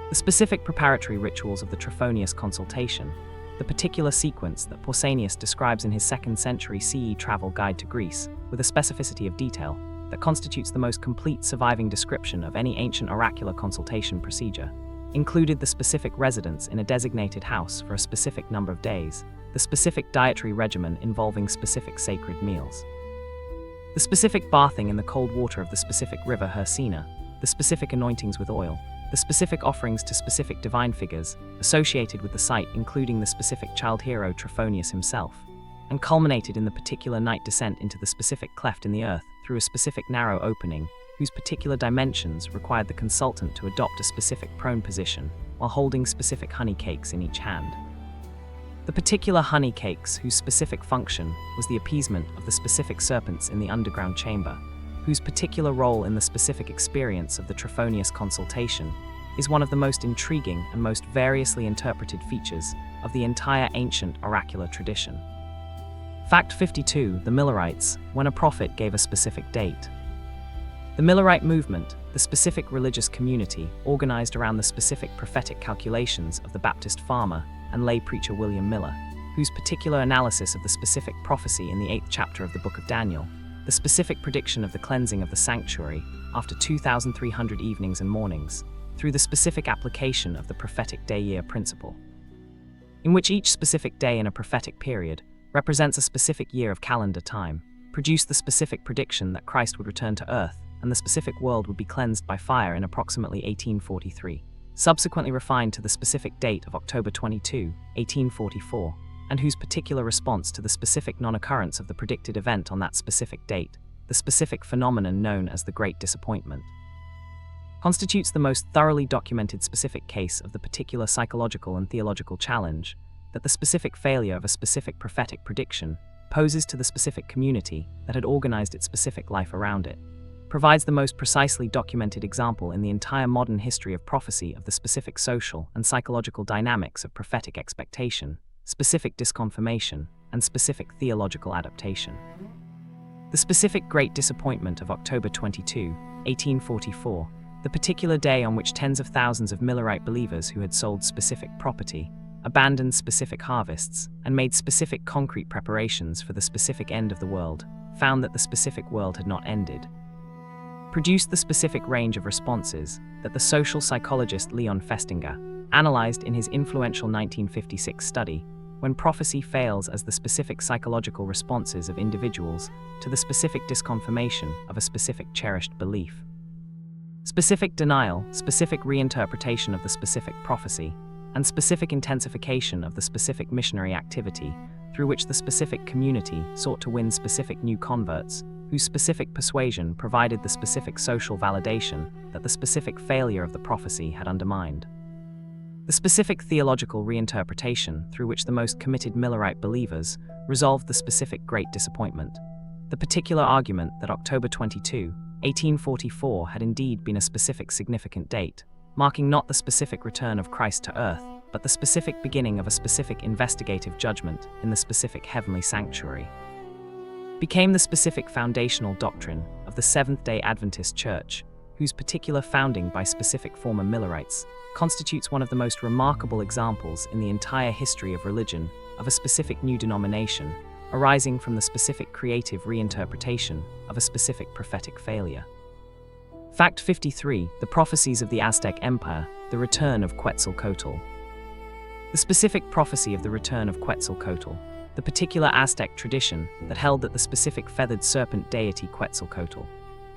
The specific preparatory rituals of the Trophonius consultation, the particular sequence that Pausanias describes in his 2nd century CE travel guide to Greece, with a specificity of detail that constitutes the most complete surviving description of any ancient oracular consultation procedure, included the specific residence in a designated house for a specific number of days, the specific dietary regimen involving specific sacred meals, the specific bathing in the cold water of the specific river Hersina, the specific anointings with oil, the specific offerings to specific divine figures associated with the site, including the specific child hero Trophonius himself, and culminated in the particular night descent into the specific cleft in the earth through a specific narrow opening, whose particular dimensions required the consultant to adopt a specific prone position while holding specific honey cakes in each hand. The particular honey cakes whose specific function was the appeasement of the specific serpents in the underground chamber, whose particular role in the specific experience of the Trophonius consultation is one of the most intriguing and most variously interpreted features of the entire ancient oracular tradition. Fact 52. The Millerites, when a prophet gave a specific date. The Millerite movement, the specific religious community organized around the specific prophetic calculations of the Baptist farmer and lay preacher William Miller, whose particular analysis of the specific prophecy in the 8th chapter of the book of Daniel, the specific prediction of the cleansing of the sanctuary after 2,300 evenings and mornings, through the specific application of the prophetic day-year principle, in which each specific day in a prophetic period represents a specific year of calendar time, produced the specific prediction that Christ would return to earth and the specific world would be cleansed by fire in approximately 1843, subsequently refined to the specific date of October 22, 1844, and whose particular response to the specific non-occurrence of the predicted event on that specific date, the specific phenomenon known as the Great Disappointment, constitutes the most thoroughly documented specific case of the particular psychological and theological challenge that the specific failure of a specific prophetic prediction poses to the specific community that had organized its specific life around it, provides the most precisely documented example in the entire modern history of prophecy of the specific social and psychological dynamics of prophetic expectation, specific disconfirmation, and specific theological adaptation. The specific Great Disappointment of October 22, 1844, the particular day on which tens of thousands of Millerite believers who had sold specific property, abandoned specific harvests, and made specific concrete preparations for the specific end of the world, found that the specific world had not ended, produced the specific range of responses that the social psychologist Leon Festinger analyzed in his influential 1956 study, When Prophecy Fails, as the specific psychological responses of individuals to the specific disconfirmation of a specific cherished belief. Specific denial, specific reinterpretation of the specific prophecy, and specific intensification of the specific missionary activity through which the specific community sought to win specific new converts, whose specific persuasion provided the specific social validation that the specific failure of the prophecy had undermined. The specific theological reinterpretation through which the most committed Millerite believers resolved the specific Great Disappointment. The particular argument that October 22, 1844 had indeed been a specific significant date, marking not the specific return of Christ to earth, but the specific beginning of a specific investigative judgment in the specific heavenly sanctuary, became the specific foundational doctrine of the Seventh-day Adventist Church, whose particular founding by specific former Millerites constitutes one of the most remarkable examples in the entire history of religion of a specific new denomination arising from the specific creative reinterpretation of a specific prophetic failure. Fact 53. The Prophecies of the Aztec Empire, the Return of Quetzalcoatl. The specific prophecy of the return of Quetzalcoatl, the particular Aztec tradition that held that the specific feathered serpent deity Quetzalcoatl,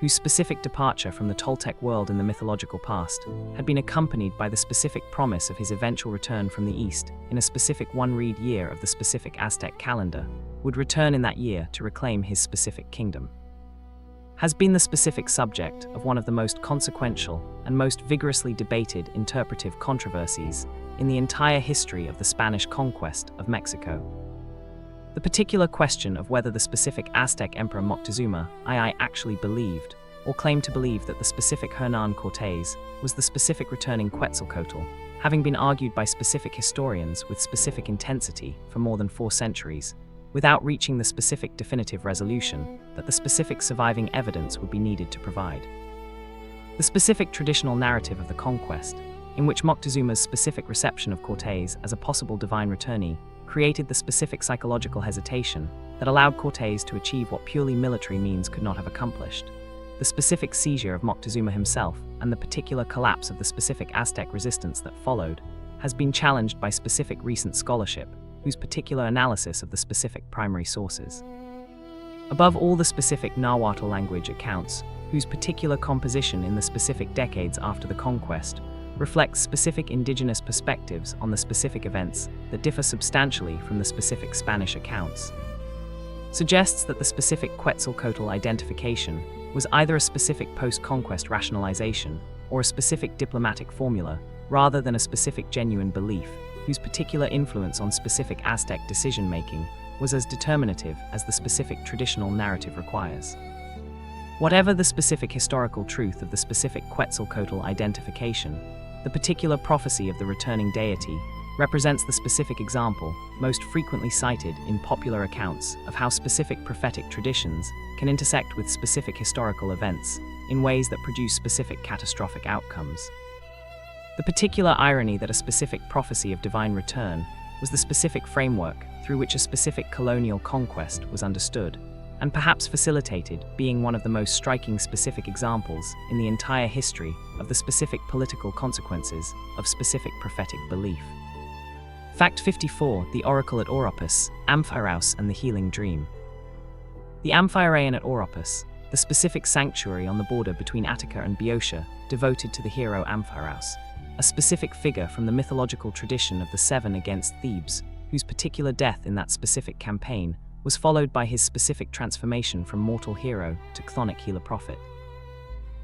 whose specific departure from the Toltec world in the mythological past, had been accompanied by the specific promise of his eventual return from the east in a specific one-reed year of the specific Aztec calendar, would return in that year to reclaim his specific kingdom, has been the specific subject of one of the most consequential and most vigorously debated interpretive controversies in the entire history of the Spanish conquest of Mexico. The particular question of whether the specific Aztec Emperor Moctezuma II actually believed or claimed to believe that the specific Hernan Cortés was the specific returning Quetzalcoatl, having been argued by specific historians with specific intensity for more than 4 centuries, without reaching the specific definitive resolution that the specific surviving evidence would be needed to provide. The specific traditional narrative of the conquest, in which Moctezuma's specific reception of Cortés as a possible divine returnee created the specific psychological hesitation that allowed Cortés to achieve what purely military means could not have accomplished. The specific seizure of Moctezuma himself and the particular collapse of the specific Aztec resistance that followed has been challenged by specific recent scholarship, whose particular analysis of the specific primary sources. Above all, the specific Nahuatl language accounts, whose particular composition in the specific decades after the conquest reflects specific indigenous perspectives on the specific events that differ substantially from the specific Spanish accounts, suggests that the specific Quetzalcoatl identification was either a specific post-conquest rationalization or a specific diplomatic formula, rather than a specific genuine belief, whose particular influence on specific Aztec decision-making was as determinative as the specific traditional narrative requires. Whatever the specific historical truth of the specific Quetzalcoatl identification, the particular prophecy of the returning deity represents the specific example most frequently cited in popular accounts of how specific prophetic traditions can intersect with specific historical events in ways that produce specific catastrophic outcomes. The particular irony that a specific prophecy of divine return was the specific framework through which a specific colonial conquest was understood, and perhaps facilitated, being one of the most striking specific examples in the entire history of the specific political consequences of specific prophetic belief. Fact 54, the Oracle at Oropus, Amphiaraus and the Healing Dream. The Amphiaraeon at Oropus, the specific sanctuary on the border between Attica and Boeotia, devoted to the hero Amphiaraus, a specific figure from the mythological tradition of the Seven against Thebes, whose particular death in that specific campaign was followed by his specific transformation from mortal hero to chthonic healer prophet,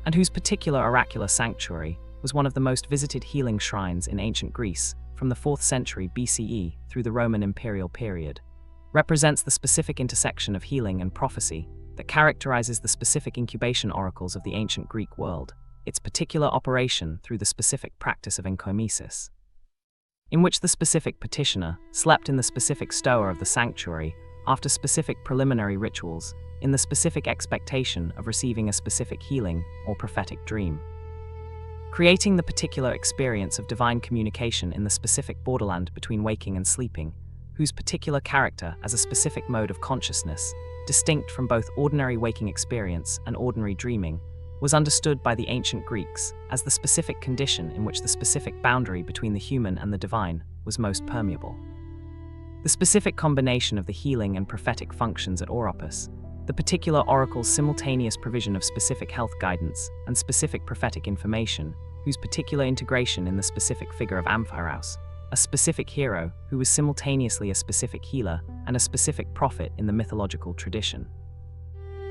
and whose particular oracular sanctuary was one of the most visited healing shrines in ancient Greece from the 4th century BCE through the Roman imperial period, represents the specific intersection of healing and prophecy that characterizes the specific incubation oracles of the ancient Greek world, its particular operation through the specific practice of enkomesis, in which the specific petitioner slept in the specific stoa of the sanctuary after specific preliminary rituals in the specific expectation of receiving a specific healing or prophetic dream, creating the particular experience of divine communication in the specific borderland between waking and sleeping, whose particular character as a specific mode of consciousness, distinct from both ordinary waking experience and ordinary dreaming, was understood by the ancient Greeks as the specific condition in which the specific boundary between the human and the divine was most permeable. The specific combination of the healing and prophetic functions at Oropus, the particular oracle's simultaneous provision of specific health guidance and specific prophetic information, whose particular integration in the specific figure of Amphiaraus, a specific hero who was simultaneously a specific healer and a specific prophet in the mythological tradition,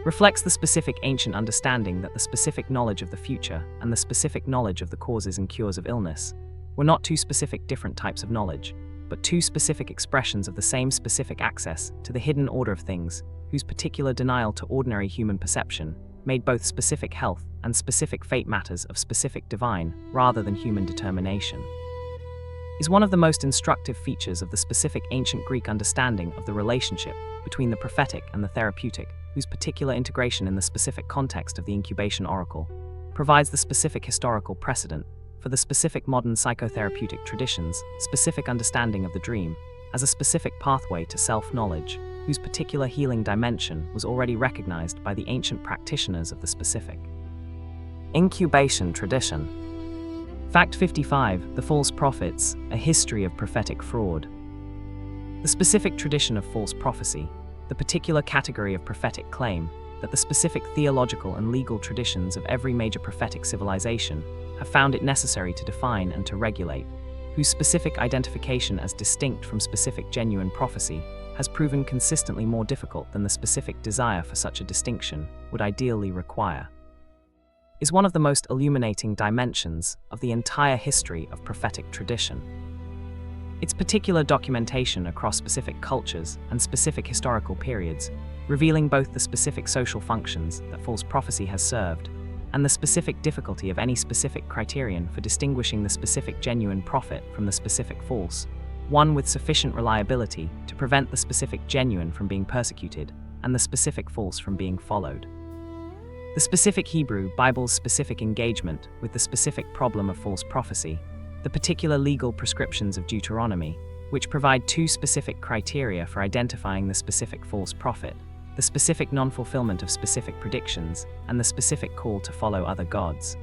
reflects the specific ancient understanding that the specific knowledge of the future and the specific knowledge of the causes and cures of illness were not two specific different types of knowledge, but two specific expressions of the same specific access to the hidden order of things, whose particular denial to ordinary human perception made both specific health and specific fate matters of specific divine rather than human determination, is one of the most instructive features of the specific ancient Greek understanding of the relationship between the prophetic and the therapeutic, whose particular integration in the specific context of the incubation oracle provides the specific historical precedent for the specific modern psychotherapeutic tradition's specific understanding of the dream as a specific pathway to self-knowledge, whose particular healing dimension was already recognized by the ancient practitioners of the specific incubation tradition. Fact 55, the false prophets, a history of prophetic fraud. The specific tradition of false prophecy, the particular category of prophetic claim that the specific theological and legal traditions of every major prophetic civilization have found it necessary to define and to regulate, whose specific identification as distinct from specific genuine prophecy has proven consistently more difficult than the specific desire for such a distinction would ideally require, is one of the most illuminating dimensions of the entire history of prophetic tradition. Its particular documentation across specific cultures and specific historical periods, revealing both the specific social functions that false prophecy has served and the specific difficulty of any specific criterion for distinguishing the specific genuine prophet from the specific false, one with sufficient reliability to prevent the specific genuine from being persecuted and the specific false from being followed. The specific Hebrew Bible's specific engagement with the specific problem of false prophecy, the particular legal prescriptions of Deuteronomy, which provide two specific criteria for identifying the specific false prophet, the specific non-fulfillment of specific predictions, and the specific call to follow other gods.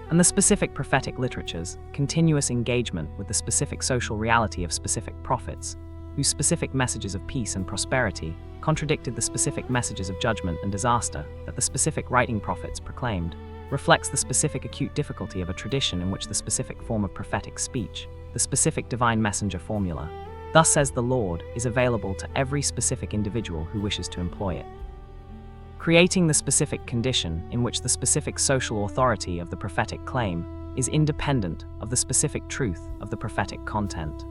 And the specific prophetic literature's continuous engagement with the specific social reality of specific prophets, whose specific messages of peace and prosperity contradicted the specific messages of judgment and disaster that the specific writing prophets proclaimed, reflects the specific acute difficulty of a tradition in which the specific form of prophetic speech, the specific divine messenger formula, "Thus says the Lord," is available to every specific individual who wishes to employ it, creating the specific condition in which the specific social authority of the prophetic claim is independent of the specific truth of the prophetic content.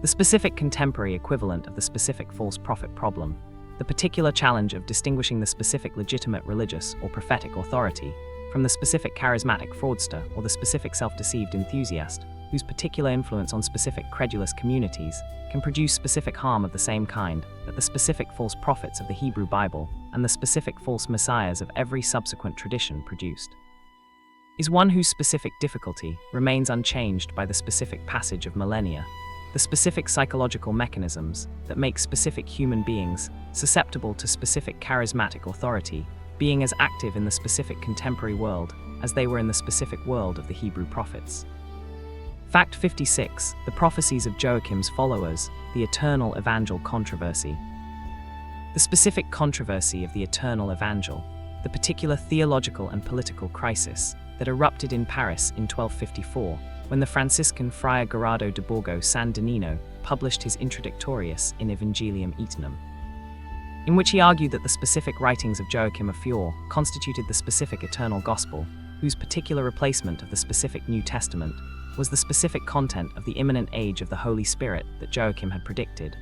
The specific contemporary equivalent of the specific false prophet problem, the particular challenge of distinguishing the specific legitimate religious or prophetic authority from the specific charismatic fraudster or the specific self-deceived enthusiast, whose particular influence on specific credulous communities can produce specific harm of the same kind that the specific false prophets of the Hebrew Bible and the specific false messiahs of every subsequent tradition produced, is one whose specific difficulty remains unchanged by the specific passage of millennia, the specific psychological mechanisms that make specific human beings susceptible to specific charismatic authority being as active in the specific contemporary world as they were in the specific world of the Hebrew prophets. Fact 56. The Prophecies of Joachim's Followers, the Eternal Evangel Controversy. The specific controversy of the Eternal Evangel, the particular theological and political crisis that erupted in Paris in 1254, when the Franciscan Friar Gerardo de Borgo San Donnino published his Introdictorius in Evangelium Aeternum, in which he argued that the specific writings of Joachim of Fiore constituted the specific eternal gospel, whose particular replacement of the specific New Testament was the specific content of the imminent age of the Holy Spirit that Joachim had predicted,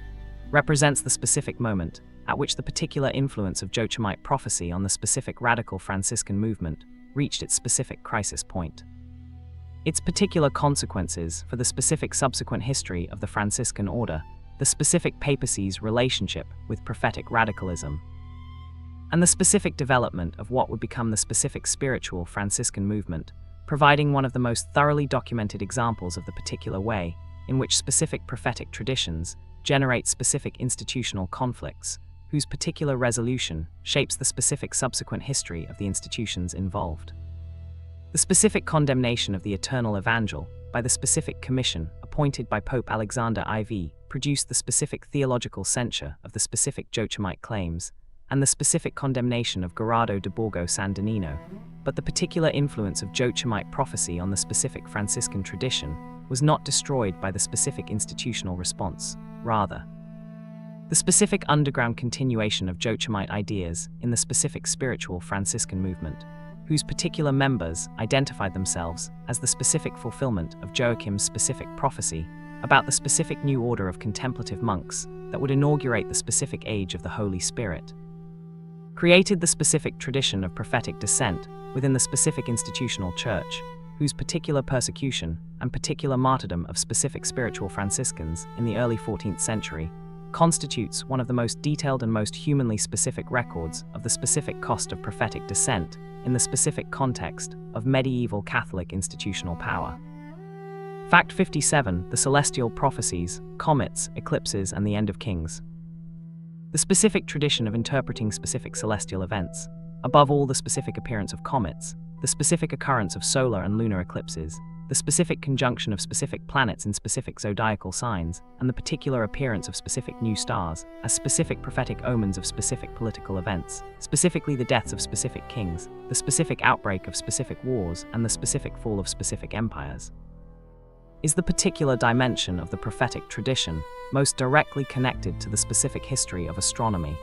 represents the specific moment at which the particular influence of Joachimite prophecy on the specific radical Franciscan movement reached its specific crisis point. Its particular consequences for the specific subsequent history of the Franciscan order, the specific papacy's relationship with prophetic radicalism, and the specific development of what would become the specific spiritual Franciscan movement, providing one of the most thoroughly documented examples of the particular way in which specific prophetic traditions generate specific institutional conflicts, whose particular resolution shapes the specific subsequent history of the institutions involved. The specific condemnation of the Eternal Evangel by the specific commission appointed by Pope Alexander IV produced the specific theological censure of the specific Joachimite claims and the specific condemnation of Gerardo de Borgo San Donnino, but the particular influence of Joachimite prophecy on the specific Franciscan tradition was not destroyed by the specific institutional response. Rather, the specific underground continuation of Joachimite ideas in the specific spiritual Franciscan movement, whose particular members identified themselves as the specific fulfillment of Joachim's specific prophecy about the specific new order of contemplative monks that would inaugurate the specific age of the Holy Spirit, created the specific tradition of prophetic descent within the specific institutional church, whose particular persecution and particular martyrdom of specific spiritual Franciscans in the early 14th century constitutes one of the most detailed and most humanly specific records of the specific cost of prophetic descent in the specific context of medieval Catholic institutional power. Fact 57. The Celestial Prophecies, Comets, Eclipses, and the End of Kings. The specific tradition of interpreting specific celestial events, above all the specific appearance of comets, the specific occurrence of solar and lunar eclipses, the specific conjunction of specific planets in specific zodiacal signs, and the particular appearance of specific new stars as specific prophetic omens of specific political events, specifically the deaths of specific kings, the specific outbreak of specific wars, and the specific fall of specific empires, is the particular dimension of the prophetic tradition most directly connected to the specific history of astronomy.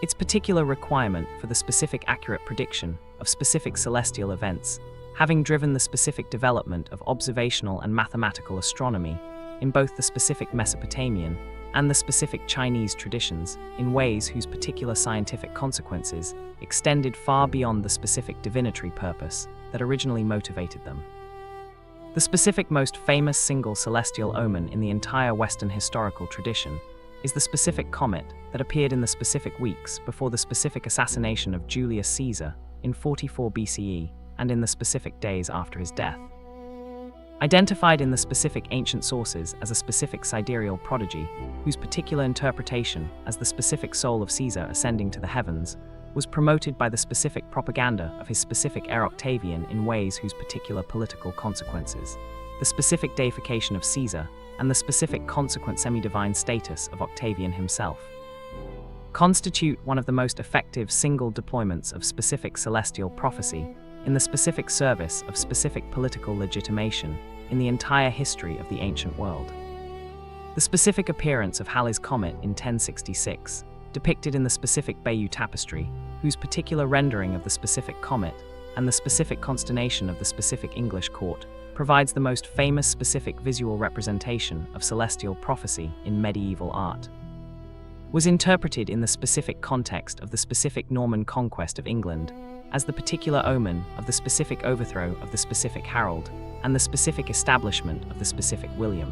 Its particular requirement for the specific accurate prediction of specific celestial events, having driven the specific development of observational and mathematical astronomy, in both the specific Mesopotamian and the specific Chinese traditions in ways whose particular scientific consequences extended far beyond the specific divinatory purpose that originally motivated them. The specific most famous single celestial omen in the entire Western historical tradition is the specific comet that appeared in the specific weeks before the specific assassination of Julius Caesar in 44 BCE and in the specific days after his death. Identified in the specific ancient sources as a specific sidereal prodigy, whose particular interpretation as the specific soul of Caesar ascending to the heavens was promoted by the specific propaganda of his specific heir Octavian in ways whose particular political consequences, the specific deification of Caesar, and the specific consequent semi-divine status of Octavian himself, constitute one of the most effective single deployments of specific celestial prophecy in the specific service of specific political legitimation in the entire history of the ancient world. The specific appearance of Halley's comet in 1066, depicted in the specific Bayeux tapestry, whose particular rendering of the specific comet and the specific consternation of the specific English court provides the most famous specific visual representation of celestial prophecy in medieval art, was interpreted in the specific context of the specific Norman conquest of England as the particular omen of the specific overthrow of the specific Harold and the specific establishment of the specific William.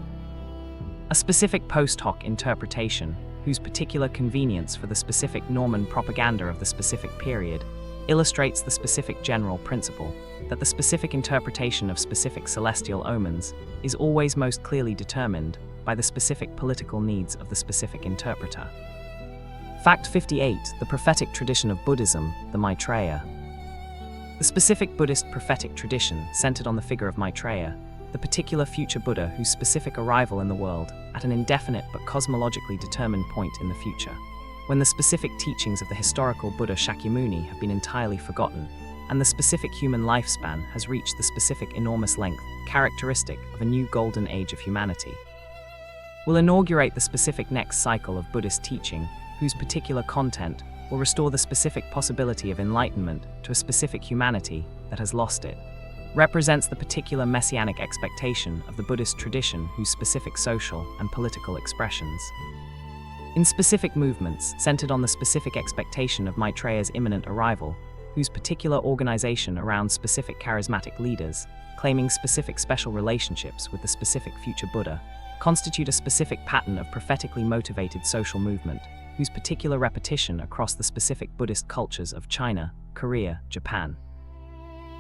A specific post hoc interpretation, whose particular convenience for the specific Norman propaganda of the specific period illustrates the specific general principle that the specific interpretation of specific celestial omens is always most clearly determined by the specific political needs of the specific interpreter. Fact 58. The prophetic tradition of Buddhism, the Maitreya. The specific Buddhist prophetic tradition centered on the figure of Maitreya, the particular future Buddha whose specific arrival in the world at an indefinite but cosmologically determined point in the future, when the specific teachings of the historical Buddha Shakyamuni have been entirely forgotten, and the specific human lifespan has reached the specific enormous length characteristic of a new golden age of humanity, will inaugurate the specific next cycle of Buddhist teaching, whose particular content will restore the specific possibility of enlightenment to a specific humanity that has lost it, represents the particular messianic expectation of the Buddhist tradition whose specific social and political expressions, in specific movements centered on the specific expectation of Maitreya's imminent arrival, whose particular organization around specific charismatic leaders, claiming specific special relationships with the specific future Buddha, constitute a specific pattern of prophetically motivated social movement, whose particular repetition across the specific Buddhist cultures of China, Korea, Japan,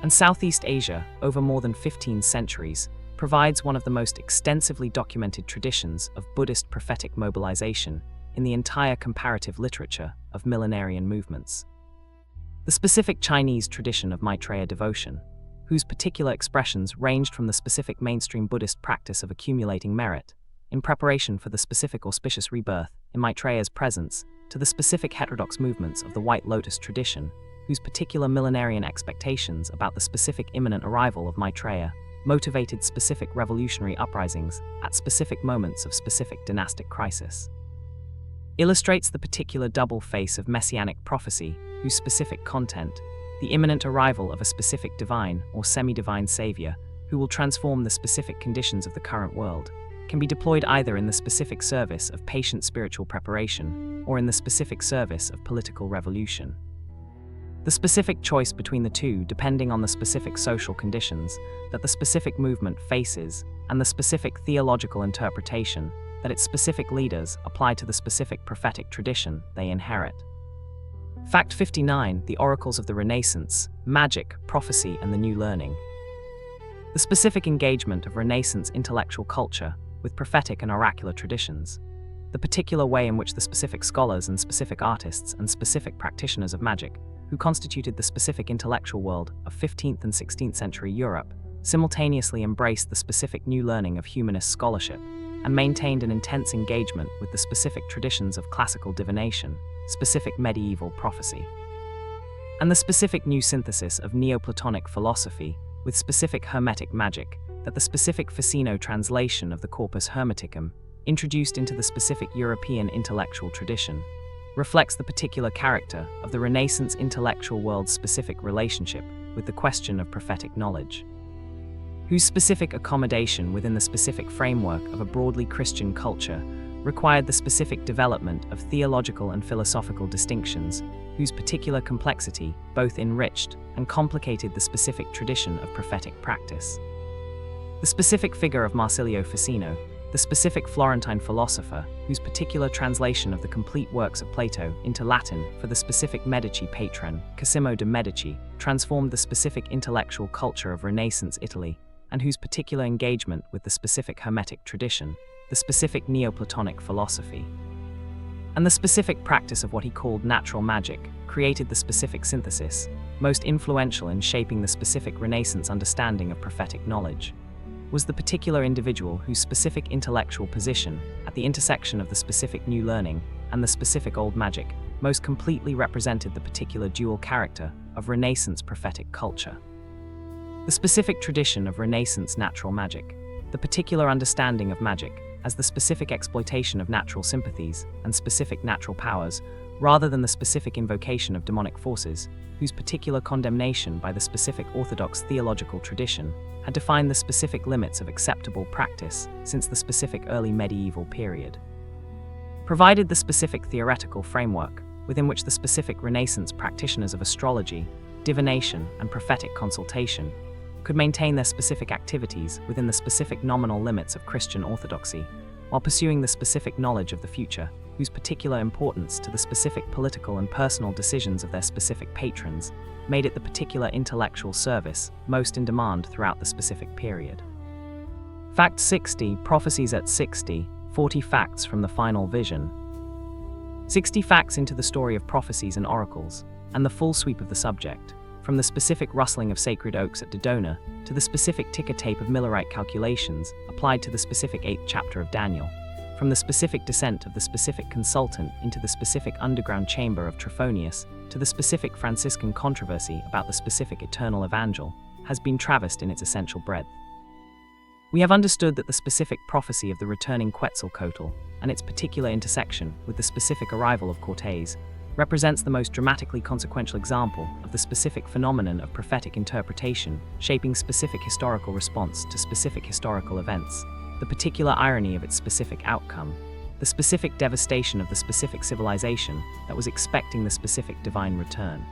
and Southeast Asia over more than 15 centuries provides one of the most extensively documented traditions of Buddhist prophetic mobilization in the entire comparative literature of millenarian movements. The specific Chinese tradition of Maitreya devotion, whose particular expressions ranged from the specific mainstream Buddhist practice of accumulating merit in preparation for the specific auspicious rebirth in Maitreya's presence to the specific heterodox movements of the White Lotus tradition, whose particular millenarian expectations about the specific imminent arrival of Maitreya motivated specific revolutionary uprisings at specific moments of specific dynastic crisis, illustrates the particular double face of messianic prophecy whose specific content, the imminent arrival of a specific divine or semi-divine savior who will transform the specific conditions of the current world, can be deployed either in the specific service of patient spiritual preparation or in the specific service of political revolution. The specific choice between the two depending on the specific social conditions that the specific movement faces and the specific theological interpretation that its specific leaders apply to the specific prophetic tradition they inherit. Fact 59. The oracles of the Renaissance, magic, prophecy, and the new learning. The specific engagement of Renaissance intellectual culture with prophetic and oracular traditions, the particular way in which the specific scholars and specific artists and specific practitioners of magic who constituted the specific intellectual world of 15th and 16th century Europe simultaneously embraced the specific new learning of humanist scholarship and maintained an intense engagement with the specific traditions of classical divination, specific medieval prophecy, and the specific new synthesis of Neoplatonic philosophy with specific Hermetic magic that the specific Ficino translation of the Corpus Hermeticum, introduced into the specific European intellectual tradition, reflects the particular character of the Renaissance intellectual world's specific relationship with the question of prophetic knowledge. whose specific accommodation within the specific framework of a broadly Christian culture required the specific development of theological and philosophical distinctions, whose particular complexity both enriched and complicated the specific tradition of prophetic practice. The specific figure of Marsilio Ficino, the specific Florentine philosopher, whose particular translation of the complete works of Plato into Latin for the specific Medici patron, Cosimo de' Medici, transformed the specific intellectual culture of Renaissance Italy, and whose particular engagement with the specific Hermetic tradition, the specific Neoplatonic philosophy, and the specific practice of what he called natural magic, created the specific synthesis, most influential in shaping the specific Renaissance understanding of prophetic knowledge, was the particular individual whose specific intellectual position, at the intersection of the specific new learning and the specific old magic, most completely represented the particular dual character of Renaissance prophetic culture. The specific tradition of Renaissance natural magic, the particular understanding of magic as the specific exploitation of natural sympathies and specific natural powers, rather than the specific invocation of demonic forces, whose particular condemnation by the specific orthodox theological tradition had defined the specific limits of acceptable practice since the specific early medieval period, provided the specific theoretical framework within which the specific Renaissance practitioners of astrology, divination, and prophetic consultation could maintain their specific activities within the specific nominal limits of Christian orthodoxy, while pursuing the specific knowledge of the future, whose particular importance to the specific political and personal decisions of their specific patrons made it the particular intellectual service most in demand throughout the specific period. Fact 60, Prophecies at 60, 40 facts from the final vision. 60 facts into the story of prophecies and oracles, and the full sweep of the subject, from the specific rustling of sacred oaks at Dodona to the specific ticker tape of Millerite calculations applied to the specific 8th chapter of Daniel, from the specific descent of the specific consultant into the specific underground chamber of Trophonius to the specific Franciscan controversy about the specific eternal evangel, has been traversed in its essential breadth. We have understood that the specific prophecy of the returning Quetzalcoatl and its particular intersection with the specific arrival of Cortes represents the most dramatically consequential example of the specific phenomenon of prophetic interpretation shaping specific historical response to specific historical events, the particular irony of its specific outcome, the specific devastation of the specific civilization that was expecting the specific divine return.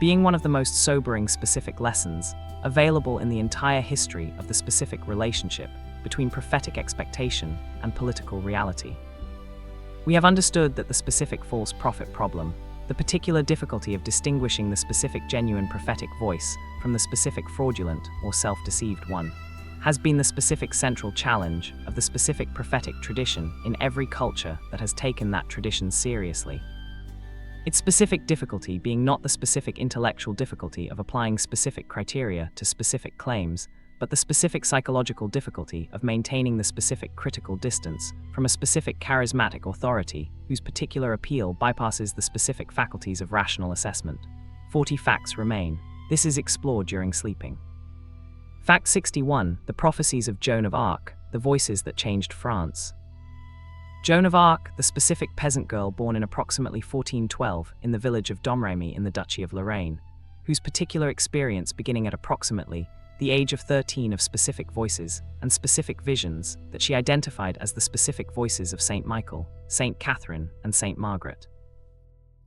Being one of the most sobering specific lessons available in the entire history of the specific relationship between prophetic expectation and political reality. We have understood that the specific false prophet problem, the particular difficulty of distinguishing the specific genuine prophetic voice from the specific fraudulent or self-deceived one, has been the specific central challenge of the specific prophetic tradition in every culture that has taken that tradition seriously. Its specific difficulty being not the specific intellectual difficulty of applying specific criteria to specific claims, but the specific psychological difficulty of maintaining the specific critical distance from a specific charismatic authority whose particular appeal bypasses the specific faculties of rational assessment. 40 facts remain. This is explored during sleeping. Fact 61, the prophecies of Joan of Arc, the voices that changed France. Joan of Arc, the specific peasant girl born in approximately 1412 in the village of Domremy in the Duchy of Lorraine, whose particular experience beginning at approximately the age of 13 of specific voices and specific visions that she identified as the specific voices of Saint Michael, Saint Catherine, and Saint Margaret,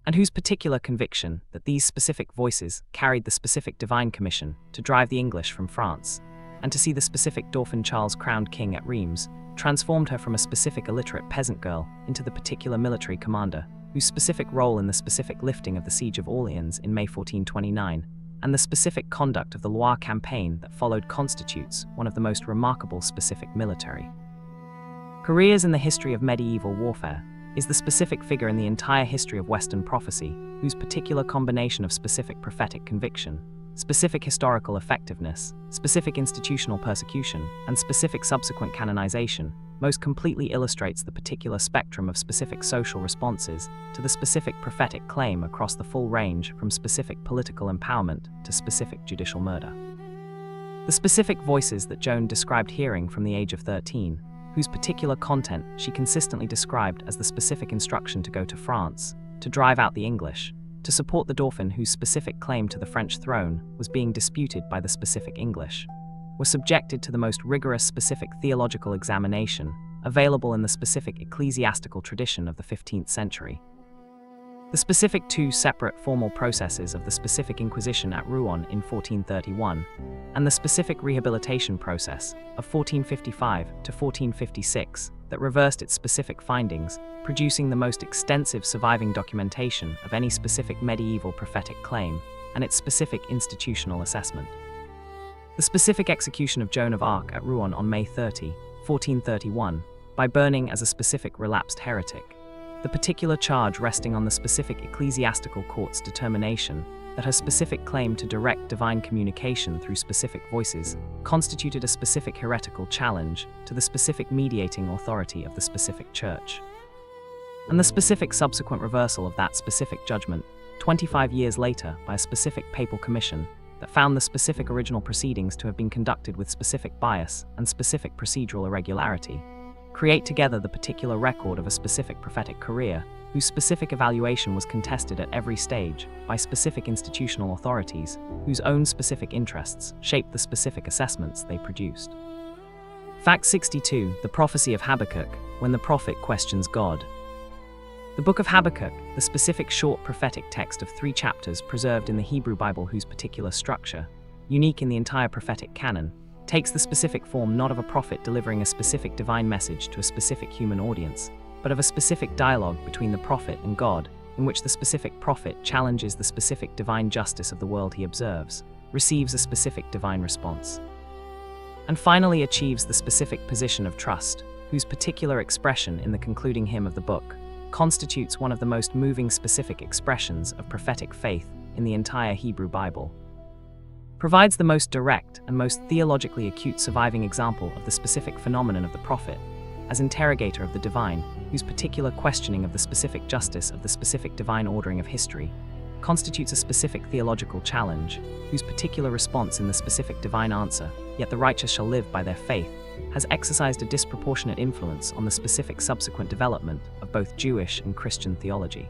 and whose particular conviction that these specific voices carried the specific divine commission to drive the English from France, and to see the specific Dauphin Charles crowned king at Reims, transformed her from a specific illiterate peasant girl into the particular military commander, whose specific role in the specific lifting of the siege of Orleans in May 1429, and the specific conduct of the Loire campaign that followed constitutes one of the most remarkable specific military careers in the history of medieval warfare, is the specific figure in the entire history of Western prophecy, whose particular combination of specific prophetic conviction, specific historical effectiveness, specific institutional persecution, and specific subsequent canonization most completely illustrates the particular spectrum of specific social responses to the specific prophetic claim across the full range from specific political empowerment to specific judicial murder. The specific voices that Joan described hearing from the age of 13, whose particular content she consistently described as the specific instruction to go to France, to drive out the English, to support the Dauphin whose specific claim to the French throne was being disputed by the specific English, were subjected to the most rigorous specific theological examination available in the specific ecclesiastical tradition of the 15th century. The specific two separate formal processes of the specific Inquisition at Rouen in 1431 and the specific rehabilitation process of 1455 to 1456 that reversed its specific findings, producing the most extensive surviving documentation of any specific medieval prophetic claim and its specific institutional assessment. The specific execution of Joan of Arc at Rouen on May 30, 1431, by burning as a specific relapsed heretic. The particular charge resting on the specific ecclesiastical court's determination that her specific claim to direct divine communication through specific voices constituted a specific heretical challenge to the specific mediating authority of the specific church. And the specific subsequent reversal of that specific judgment 25 years later by a specific papal commission that found the specific original proceedings to have been conducted with specific bias and specific procedural irregularity, create together the particular record of a specific prophetic career whose specific evaluation was contested at every stage by specific institutional authorities whose own specific interests shaped the specific assessments they produced. Fact 62. The Prophecy of Habakkuk, when the prophet questions God. The Book of Habakkuk, the specific short prophetic text of 3 chapters preserved in the Hebrew Bible whose particular structure, unique in the entire prophetic canon, takes the specific form not of a prophet delivering a specific divine message to a specific human audience, but of a specific dialogue between the prophet and God, in which the specific prophet challenges the specific divine justice of the world he observes, receives a specific divine response, and finally achieves the specific position of trust, whose particular expression in the concluding hymn of the book constitutes one of the most moving specific expressions of prophetic faith in the entire Hebrew Bible. Provides the most direct and most theologically acute surviving example of the specific phenomenon of the prophet, as interrogator of the divine, whose particular questioning of the specific justice of the specific divine ordering of history constitutes a specific theological challenge, whose particular response in the specific divine answer, yet the righteous shall live by their faith, has exercised a disproportionate influence on the specific subsequent development of both Jewish and Christian theology.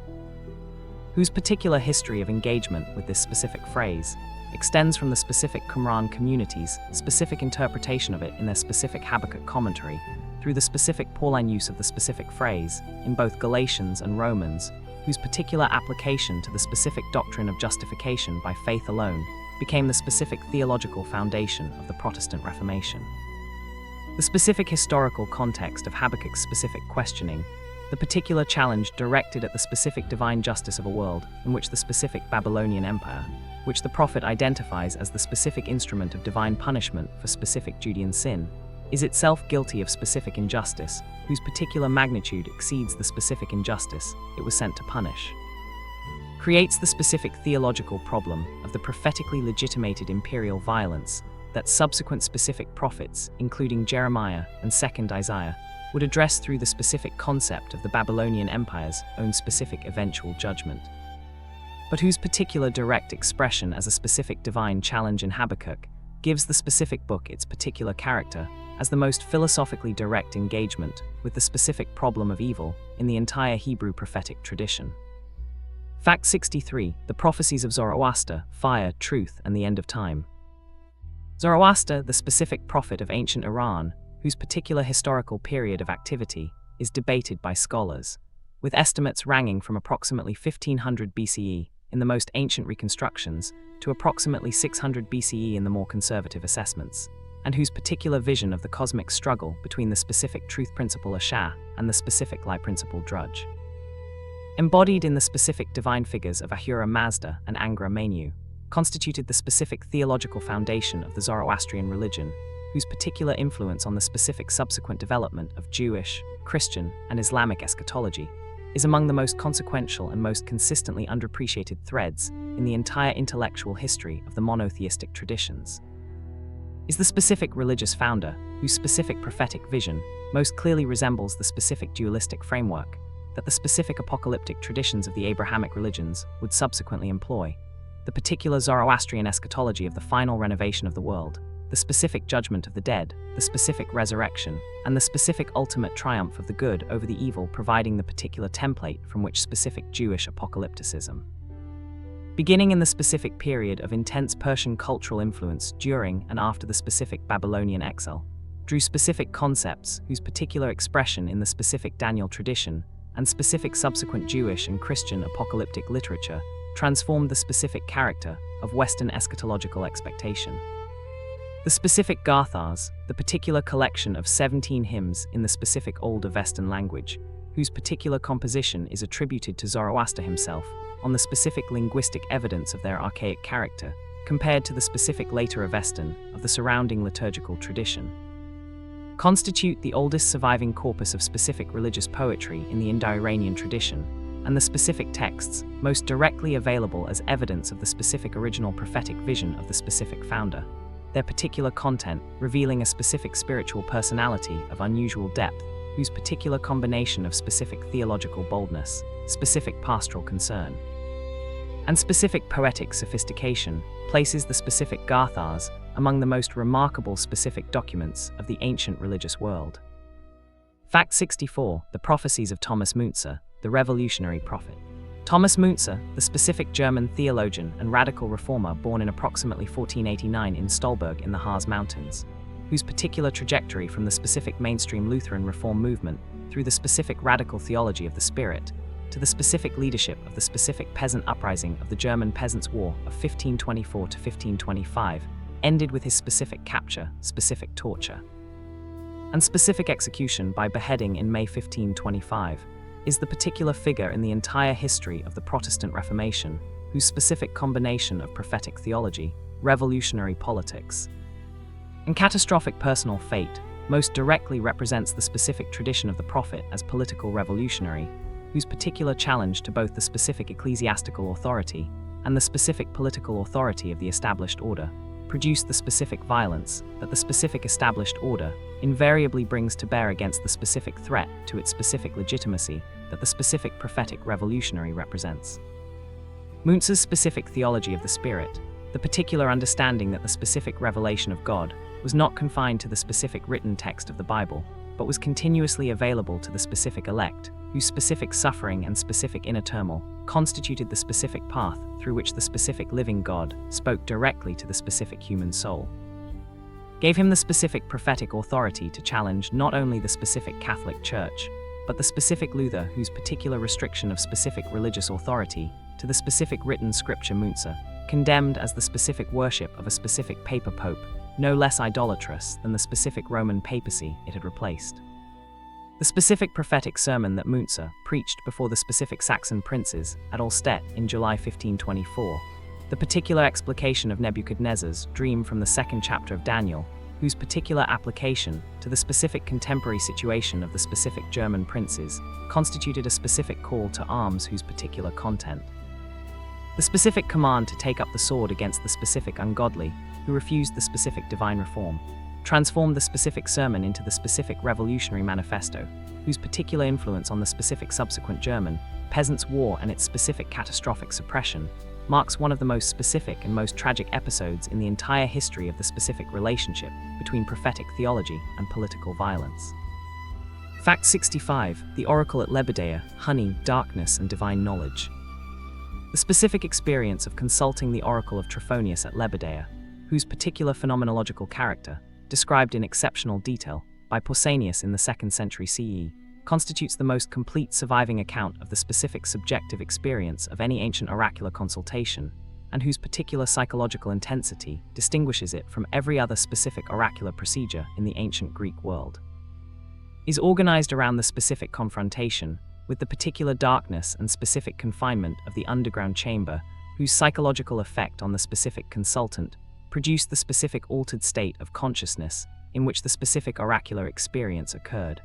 Whose particular history of engagement with this specific phrase extends from the specific Qumran community's specific interpretation of it in their specific Habakkuk commentary, through the specific Pauline use of the specific phrase in both Galatians and Romans, whose particular application to the specific doctrine of justification by faith alone became the specific theological foundation of the Protestant Reformation. The specific historical context of Habakkuk's specific questioning, the particular challenge directed at the specific divine justice of a world in which the specific Babylonian Empire, which the prophet identifies as the specific instrument of divine punishment for specific Judean sin, is itself guilty of specific injustice, whose particular magnitude exceeds the specific injustice it was sent to punish. Creates the specific theological problem of the prophetically legitimated imperial violence that subsequent specific prophets, including Jeremiah and 2nd Isaiah, would address through the specific concept of the Babylonian Empire's own specific eventual judgment, but whose particular direct expression as a specific divine challenge in Habakkuk gives the specific book its particular character as the most philosophically direct engagement with the specific problem of evil in the entire Hebrew prophetic tradition. Fact 63. The Prophecies of Zoroaster, Fire, Truth, and the End of Time. Zoroaster, the specific prophet of ancient Iran, whose particular historical period of activity is debated by scholars, with estimates ranging from approximately 1500 BCE in the most ancient reconstructions to approximately 600 BCE in the more conservative assessments, and whose particular vision of the cosmic struggle between the specific truth principle Ashah and the specific lie principle Drudge. Embodied in the specific divine figures of Ahura Mazda and Angra Mainyu, constituted the specific theological foundation of the Zoroastrian religion, whose particular influence on the specific subsequent development of Jewish, Christian, and Islamic eschatology is among the most consequential and most consistently underappreciated threads in the entire intellectual history of the monotheistic traditions. Is the specific religious founder, whose specific prophetic vision most clearly resembles the specific dualistic framework that the specific apocalyptic traditions of the Abrahamic religions would subsequently employ, the particular Zoroastrian eschatology of the final renovation of the world, the specific judgment of the dead, the specific resurrection, and the specific ultimate triumph of the good over the evil, providing the particular template from which specific Jewish apocalypticism beginning in the specific period of intense Persian cultural influence during and after the specific Babylonian exile, drew specific concepts whose particular expression in the specific Daniel tradition and specific subsequent Jewish and Christian apocalyptic literature transformed the specific character of Western eschatological expectation. The specific Gathas, the particular collection of 17 hymns in the specific Older Western language, whose particular composition is attributed to Zoroaster himself, on the specific linguistic evidence of their archaic character, compared to the specific later Avestan of the surrounding liturgical tradition, constitute the oldest surviving corpus of specific religious poetry in the Indo-Iranian tradition, and the specific texts most directly available as evidence of the specific original prophetic vision of the specific founder, their particular content revealing a specific spiritual personality of unusual depth, whose particular combination of specific theological boldness, specific pastoral concern, and specific poetic sophistication places the specific Gathas among the most remarkable specific documents of the ancient religious world. Fact 64. The Prophecies of Thomas Müntzer, the Revolutionary Prophet. Thomas Müntzer, the specific German theologian and radical reformer born in approximately 1489 in Stolberg in the Harz Mountains, whose particular trajectory from the specific mainstream Lutheran reform movement through the specific radical theology of the Spirit to the specific leadership of the specific peasant uprising of the German Peasants' War of 1524 to 1525 ended with his specific capture, specific torture, and specific execution by beheading in May 1525, is the particular figure in the entire history of the Protestant Reformation, whose specific combination of prophetic theology, revolutionary politics, and catastrophic personal fate most directly represents the specific tradition of the prophet as political revolutionary, whose particular challenge to both the specific ecclesiastical authority and the specific political authority of the established order produced the specific violence that the specific established order invariably brings to bear against the specific threat to its specific legitimacy that the specific prophetic revolutionary represents. Müntzer's specific theology of the Spirit, the particular understanding that the specific revelation of God was not confined to the specific written text of the Bible, but was continuously available to the specific elect, whose specific suffering and specific inner turmoil constituted the specific path through which the specific living God spoke directly to the specific human soul, gave him the specific prophetic authority to challenge not only the specific Catholic Church, but the specific Luther, whose particular restriction of specific religious authority to the specific written scripture Müntzer condemned as the specific worship of a specific paper pope, no less idolatrous than the specific Roman papacy it had replaced. The specific prophetic sermon that Müntzer preached before the specific Saxon princes at Allstedt in July 1524, the particular explication of Nebuchadnezzar's dream from the second chapter of Daniel, whose particular application to the specific contemporary situation of the specific German princes constituted a specific call to arms whose particular content, the specific command to take up the sword against the specific ungodly who refused the specific divine reform, transformed the specific sermon into the specific revolutionary manifesto, whose particular influence on the specific subsequent German Peasants' War and its specific catastrophic suppression marks one of the most specific and most tragic episodes in the entire history of the specific relationship between prophetic theology and political violence. Fact 65. The Oracle at Lebedeia, Honey, Darkness and Divine Knowledge. The specific experience of consulting the Oracle of Trophonius at Lebedeia, whose particular phenomenological character, described in exceptional detail by Pausanias in the 2nd century CE, constitutes the most complete surviving account of the specific subjective experience of any ancient oracular consultation, and whose particular psychological intensity distinguishes it from every other specific oracular procedure in the ancient Greek world, is organized around the specific confrontation with the particular darkness and specific confinement of the underground chamber, whose psychological effect on the specific consultant produced the specific altered state of consciousness in which the specific oracular experience occurred.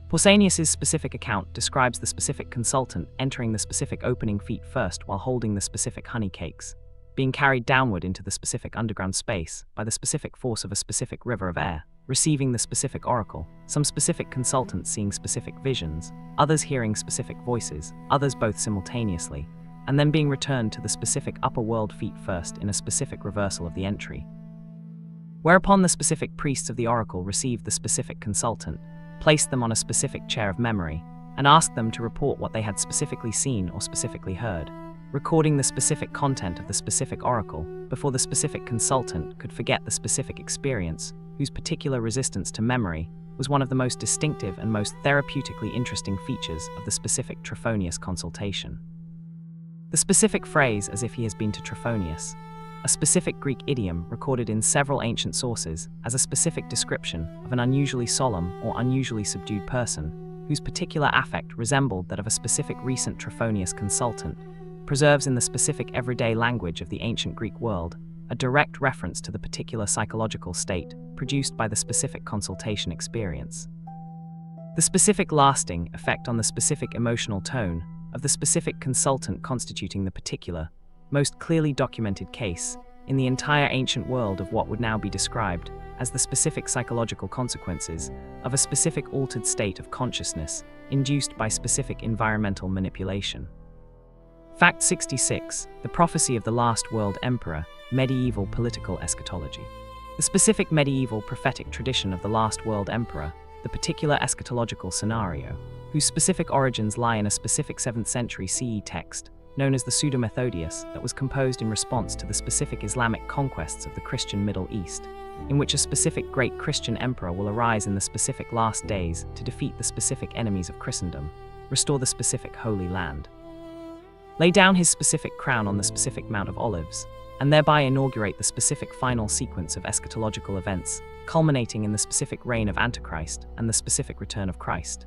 Pausanias' specific account describes the specific consultant entering the specific opening feet first while holding the specific honey cakes, being carried downward into the specific underground space by the specific force of a specific river of air, receiving the specific oracle, some specific consultants seeing specific visions, others hearing specific voices, others both simultaneously, and then being returned to the specific upper world feet first in a specific reversal of the entry. Whereupon the specific priests of the oracle received the specific consultant, placed them on a specific chair of memory, and asked them to report what they had specifically seen or specifically heard, recording the specific content of the specific oracle before the specific consultant could forget the specific experience, whose particular resistance to memory was one of the most distinctive and most therapeutically interesting features of the specific Trophonius consultation. The specific phrase, as if he has been to Trophonius, a specific Greek idiom recorded in several ancient sources as a specific description of an unusually solemn or unusually subdued person, whose particular affect resembled that of a specific recent Trophonius consultant, preserves in the specific everyday language of the ancient Greek world a direct reference to the particular psychological state produced by the specific consultation experience. The specific lasting effect on the specific emotional tone of the specific consultant constituting the particular, most clearly documented case in the entire ancient world of what would now be described as the specific psychological consequences of a specific altered state of consciousness induced by specific environmental manipulation. Fact 66. The Prophecy of the Last World Emperor, Medieval Political Eschatology. The specific medieval prophetic tradition of the Last World Emperor, the particular eschatological scenario, whose specific origins lie in a specific 7th century CE text, known as the Pseudo-Methodius, that was composed in response to the specific Islamic conquests of the Christian Middle East, in which a specific great Christian emperor will arise in the specific last days to defeat the specific enemies of Christendom, restore the specific Holy Land, lay down his specific crown on the specific Mount of Olives, and thereby inaugurate the specific final sequence of eschatological events, culminating in the specific reign of Antichrist and the specific return of Christ,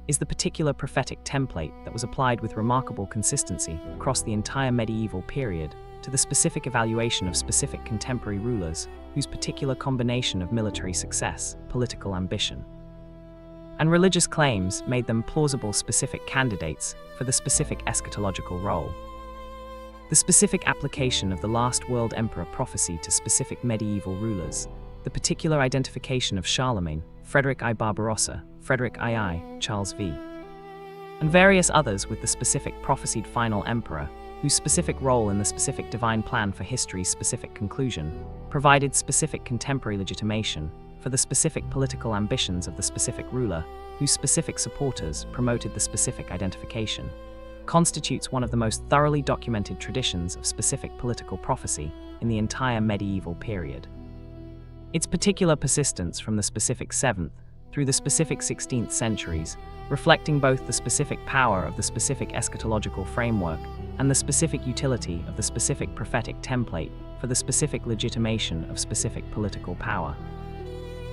is the particular prophetic template that was applied with remarkable consistency across the entire medieval period to the specific evaluation of specific contemporary rulers whose particular combination of military success, political ambition, and religious claims made them plausible specific candidates for the specific eschatological role. The specific application of the Last World Emperor prophecy to specific medieval rulers, the particular identification of Charlemagne, Frederick I Barbarossa, Frederick II, Charles V, and various others with the specific prophesied final emperor, whose specific role in the specific divine plan for history's specific conclusion provided specific contemporary legitimation for the specific political ambitions of the specific ruler, whose specific supporters promoted the specific identification, constitutes one of the most thoroughly documented traditions of specific political prophecy in the entire medieval period. Its particular persistence from the specific 7th through the specific 16th centuries, reflecting both the specific power of the specific eschatological framework and the specific utility of the specific prophetic template for the specific legitimation of specific political power.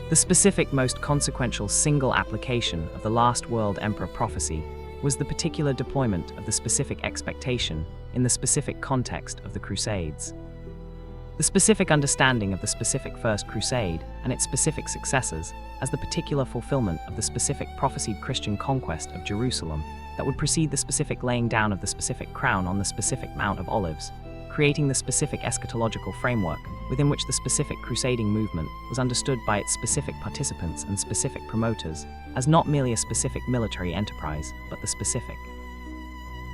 The specific most consequential single application of the Last World Emperor prophecy was the particular deployment of the specific expectation in the specific context of the Crusades. The specific understanding of the specific First Crusade and its specific successors as the particular fulfillment of the specific prophesied Christian conquest of Jerusalem that would precede the specific laying down of the specific crown on the specific Mount of Olives, creating the specific eschatological framework within which the specific crusading movement was understood by its specific participants and specific promoters as not merely a specific military enterprise, but the specific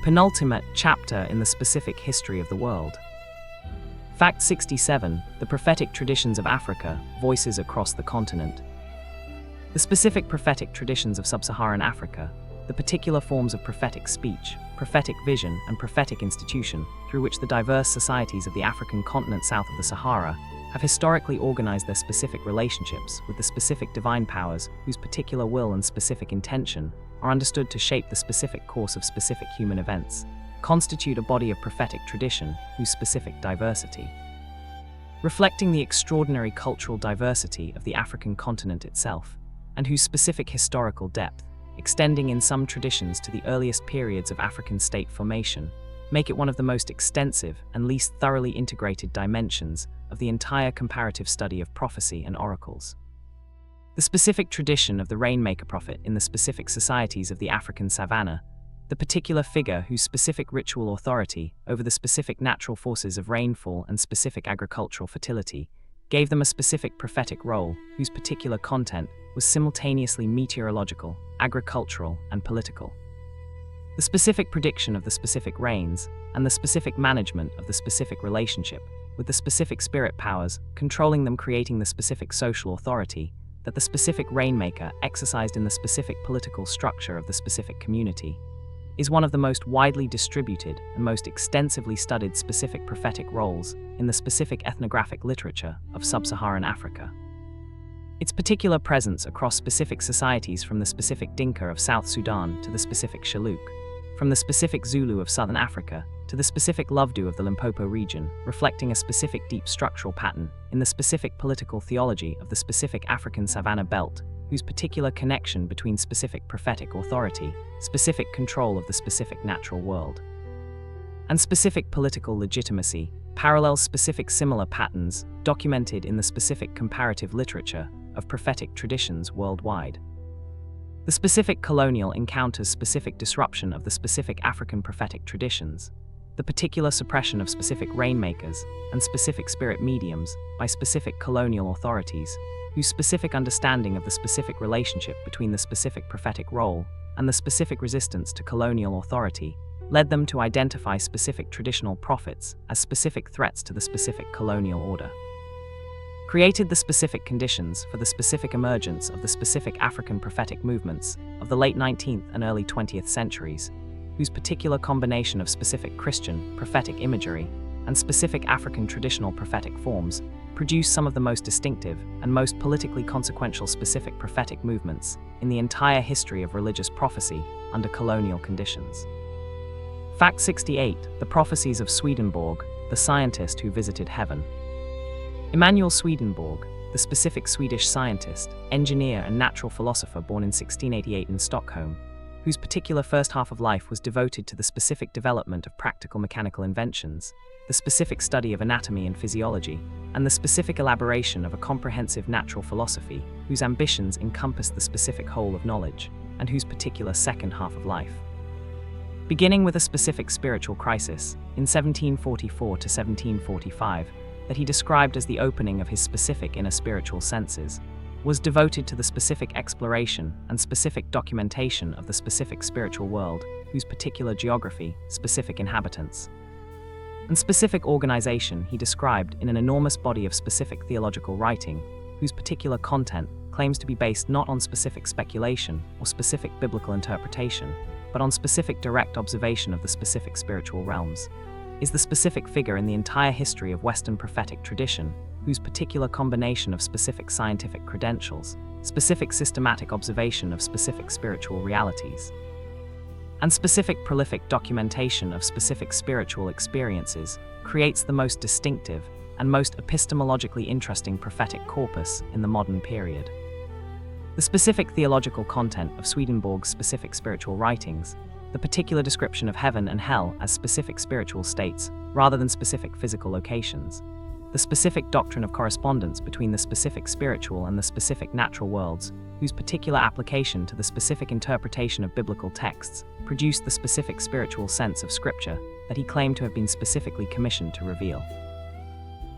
penultimate chapter in the specific history of the world. Fact 67. The prophetic traditions of Africa, voices across the continent. The specific prophetic traditions of sub-Saharan Africa, the particular forms of prophetic speech, prophetic vision, and prophetic institution through which the diverse societies of the African continent south of the Sahara have historically organized their specific relationships with the specific divine powers whose particular will and specific intention are understood to shape the specific course of specific human events, constitute a body of prophetic tradition whose specific diversity, reflecting the extraordinary cultural diversity of the African continent itself, and whose specific historical depth, extending in some traditions to the earliest periods of African state formation, make it one of the most extensive and least thoroughly integrated dimensions of the entire comparative study of prophecy and oracles. The specific tradition of the rainmaker prophet in the specific societies of the African savannah, the particular figure whose specific ritual authority over the specific natural forces of rainfall and specific agricultural fertility gave them a specific prophetic role whose particular content was simultaneously meteorological, agricultural, and political. The specific prediction of the specific rains and the specific management of the specific relationship with the specific spirit powers controlling them, creating the specific social authority that the specific rainmaker exercised in the specific political structure of the specific community, is one of the most widely distributed and most extensively studied specific prophetic roles in the specific ethnographic literature of sub-Saharan Africa. Its particular presence across specific societies, from the specific Dinka of South Sudan to the specific Shilluk, from the specific Zulu of Southern Africa to the specific Lovedu of the Limpopo region, reflecting a specific deep structural pattern in the specific political theology of the specific African Savannah Belt, whose particular connection between specific prophetic authority, specific control of the specific natural world, and specific political legitimacy parallels specific similar patterns documented in the specific comparative literature of prophetic traditions worldwide. The specific colonial encounters specific disruption of the specific African prophetic traditions, the particular suppression of specific rainmakers and specific spirit mediums by specific colonial authorities, whose specific understanding of the specific relationship between the specific prophetic role and the specific resistance to colonial authority led them to identify specific traditional prophets as specific threats to the specific colonial order, created the specific conditions for the specific emergence of the specific African prophetic movements of the late 19th and early 20th centuries, whose particular combination of specific Christian prophetic imagery and specific African traditional prophetic forms produced some of the most distinctive and most politically consequential specific prophetic movements in the entire history of religious prophecy under colonial conditions. Fact 68. The Prophecies of Swedenborg, the scientist who visited heaven. Emanuel Swedenborg, the specific Swedish scientist, engineer and natural philosopher born in 1688 in Stockholm, whose particular first half of life was devoted to the specific development of practical mechanical inventions, the specific study of anatomy and physiology, and the specific elaboration of a comprehensive natural philosophy whose ambitions encompassed the specific whole of knowledge, and whose particular second half of life, beginning with a specific spiritual crisis in 1744 to 1745 that he described as the opening of his specific inner spiritual senses, was devoted to the specific exploration and specific documentation of the specific spiritual world, whose particular geography, specific inhabitants, and specific organization he described in an enormous body of specific theological writing, whose particular content claims to be based not on specific speculation or specific biblical interpretation, but on specific direct observation of the specific spiritual realms, is the specific figure in the entire history of Western prophetic tradition, whose particular combination of specific scientific credentials, specific systematic observation of specific spiritual realities, and specific prolific documentation of specific spiritual experiences creates the most distinctive and most epistemologically interesting prophetic corpus in the modern period. The specific theological content of Swedenborg's specific spiritual writings, the particular description of heaven and hell as specific spiritual states rather than specific physical locations, the specific doctrine of correspondence between the specific spiritual and the specific natural worlds, whose particular application to the specific interpretation of biblical texts produced the specific spiritual sense of Scripture that he claimed to have been specifically commissioned to reveal,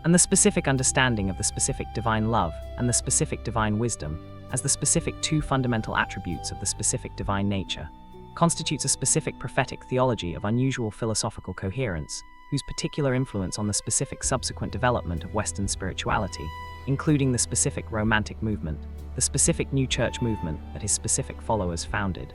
and the specific understanding of the specific divine love and the specific divine wisdom as the specific two fundamental attributes of the specific divine nature, constitutes a specific prophetic theology of unusual philosophical coherence, whose particular influence on the specific subsequent development of Western spirituality, including the specific Romantic movement, the specific New Church movement that his specific followers founded,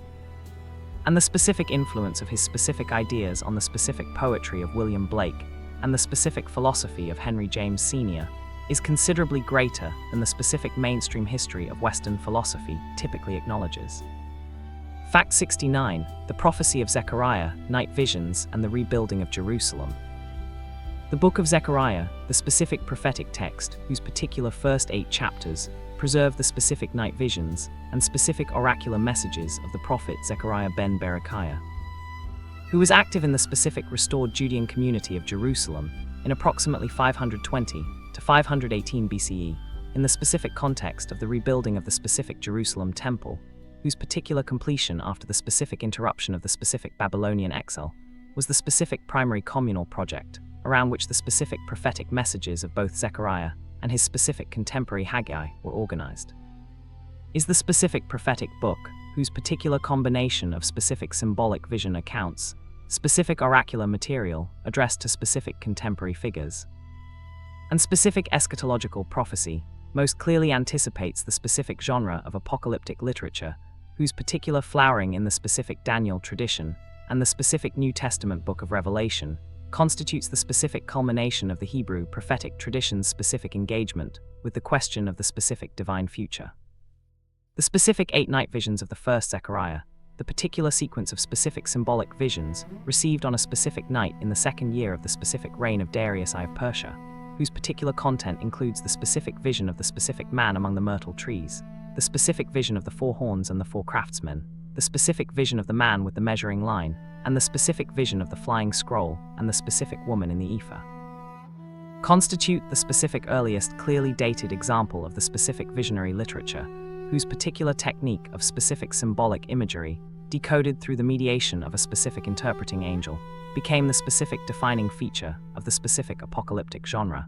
and the specific influence of his specific ideas on the specific poetry of William Blake and the specific philosophy of Henry James Sr., is considerably greater than the specific mainstream history of Western philosophy typically acknowledges. Fact 69. The Prophecy of Zechariah, Night Visions, and the Rebuilding of Jerusalem. The Book of Zechariah, the specific prophetic text whose particular first 8 chapters preserve the specific night visions and specific oracular messages of the prophet Zechariah ben Berechiah, who was active in the specific restored Judean community of Jerusalem in approximately 520 to 518 BCE, in the specific context of the rebuilding of the specific Jerusalem temple, whose particular completion after the specific interruption of the specific Babylonian exile was the specific primary communal project around which the specific prophetic messages of both Zechariah and his specific contemporary Haggai were organized, is the specific prophetic book whose particular combination of specific symbolic vision accounts, specific oracular material addressed to specific contemporary figures, and specific eschatological prophecy most clearly anticipates the specific genre of apocalyptic literature whose particular flowering in the specific Daniel tradition and the specific New Testament book of Revelation, constitutes the specific culmination of the Hebrew prophetic tradition's specific engagement with the question of the specific divine future. The specific 8 night visions of the first Zechariah, the particular sequence of specific symbolic visions received on a specific night in the 2nd year of the specific reign of Darius I of Persia, whose particular content includes the specific vision of the specific man among the myrtle trees, the specific vision of the 4 horns and the 4 craftsmen, the specific vision of the man with the measuring line, and the specific vision of the flying scroll and the specific woman in the ephah, constitute the specific earliest clearly dated example of the specific visionary literature, whose particular technique of specific symbolic imagery, decoded through the mediation of a specific interpreting angel, became the specific defining feature of the specific apocalyptic genre.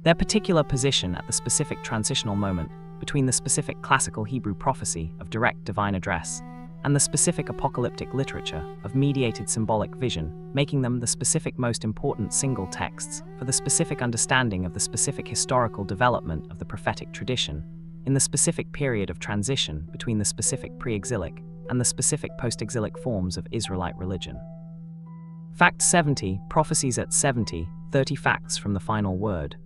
Their particular position at the specific transitional moment between the specific classical Hebrew prophecy of direct divine address and the specific apocalyptic literature of mediated symbolic vision, making them the specific most important single texts for the specific understanding of the specific historical development of the prophetic tradition in the specific period of transition between the specific pre-exilic and the specific post-exilic forms of Israelite religion. Fact 70, Prophecies at 70, 30 facts from the final word.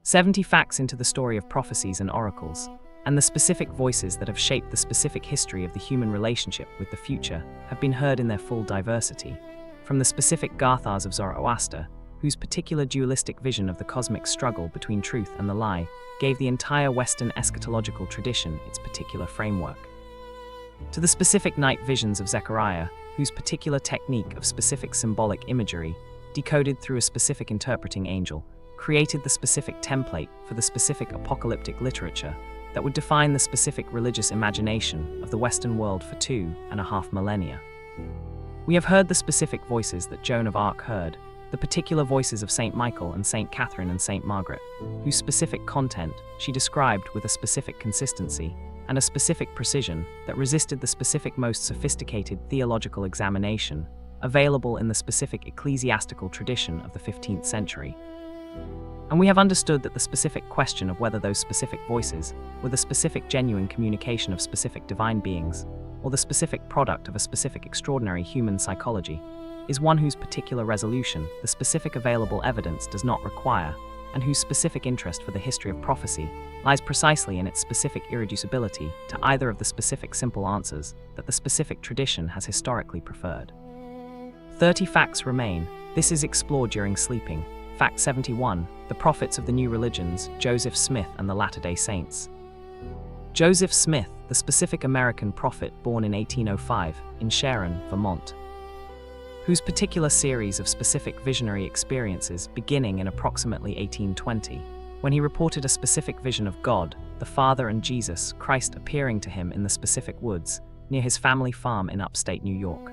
70 facts into the story of prophecies and oracles, and the specific voices that have shaped the specific history of the human relationship with the future have been heard in their full diversity, from the specific Gathas of Zoroaster, whose particular dualistic vision of the cosmic struggle between truth and the lie gave the entire Western eschatological tradition its particular framework, to the specific night visions of Zechariah, whose particular technique of specific symbolic imagery, decoded through a specific interpreting angel, created the specific template for the specific apocalyptic literature that would define the specific religious imagination of the Western world for 2.5 millennia. We have heard the specific voices that Joan of Arc heard, the particular voices of Saint Michael and Saint Catherine and Saint Margaret, whose specific content she described with a specific consistency and a specific precision that resisted the specific most sophisticated theological examination available in the specific ecclesiastical tradition of the 15th century. And we have understood that the specific question of whether those specific voices were the specific genuine communication of specific divine beings, or the specific product of a specific extraordinary human psychology, is one whose particular resolution the specific available evidence does not require, and whose specific interest for the history of prophecy lies precisely in its specific irreducibility to either of the specific simple answers that the specific tradition has historically preferred. 30 facts remain. This is explored during sleeping. Fact 71, the prophets of the new religions, Joseph Smith and the Latter-day Saints. Joseph Smith, the specific American prophet born in 1805 in Sharon, Vermont, whose particular series of specific visionary experiences beginning in approximately 1820, when he reported a specific vision of God, the Father and Jesus Christ appearing to him in the specific woods near his family farm in upstate New York,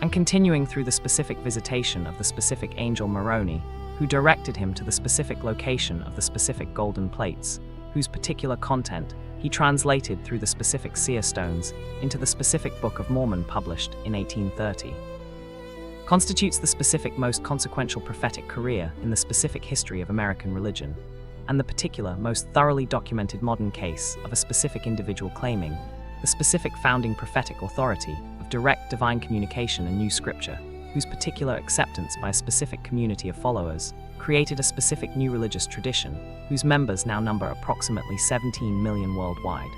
and continuing through the specific visitation of the specific angel Moroni, who directed him to the specific location of the specific golden plates, whose particular content he translated through the specific seer stones into the specific Book of Mormon published in 1830, constitutes the specific most consequential prophetic career in the specific history of American religion, and the particular most thoroughly documented modern case of a specific individual claiming the specific founding prophetic authority of direct divine communication and new scripture, whose particular acceptance by a specific community of followers created a specific new religious tradition, whose members now number approximately 17 million worldwide,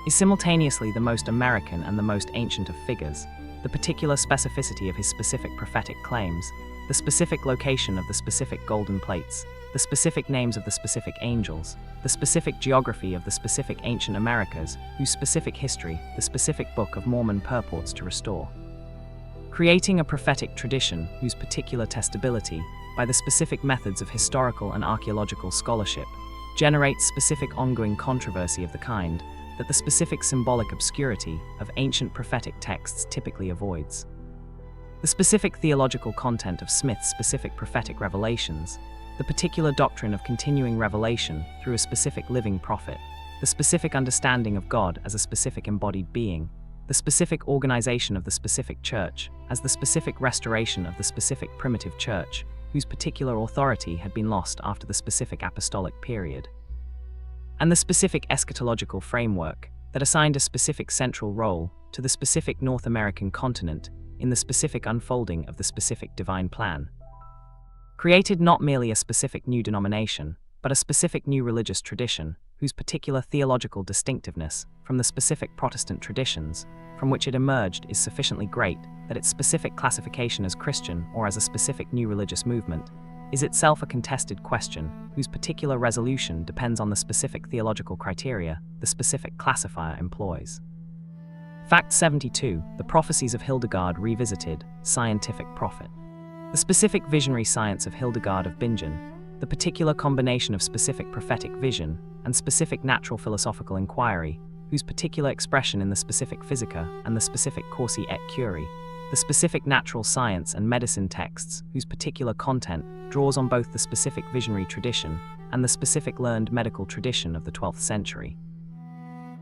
is simultaneously the most American and the most ancient of figures, the particular specificity of his specific prophetic claims, the specific location of the specific golden plates, the specific names of the specific angels, the specific geography of the specific ancient Americas, whose specific history the specific Book of Mormon purports to restore, creating a prophetic tradition whose particular testability, by the specific methods of historical and archaeological scholarship, generates specific ongoing controversy of the kind that the specific symbolic obscurity of ancient prophetic texts typically avoids. The specific theological content of Smith's specific prophetic revelations, the particular doctrine of continuing revelation through a specific living prophet, the specific understanding of God as a specific embodied being, the specific organization of the specific church as the specific restoration of the specific primitive church, whose particular authority had been lost after the specific apostolic period, and the specific eschatological framework that assigned a specific central role to the specific North American continent in the specific unfolding of the specific divine plan. Created not merely a specific new denomination, but a specific new religious tradition, whose particular theological distinctiveness from the specific Protestant traditions from which it emerged is sufficiently great that its specific classification as Christian or as a specific new religious movement is itself a contested question whose particular resolution depends on the specific theological criteria the specific classifier employs. Fact 72. The Prophecies of Hildegard Revisited, Scientific Prophet. The specific visionary science of Hildegard of Bingen, the particular combination of specific prophetic vision and specific natural philosophical inquiry, whose particular expression in the specific physica and the specific causae et curae, the specific natural science and medicine texts whose particular content draws on both the specific visionary tradition and the specific learned medical tradition of the 12th century,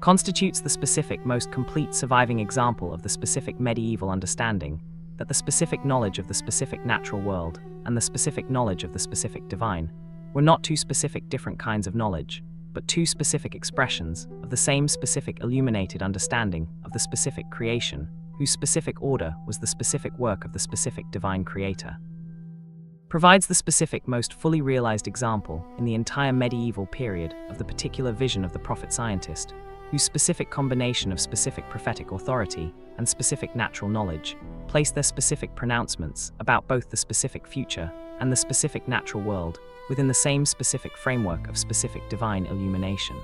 constitutes the specific most complete surviving example of the specific medieval understanding that the specific knowledge of the specific natural world and the specific knowledge of the specific divine were not two specific different kinds of knowledge, but two specific expressions of the same specific illuminated understanding of the specific creation, whose specific order was the specific work of the specific divine creator. Provides the specific most fully realized example in the entire medieval period of the particular vision of the prophet-scientist, whose specific combination of specific prophetic authority and specific natural knowledge place their specific pronouncements about both the specific future and the specific natural world within the same specific framework of specific divine illumination.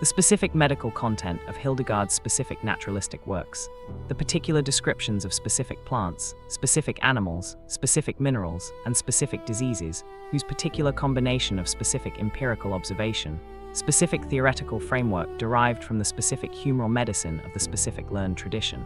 The specific medical content of Hildegard's specific naturalistic works, the particular descriptions of specific plants, specific animals, specific minerals, and specific diseases, whose particular combination of specific empirical observation, specific theoretical framework derived from the specific humoral medicine of the specific learned tradition,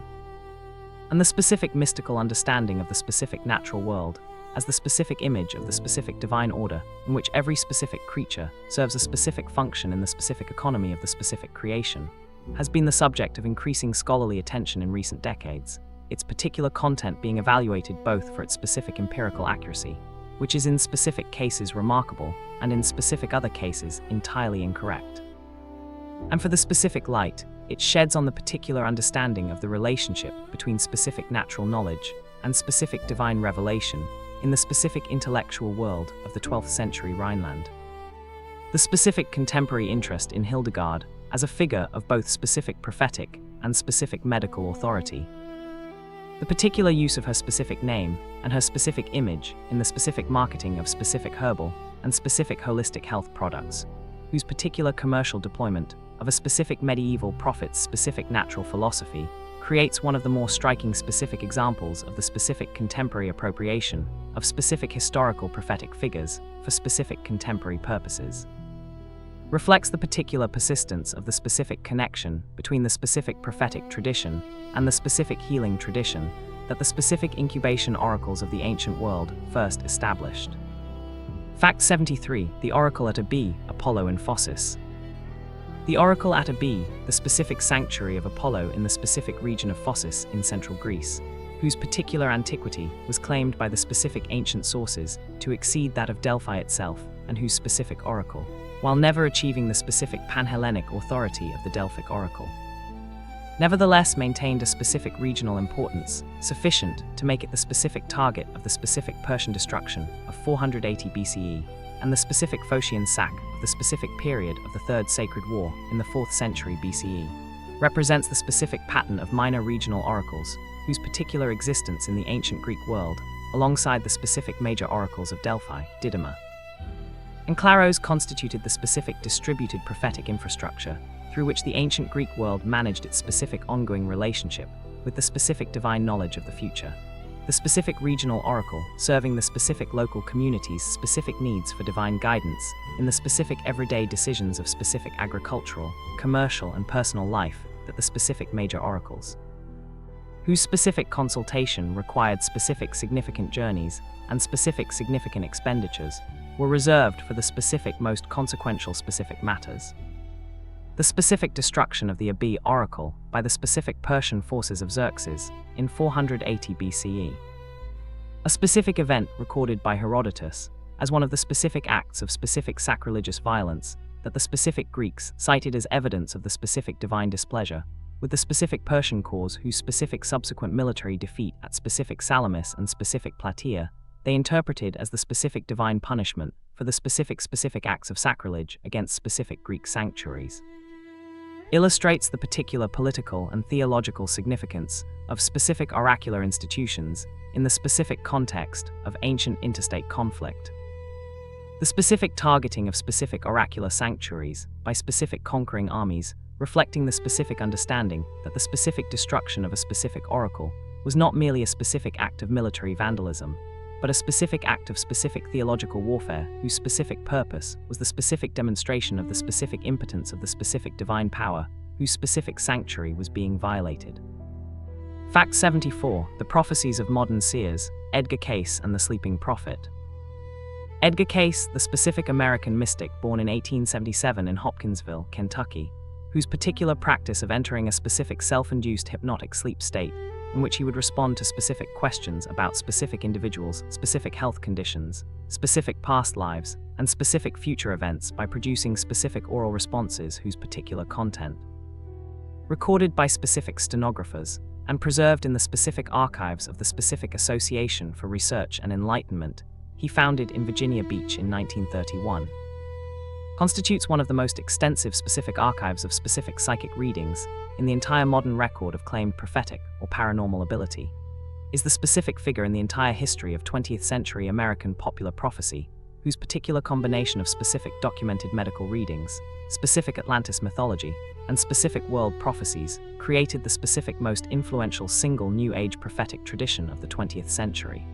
and the specific mystical understanding of the specific natural world as the specific image of the specific divine order in which every specific creature serves a specific function in the specific economy of the specific creation, has been the subject of increasing scholarly attention in recent decades, its particular content being evaluated both for its specific empirical accuracy, which is in specific cases remarkable and in specific other cases entirely incorrect, and for the specific light it sheds on the particular understanding of the relationship between specific natural knowledge and specific divine revelation in the specific intellectual world of the 12th century Rhineland. The specific contemporary interest in Hildegard as a figure of both specific prophetic and specific medical authority. The particular use of her specific name and her specific image in the specific marketing of specific herbal and specific holistic health products, whose particular commercial deployment of a specific medieval prophet's specific natural philosophy creates one of the more striking specific examples of the specific contemporary appropriation of specific historical prophetic figures for specific contemporary purposes. Reflects the particular persistence of the specific connection between the specific prophetic tradition and the specific healing tradition that the specific incubation oracles of the ancient world first established. Fact 73. The oracle at Abi, Apollo in Phocis. The oracle at Abi, the specific sanctuary of Apollo in the specific region of Phocis in central Greece, whose particular antiquity was claimed by the specific ancient sources to exceed that of Delphi itself, and whose specific oracle, while never achieving the specific Pan-Hellenic authority of the Delphic oracle, nevertheless maintained a specific regional importance, sufficient to make it the specific target of the specific Persian destruction of 480 BCE, and the specific Phocian sack of the specific period of the Third Sacred War in the 4th century BCE, represents the specific pattern of minor regional oracles, whose particular existence in the ancient Greek world, alongside the specific major oracles of Delphi, Didyma, and Claros constituted the specific distributed prophetic infrastructure through which the ancient Greek world managed its specific ongoing relationship with the specific divine knowledge of the future. The specific regional oracle serving the specific local community's specific needs for divine guidance in the specific everyday decisions of specific agricultural, commercial, and personal life that the specific major oracles, whose specific consultation required specific significant journeys and specific significant expenditures, were reserved for the specific most consequential specific matters. The specific destruction of the Abi oracle by the specific Persian forces of Xerxes in 480 BCE. A specific event recorded by Herodotus as one of the specific acts of specific sacrilegious violence that the specific Greeks cited as evidence of the specific divine displeasure, with the specific Persian cause whose specific subsequent military defeat at specific Salamis and specific Plataea, they interpreted as the specific divine punishment for the specific acts of sacrilege against specific Greek sanctuaries. Illustrates the particular political and theological significance of specific oracular institutions in the specific context of ancient interstate conflict. The specific targeting of specific oracular sanctuaries by specific conquering armies, reflecting the specific understanding that the specific destruction of a specific oracle was not merely a specific act of military vandalism, but a specific act of specific theological warfare whose specific purpose was the specific demonstration of the specific impotence of the specific divine power whose specific sanctuary was being violated. Fact 74. The Prophecies of Modern Seers, Edgar Cayce and the Sleeping Prophet. Edgar Cayce, the specific American mystic born in 1877 in Hopkinsville, Kentucky, whose particular practice of entering a specific self-induced hypnotic sleep state, in which he would respond to specific questions about specific individuals, specific health conditions, specific past lives, and specific future events by producing specific oral responses whose particular content, recorded by specific stenographers, and preserved in the specific archives of the specific Association for Research and Enlightenment, he founded in Virginia Beach in 1931, constitutes one of the most extensive specific archives of specific psychic readings in the entire modern record of claimed prophetic or paranormal ability, is the specific figure in the entire history of 20th century American popular prophecy, whose particular combination of specific documented medical readings, specific Atlantis mythology, and specific world prophecies created the specific most influential single New Age prophetic tradition of the 20th century.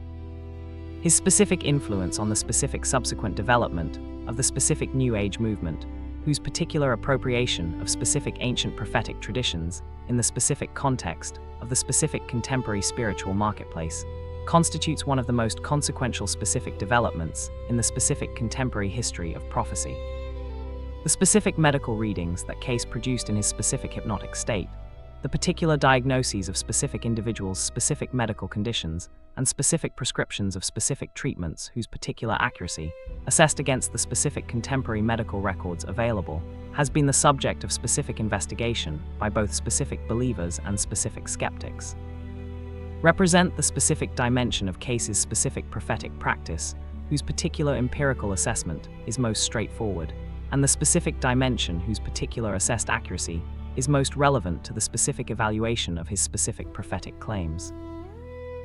His specific influence on the specific subsequent development of the specific New Age movement, whose particular appropriation of specific ancient prophetic traditions in the specific context of the specific contemporary spiritual marketplace, constitutes one of the most consequential specific developments in the specific contemporary history of prophecy. The specific medical readings that Cayce produced in his specific hypnotic state, the particular diagnoses of specific individuals' specific medical conditions, and specific prescriptions of specific treatments whose particular accuracy, assessed against the specific contemporary medical records available, has been the subject of specific investigation by both specific believers and specific skeptics, represent the specific dimension of Cayce's specific prophetic practice, whose particular empirical assessment is most straightforward, and the specific dimension whose particular assessed accuracy is most relevant to the specific evaluation of his specific prophetic claims.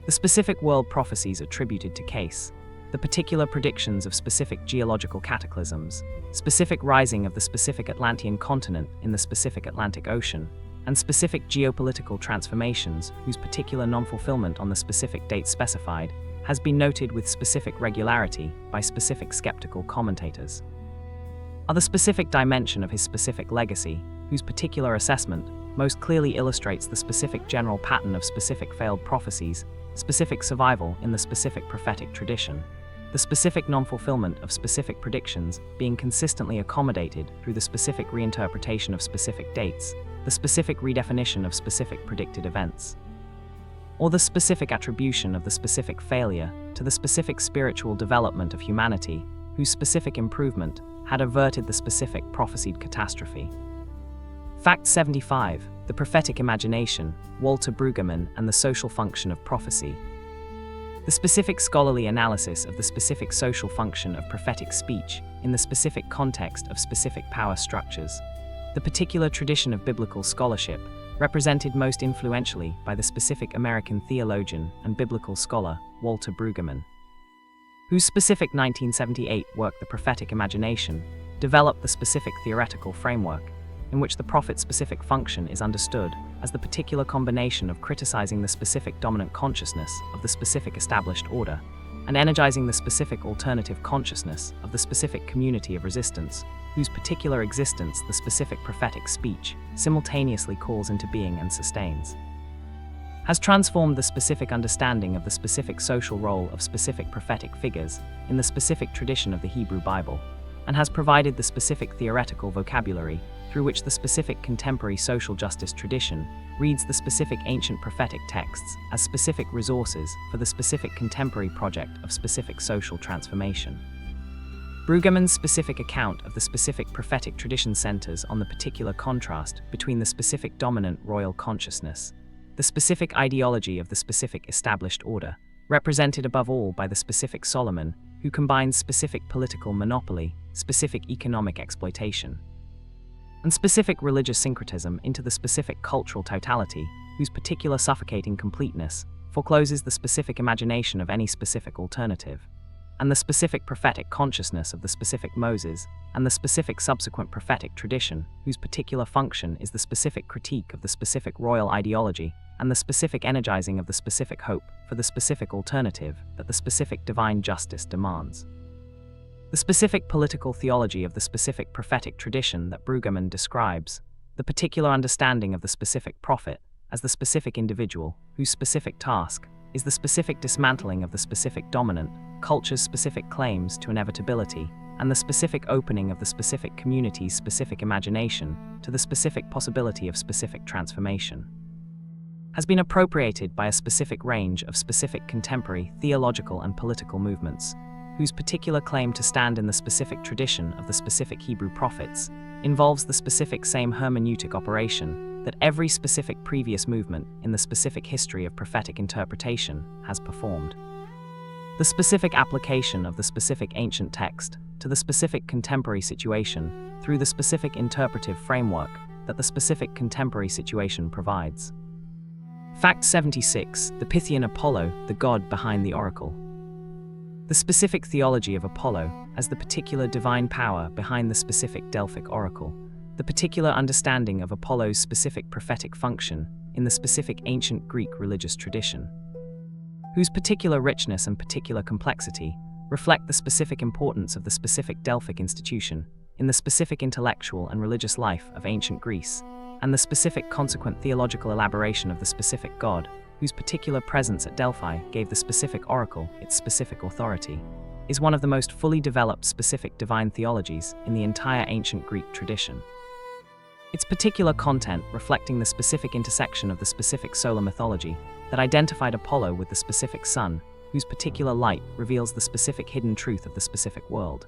The specific world prophecies attributed to Cayce, the particular predictions of specific geological cataclysms, specific rising of the specific Atlantean continent in the specific Atlantic Ocean, and specific geopolitical transformations whose particular non-fulfillment on the specific date specified has been noted with specific regularity by specific skeptical commentators, are the specific dimension of his specific legacy, whose particular assessment most clearly illustrates the specific general pattern of specific failed prophecies, specific survival in the specific prophetic tradition, the specific non-fulfillment of specific predictions being consistently accommodated through the specific reinterpretation of specific dates, the specific redefinition of specific predicted events, or the specific attribution of the specific failure to the specific spiritual development of humanity, whose specific improvement had averted the specific prophesied catastrophe. Fact 75. The Prophetic Imagination, Walter Brueggemann and the Social Function of Prophecy. The specific scholarly analysis of the specific social function of prophetic speech in the specific context of specific power structures, the particular tradition of biblical scholarship represented most influentially by the specific American theologian and biblical scholar Walter Brueggemann, whose specific 1978 work The Prophetic Imagination developed the specific theoretical framework in which the prophet's specific function is understood as the particular combination of criticizing the specific dominant consciousness of the specific established order and energizing the specific alternative consciousness of the specific community of resistance, whose particular existence the specific prophetic speech simultaneously calls into being and sustains, has transformed the specific understanding of the specific social role of specific prophetic figures in the specific tradition of the Hebrew Bible, and has provided the specific theoretical vocabulary through which the specific contemporary social justice tradition reads the specific ancient prophetic texts as specific resources for the specific contemporary project of specific social transformation. Brueggemann's specific account of the specific prophetic tradition centers on the particular contrast between the specific dominant royal consciousness, the specific ideology of the specific established order, represented above all by the specific Solomon, who combines specific political monopoly, specific economic exploitation, and specific religious syncretism into the specific cultural totality, whose particular suffocating completeness forecloses the specific imagination of any specific alternative, and the specific prophetic consciousness of the specific Moses, and the specific subsequent prophetic tradition, whose particular function is the specific critique of the specific royal ideology, and the specific energizing of the specific hope for the specific alternative that the specific divine justice demands. The specific political theology of the specific prophetic tradition that Brueggemann describes, the particular understanding of the specific prophet as the specific individual whose specific task is the specific dismantling of the specific dominant culture's specific claims to inevitability, and the specific opening of the specific community's specific imagination to the specific possibility of specific transformation, has been appropriated by a specific range of specific contemporary theological and political movements, whose particular claim to stand in the specific tradition of the specific Hebrew prophets involves the specific same hermeneutic operation that every specific previous movement in the specific history of prophetic interpretation has performed. The specific application of the specific ancient text to the specific contemporary situation through the specific interpretive framework that the specific contemporary situation provides. Fact 76. The Pythian Apollo, the god behind the oracle. The specific theology of Apollo as the particular divine power behind the specific Delphic oracle, the particular understanding of Apollo's specific prophetic function in the specific ancient Greek religious tradition, whose particular richness and particular complexity reflect the specific importance of the specific Delphic institution in the specific intellectual and religious life of ancient Greece, and the specific consequent theological elaboration of the specific god, whose particular presence at Delphi gave the specific oracle its specific authority, is one of the most fully developed specific divine theologies in the entire ancient Greek tradition. Its particular content reflecting the specific intersection of the specific solar mythology that identified Apollo with the specific sun, whose particular light reveals the specific hidden truth of the specific world.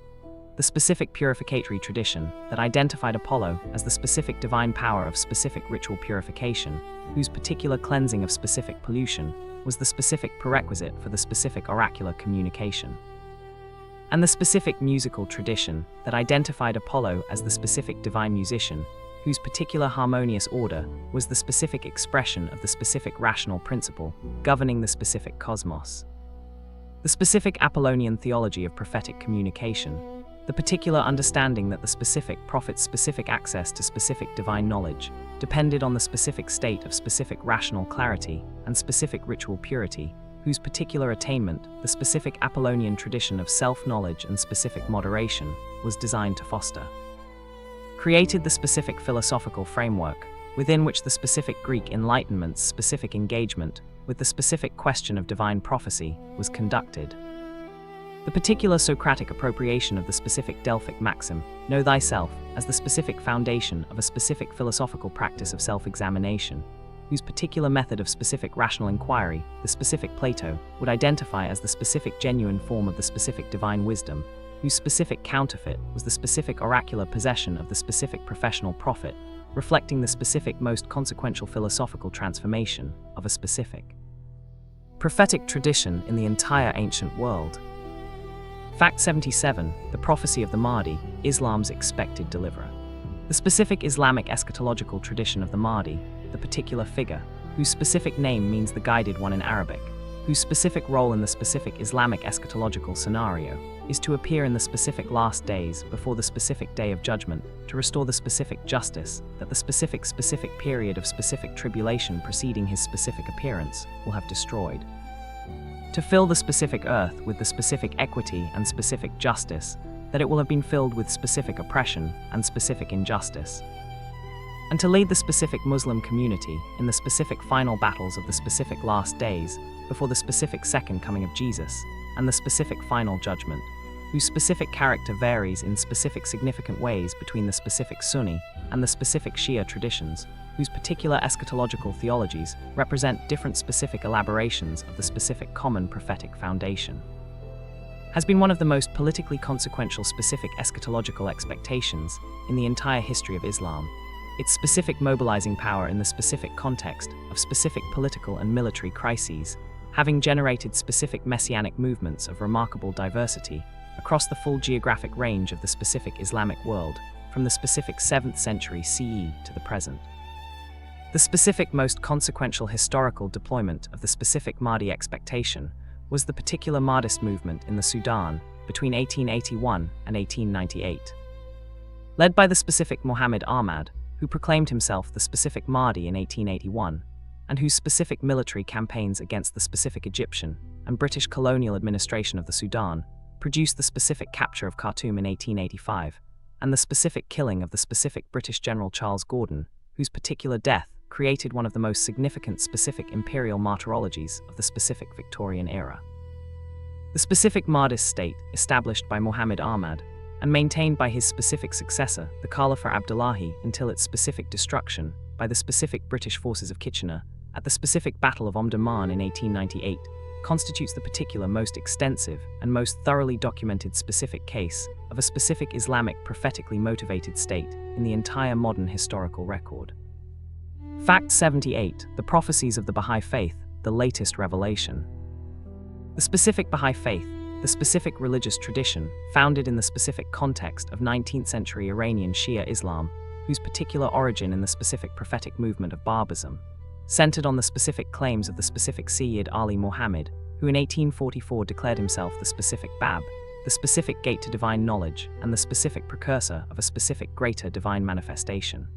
The specific purificatory tradition that identified Apollo as the specific divine power of specific ritual purification, whose particular cleansing of specific pollution was the specific prerequisite for the specific oracular communication. And the specific musical tradition that identified Apollo as the specific divine musician, whose particular harmonious order was the specific expression of the specific rational principle governing the specific cosmos. The specific Apollonian theology of prophetic communication, the particular understanding that the specific prophet's specific access to specific divine knowledge depended on the specific state of specific rational clarity and specific ritual purity, whose particular attainment the specific Apollonian tradition of self-knowledge and specific moderation was designed to foster, created the specific philosophical framework within which the specific Greek Enlightenment's specific engagement with the specific question of divine prophecy was conducted. The particular Socratic appropriation of the specific Delphic maxim, know thyself, as the specific foundation of a specific philosophical practice of self-examination, whose particular method of specific rational inquiry, the specific Plato, would identify as the specific genuine form of the specific divine wisdom, whose specific counterfeit was the specific oracular possession of the specific professional prophet, reflecting the specific most consequential philosophical transformation of a specific prophetic tradition in the entire ancient world. Fact 77. The Prophecy of the Mahdi, Islam's expected deliverer. The specific Islamic eschatological tradition of the Mahdi, the particular figure, whose specific name means the guided one in Arabic, whose specific role in the specific Islamic eschatological scenario is to appear in the specific last days before the specific day of judgment to restore the specific justice that the specific period of specific tribulation preceding his specific appearance will have destroyed. To fill the specific earth with the specific equity and specific justice that it will have been filled with specific oppression and specific injustice. And to lead the specific Muslim community in the specific final battles of the specific last days before the specific second coming of Jesus and the specific final judgment, whose specific character varies in specific significant ways between the specific Sunni and the specific Shia traditions, whose particular eschatological theologies represent different specific elaborations of the specific common prophetic foundation. has been one of the most politically consequential specific eschatological expectations in the entire history of Islam. Its specific mobilizing power in the specific context of specific political and military crises, having generated specific messianic movements of remarkable diversity across the full geographic range of the specific Islamic world, from the specific 7th century CE to the present. The specific most consequential historical deployment of the specific Mahdi expectation was the particular Mahdist movement in the Sudan between 1881 and 1898. Led by the specific Muhammad Ahmad, who proclaimed himself the specific Mahdi in 1881, and whose specific military campaigns against the specific Egyptian and British colonial administration of the Sudan produced the specific capture of Khartoum in 1885, and the specific killing of the specific British General Charles Gordon, whose particular death created one of the most significant specific imperial martyrologies of the specific Victorian era. The specific Mahdist state, established by Muhammad Ahmad and maintained by his specific successor, the Caliph Abdullahi, until its specific destruction by the specific British forces of Kitchener at the specific Battle of Omdurman in 1898, constitutes the particular most extensive and most thoroughly documented specific case of a specific Islamic prophetically motivated state in the entire modern historical record. Fact 78. The Prophecies of the Baha'i Faith, the latest revelation. The specific Baha'i faith, the specific religious tradition founded in the specific context of 19th century Iranian Shia Islam, whose particular origin in the specific prophetic movement of Babism, centered on the specific claims of the specific Sayyid Ali Muhammad, who in 1844 declared himself the specific Bab, the specific gate to divine knowledge and the specific precursor of a specific greater divine manifestation,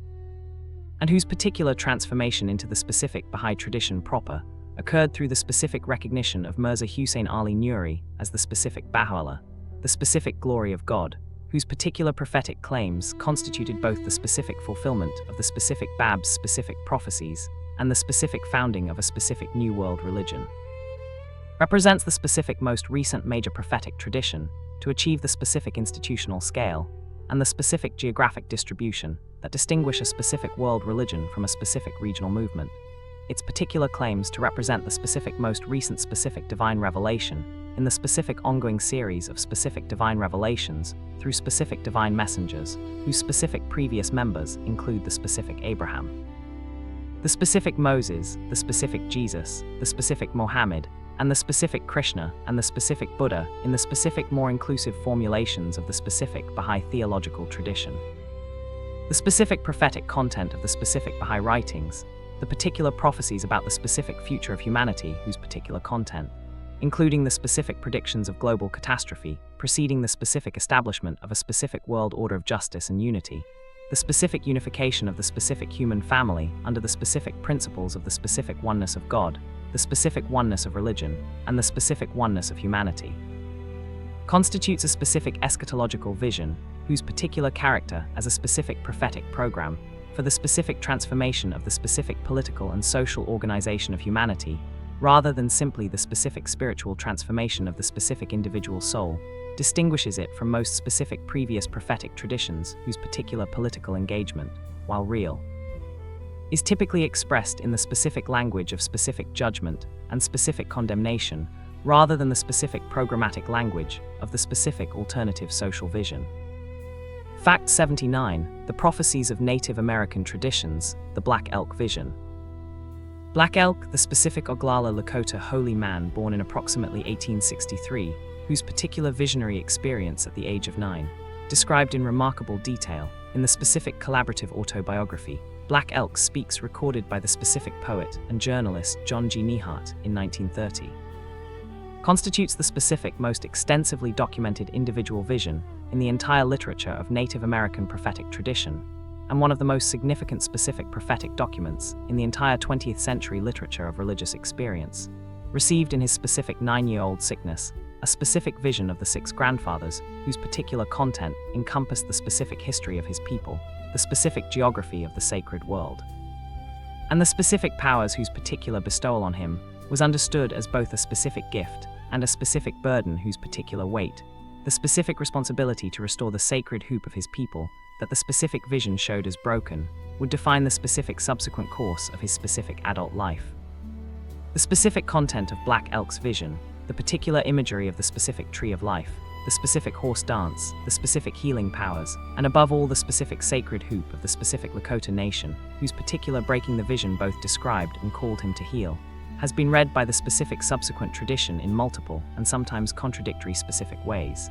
and whose particular transformation into the specific Baha'i tradition proper occurred through the specific recognition of Mirza Hussein Ali Nuri as the specific Baha'u'llah, the specific glory of God, whose particular prophetic claims constituted both the specific fulfillment of the specific Bab's specific prophecies and the specific founding of a specific New World religion. Represents the specific most recent major prophetic tradition to achieve the specific institutional scale and the specific geographic distribution that distinguish a specific world religion from a specific regional movement. Its particular claims to represent the specific most recent specific divine revelation in the specific ongoing series of specific divine revelations through specific divine messengers, whose specific previous members include the specific Abraham, the specific Moses, the specific Jesus, the specific Mohammed, and the specific Krishna and the specific Buddha in the specific more inclusive formulations of the specific Baha'i theological tradition. The specific prophetic content of the specific Baha'i writings, the particular prophecies about the specific future of humanity whose particular content, including the specific predictions of global catastrophe preceding the specific establishment of a specific world order of justice and unity, the specific unification of the specific human family under the specific principles of the specific oneness of God, the specific oneness of religion, and the specific oneness of humanity, constitutes a specific eschatological vision whose particular character as a specific prophetic program for the specific transformation of the specific political and social organization of humanity, rather than simply the specific spiritual transformation of the specific individual soul, distinguishes it from most specific previous prophetic traditions whose particular political engagement, while real, is typically expressed in the specific language of specific judgment and specific condemnation, rather than the specific programmatic language of the specific alternative social vision. Fact 79. The Prophecies of Native American Traditions, the Black Elk Vision. Black Elk, the specific Oglala Lakota holy man born in approximately 1863, whose particular visionary experience at the age of 9, described in remarkable detail in the specific collaborative autobiography, Black Elk Speaks, recorded by the specific poet and journalist John G. Neihardt in 1930, constitutes the specific most extensively documented individual vision in the entire literature of Native American prophetic tradition, and one of the most significant specific prophetic documents in the entire 20th century literature of religious experience, received in his specific 9-year-old sickness, a specific vision of the 6 grandfathers whose particular content encompassed the specific history of his people, the specific geography of the sacred world, and the specific powers whose particular bestowal on him was understood as both a specific gift and a specific burden whose particular weight, the specific responsibility to restore the sacred hoop of his people that the specific vision showed as broken, would define the specific subsequent course of his specific adult life. The specific content of Black Elk's vision the particular imagery of the specific tree of life, the specific horse dance, the specific healing powers, and above all the specific sacred hoop of the specific Lakota nation, whose particular breaking the vision both described and called him to heal, has been read by the specific subsequent tradition in multiple and sometimes contradictory specific ways.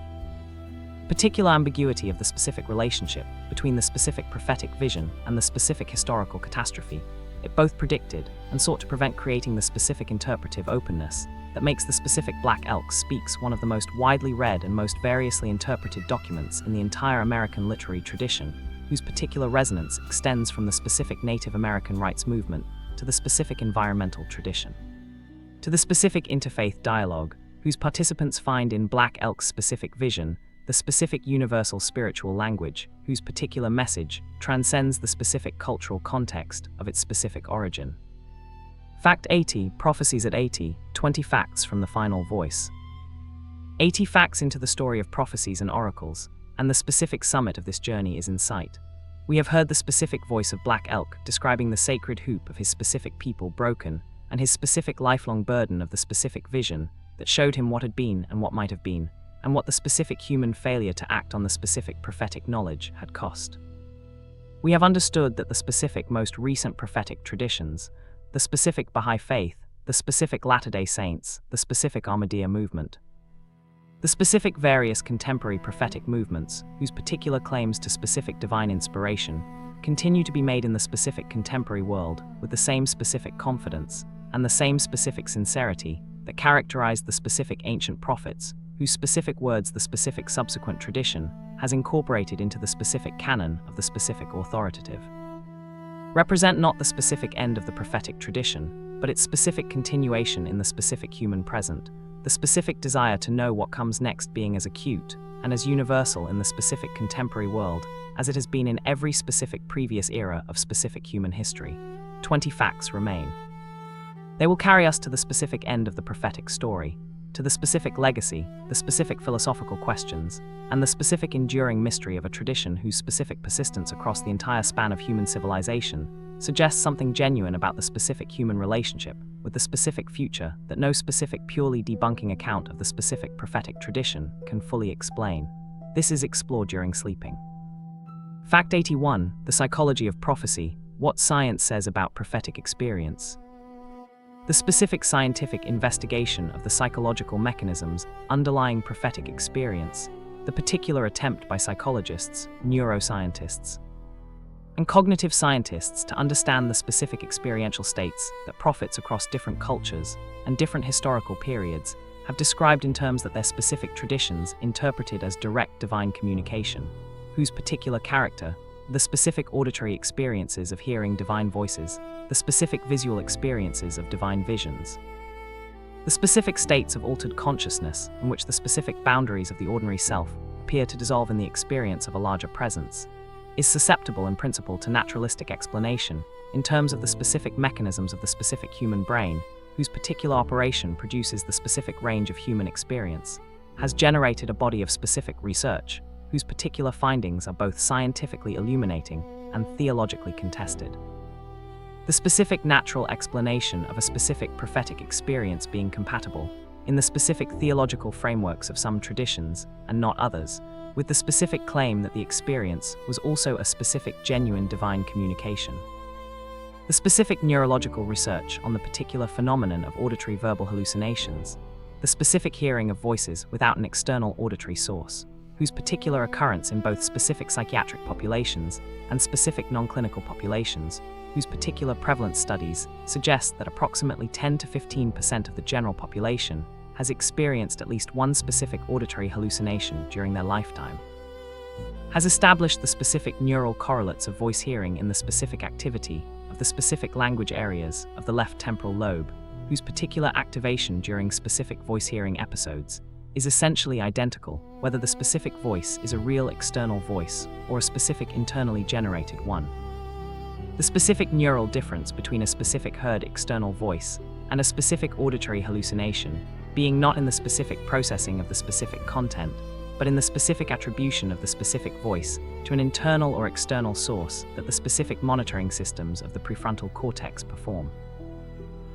Particular ambiguity of the specific relationship between the specific prophetic vision and the specific historical catastrophe, it both predicted and sought to prevent creating the specific interpretive openness that makes the specific Black Elk Speaks one of the most widely read and most variously interpreted documents in the entire American literary tradition, whose particular resonance extends from the specific Native American rights movement to the specific environmental tradition, to the specific interfaith dialogue, whose participants find in Black Elk's specific vision the specific universal spiritual language, whose particular message transcends the specific cultural context of its specific origin. Fact 80, Prophecies at 80, 20 facts from the final voice. 80 facts into the story of prophecies and oracles, and the specific summit of this journey is in sight. We have heard the specific voice of Black Elk describing the sacred hoop of his specific people broken, and his specific lifelong burden of the specific vision that showed him what had been and what might have been, and what the specific human failure to act on the specific prophetic knowledge had cost. We have understood that the specific most recent prophetic traditions, the specific Baha'i faith, the specific Latter-day Saints, the specific Ahmadiyya movement, the specific various contemporary prophetic movements, whose particular claims to specific divine inspiration continue to be made in the specific contemporary world with the same specific confidence and the same specific sincerity that characterized the specific ancient prophets, whose specific words the specific subsequent tradition has incorporated into the specific canon of the specific authoritative, represent not the specific end of the prophetic tradition, but its specific continuation in the specific human present, the specific desire to know what comes next being as acute and as universal in the specific contemporary world as it has been in every specific previous era of specific human history. 20 facts remain. They will carry us to the specific end of the prophetic story, to the specific legacy, the specific philosophical questions, and the specific enduring mystery of a tradition whose specific persistence across the entire span of human civilization suggests something genuine about the specific human relationship with the specific future that no specific purely debunking account of the specific prophetic tradition can fully explain. This is explored during sleeping. Fact 81, the psychology of prophecy, what science says about prophetic experience. The specific scientific investigation of the psychological mechanisms underlying prophetic experience, the particular attempt by psychologists, neuroscientists, and cognitive scientists to understand the specific experiential states that prophets across different cultures and different historical periods have described in terms that their specific traditions interpreted as direct divine communication, whose particular character, the specific auditory experiences of hearing divine voices, the specific visual experiences of divine visions, the specific states of altered consciousness in which the specific boundaries of the ordinary self appear to dissolve in the experience of a larger presence, is susceptible in principle to naturalistic explanation in terms of the specific mechanisms of the specific human brain, whose particular operation produces the specific range of human experience, has generated a body of specific research, whose particular findings are both scientifically illuminating and theologically contested. The specific natural explanation of a specific prophetic experience being compatible, in the specific theological frameworks of some traditions and not others, with the specific claim that the experience was also a specific genuine divine communication. The specific neurological research on the particular phenomenon of auditory verbal hallucinations, the specific hearing of voices without an external auditory source, whose particular occurrence in both specific psychiatric populations and specific non-clinical populations, whose particular prevalence studies suggest that approximately 10 to 15% of the general population has experienced at least one specific auditory hallucination during their lifetime, has established the specific neural correlates of voice hearing in the specific activity of the specific language areas of the left temporal lobe, whose particular activation during specific voice hearing episodes is essentially identical whether the specific voice is a real external voice or a specific internally generated one. The specific neural difference between a specific heard external voice and a specific auditory hallucination being not in the specific processing of the specific content, but in the specific attribution of the specific voice to an internal or external source that the specific monitoring systems of the prefrontal cortex perform.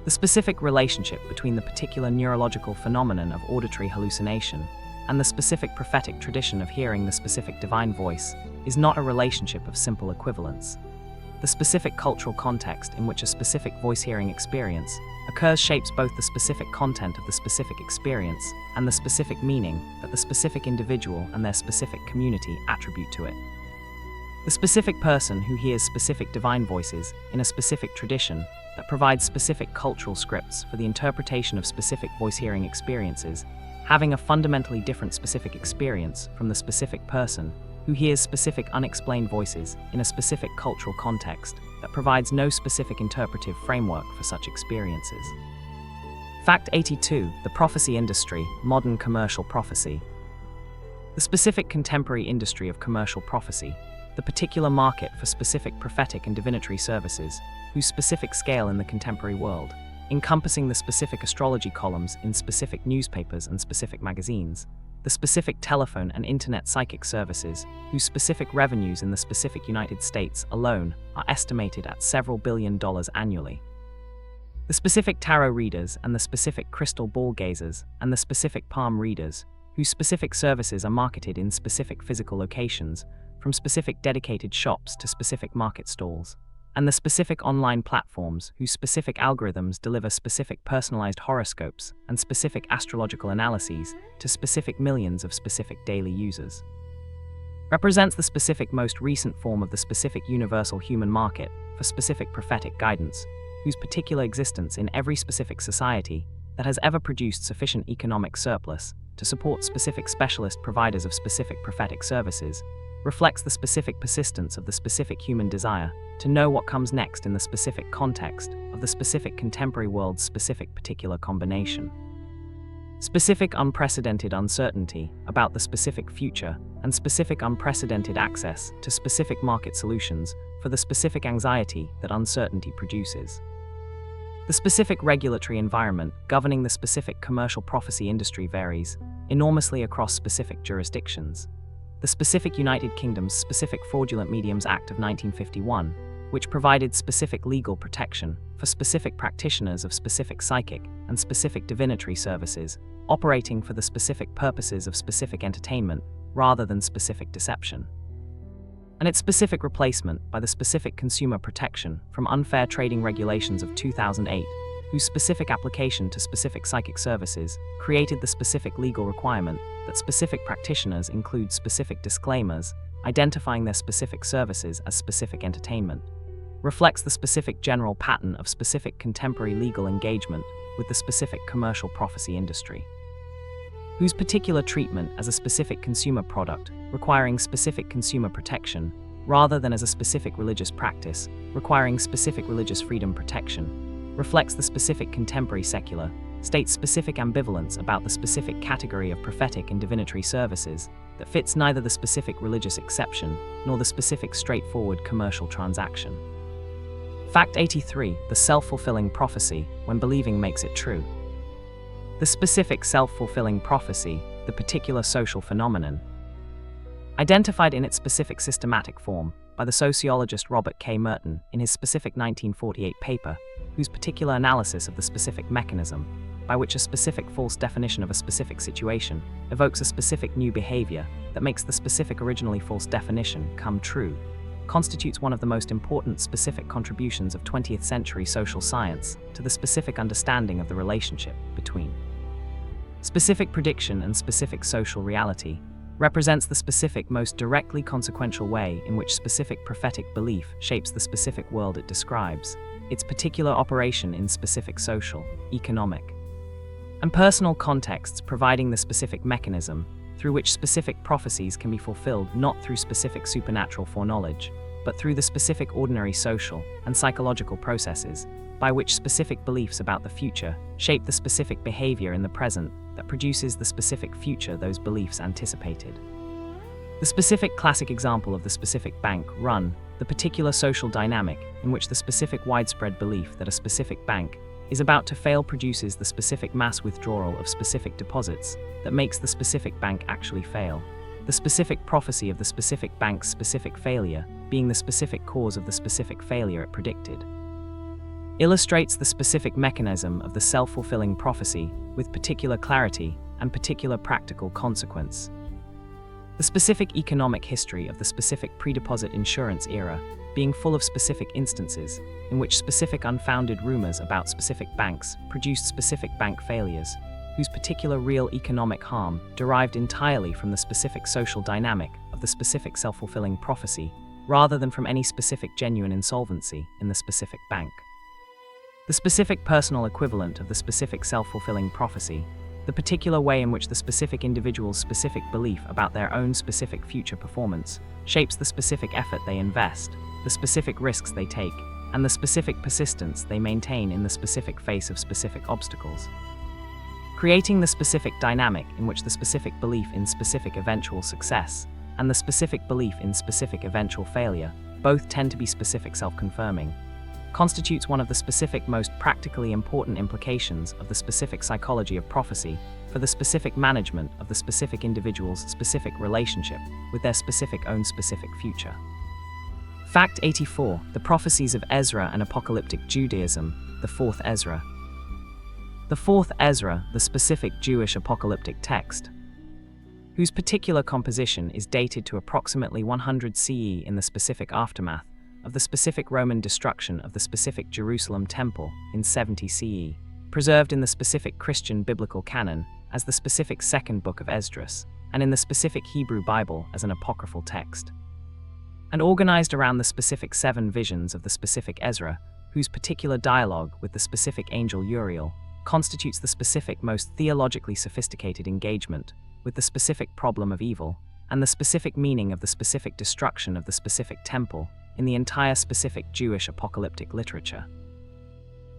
The The specific relationship between the particular neurological phenomenon of auditory hallucination and the specific prophetic tradition of hearing the specific divine voice is not a relationship of simple equivalence. The specific cultural context in which a specific voice-hearing experience occurs shapes both the specific content of the specific experience and the specific meaning that the specific individual and their specific community attribute to it. The specific person who hears specific divine voices in a specific tradition that provides specific cultural scripts for the interpretation of specific voice-hearing experiences, having a fundamentally different specific experience from the specific person who hears specific unexplained voices in a specific cultural context that provides no specific interpretive framework for such experiences. Fact 82. The prophecy industry, modern commercial prophecy. The specific contemporary industry of commercial prophecy, the particular market for specific prophetic and divinatory services, whose specific scale in the contemporary world, encompassing the specific astrology columns in specific newspapers and specific magazines, the specific telephone and internet psychic services, whose specific revenues in the specific United States alone are estimated at several $billion annually. The specific tarot readers and the specific crystal ball gazers and the specific palm readers, whose specific services are marketed in specific physical locations, from specific dedicated shops to specific market stalls, and the specific online platforms whose specific algorithms deliver specific personalized horoscopes and specific astrological analyses to specific millions of specific daily users, represents the specific most recent form of the specific universal human market for specific prophetic guidance, whose particular existence in every specific society that has ever produced sufficient economic surplus to support specific specialist providers of specific prophetic services reflects the specific persistence of the specific human desire to know what comes next in the specific context of the specific contemporary world's specific particular combination. Specific unprecedented uncertainty about the specific future and specific unprecedented access to specific market solutions for the specific anxiety that uncertainty produces. The specific regulatory environment governing the specific commercial prophecy industry varies enormously across specific jurisdictions. The specific United Kingdom's Specific Fraudulent Mediums Act of 1951, which provided specific legal protection for specific practitioners of specific psychic and specific divinatory services, operating for the specific purposes of specific entertainment rather than specific deception. And its specific replacement by the Specific Consumer Protection from Unfair Trading Regulations of 2008, whose specific application to specific psychic services created the specific legal requirement that specific practitioners include specific disclaimers identifying their specific services as specific entertainment, reflects the specific general pattern of specific contemporary legal engagement with the specific commercial prophecy industry, whose particular treatment as a specific consumer product requiring specific consumer protection rather than as a specific religious practice requiring specific religious freedom protection reflects the specific contemporary secular, state-specific ambivalence about the specific category of prophetic and divinatory services that fits neither the specific religious exception nor the specific straightforward commercial transaction. Fact 83. The self-fulfilling prophecy, when believing makes it true. The specific self-fulfilling prophecy, the particular social phenomenon, identified in its specific systematic form by the sociologist Robert K. Merton in his specific 1948 paper, whose particular analysis of the specific mechanism by which a specific false definition of a specific situation evokes a specific new behavior that makes the specific originally false definition come true, constitutes one of the most important specific contributions of 20th century social science to the specific understanding of the relationship between specific prediction and specific social reality, represents the specific most directly consequential way in which specific prophetic belief shapes the specific world it describes, its particular operation in specific social, economic, and personal contexts, providing the specific mechanism through which specific prophecies can be fulfilled not through specific supernatural foreknowledge, but through the specific ordinary social and psychological processes by which specific beliefs about the future shape the specific behavior in the present that produces the specific future those beliefs anticipated. The specific classic example of the specific bank run, the particular social dynamic in which the specific widespread belief that a specific bank is about to fail produces the specific mass withdrawal of specific deposits that makes the specific bank actually fail, the specific prophecy of the specific bank's specific failure being the specific cause of the specific failure it predicted. illustrates the specific mechanism of the self-fulfilling prophecy with particular clarity and particular practical consequence. The specific economic history of the specific pre-deposit insurance era being full of specific instances in which specific unfounded rumors about specific banks produced specific bank failures, whose particular real economic harm derived entirely from the specific social dynamic of the specific self-fulfilling prophecy, rather than from any specific genuine insolvency in the specific bank. The specific personal equivalent of the specific self-fulfilling prophecy, the particular way in which the specific individual's specific belief about their own specific future performance shapes the specific effort they invest, the specific risks they take, and the specific persistence they maintain in the specific face of specific obstacles. Creating the specific dynamic in which the specific belief in specific eventual success and the specific belief in specific eventual failure both tend to be specific self-confirming, constitutes one of the specific most practically important implications of the specific psychology of prophecy for the specific management of the specific individual's specific relationship with their specific own specific future. Fact 84. The Prophecies of Ezra and Apocalyptic Judaism, the Fourth Ezra. The Fourth Ezra, the specific Jewish apocalyptic text, whose particular composition is dated to approximately 100 CE in the specific aftermath of the specific Roman destruction of the specific Jerusalem temple in 70 CE, preserved in the specific Christian biblical canon as the specific second book of Esdras, and in the specific Hebrew Bible as an apocryphal text, and organized around the specific 7 visions of the specific Ezra, whose particular dialogue with the specific angel Uriel constitutes the specific most theologically sophisticated engagement with the specific problem of evil and the specific meaning of the specific destruction of the specific temple in the entire specific Jewish apocalyptic literature,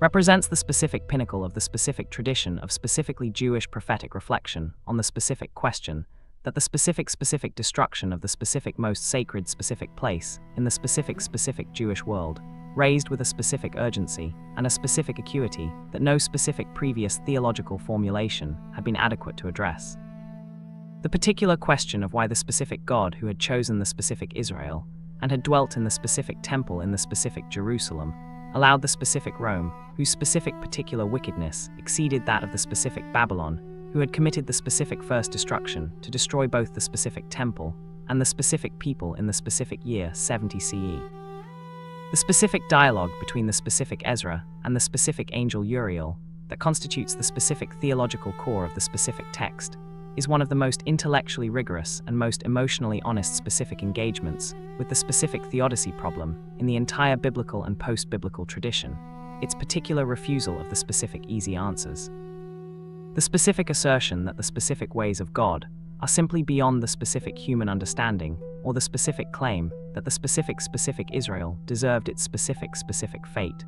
represents the specific pinnacle of the specific tradition of specifically Jewish prophetic reflection on the specific question that the specific destruction of the specific most sacred specific place in the specific Jewish world, raised with a specific urgency and a specific acuity that no specific previous theological formulation had been adequate to address. The particular question of why the specific God who had chosen the specific Israel and had dwelt in the specific temple in the specific Jerusalem allowed the specific Rome, whose specific particular wickedness exceeded that of the specific Babylon, who had committed the specific first destruction to destroy both the specific temple and the specific people in the specific year 70 CE. The specific dialogue between the specific Ezra and the specific angel Uriel that constitutes the specific theological core of the specific text is one of the most intellectually rigorous and most emotionally honest specific engagements with the specific theodicy problem in the entire biblical and post-biblical tradition, its particular refusal of the specific easy answers. The specific assertion that the specific ways of God are simply beyond the specific human understanding, or the specific claim that the specific Israel deserved its specific fate.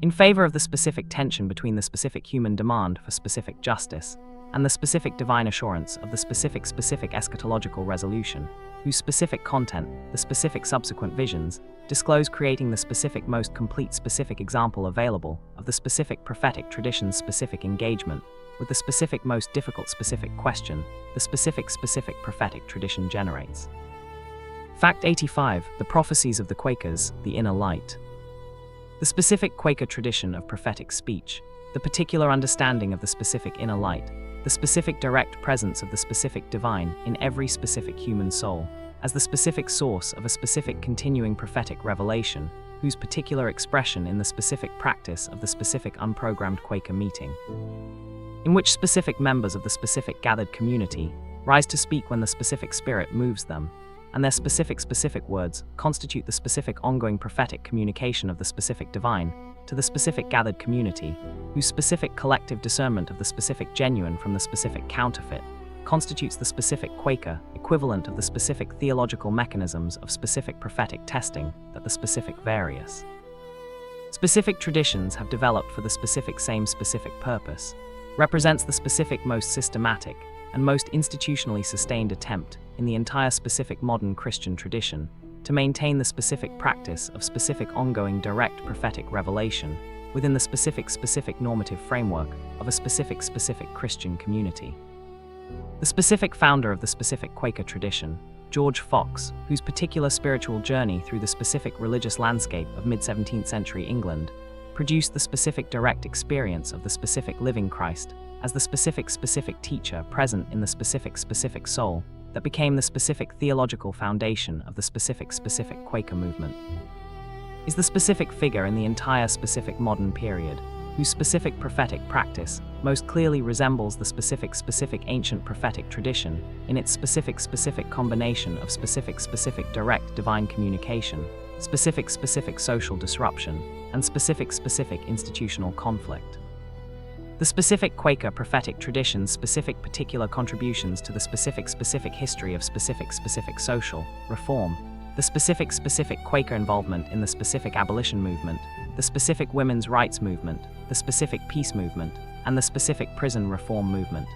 In favor of the specific tension between the specific human demand for specific justice and the specific divine assurance of the specific eschatological resolution, whose specific content, the specific subsequent visions, disclose, creating the specific most complete specific example available of the specific prophetic tradition's specific engagement with the specific most difficult specific question the specific prophetic tradition generates. Fact 85. The Prophecies of the Quakers, the Inner Light. The specific Quaker tradition of prophetic speech, the particular understanding of the specific inner light, the specific direct presence of the specific divine in every specific human soul, as the specific source of a specific continuing prophetic revelation, whose particular expression in the specific practice of the specific unprogrammed Quaker meeting, in which specific members of the specific gathered community rise to speak when the specific spirit moves them, and their specific words constitute the specific ongoing prophetic communication of the specific divine to the specific gathered community, whose specific collective discernment of the specific genuine from the specific counterfeit constitutes the specific Quaker equivalent of the specific theological mechanisms of specific prophetic testing that the specific various specific traditions have developed for the same specific purpose, represents the specific most systematic and most institutionally sustained attempt in the entire specific modern Christian tradition to maintain the specific practice of specific ongoing direct prophetic revelation within the specific normative framework of a specific Christian community. The specific founder of the specific Quaker tradition, George Fox, whose particular spiritual journey through the specific religious landscape of mid-17th century England produced the specific direct experience of the specific living Christ as the specific teacher present in the specific soul that became the specific theological foundation of the specific Quaker movement. Is the specific figure in the entire specific modern period, whose specific prophetic practice most clearly resembles the specific ancient prophetic tradition in its specific combination of specific direct divine communication, specific social disruption, and specific institutional conflict. The specific Quaker prophetic tradition's specific particular contributions to the specific history of specific social reform, the specific Quaker involvement in the specific abolition movement, the specific women's rights movement, the specific peace movement, and the specific prison reform movement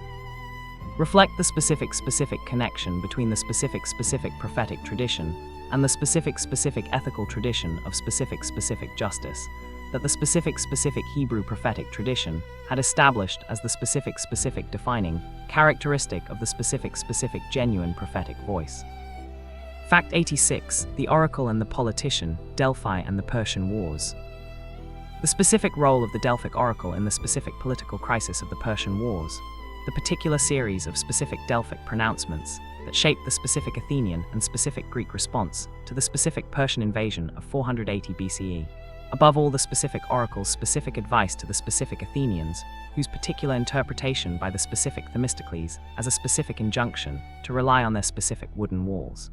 reflect the specific connection between the specific prophetic tradition and the specific ethical tradition of specific justice that the specific Hebrew prophetic tradition had established as the specific defining characteristic of the specific genuine prophetic voice. Fact 86. The Oracle and the Politician, Delphi and the Persian Wars. The specific role of the Delphic Oracle in the specific political crisis of the Persian Wars, the particular series of specific Delphic pronouncements that shaped the specific Athenian and specific Greek response to the specific Persian invasion of 480 BCE. Above all, the specific oracle's specific advice to the specific Athenians, whose particular interpretation by the specific Themistocles as a specific injunction to rely on their specific wooden walls,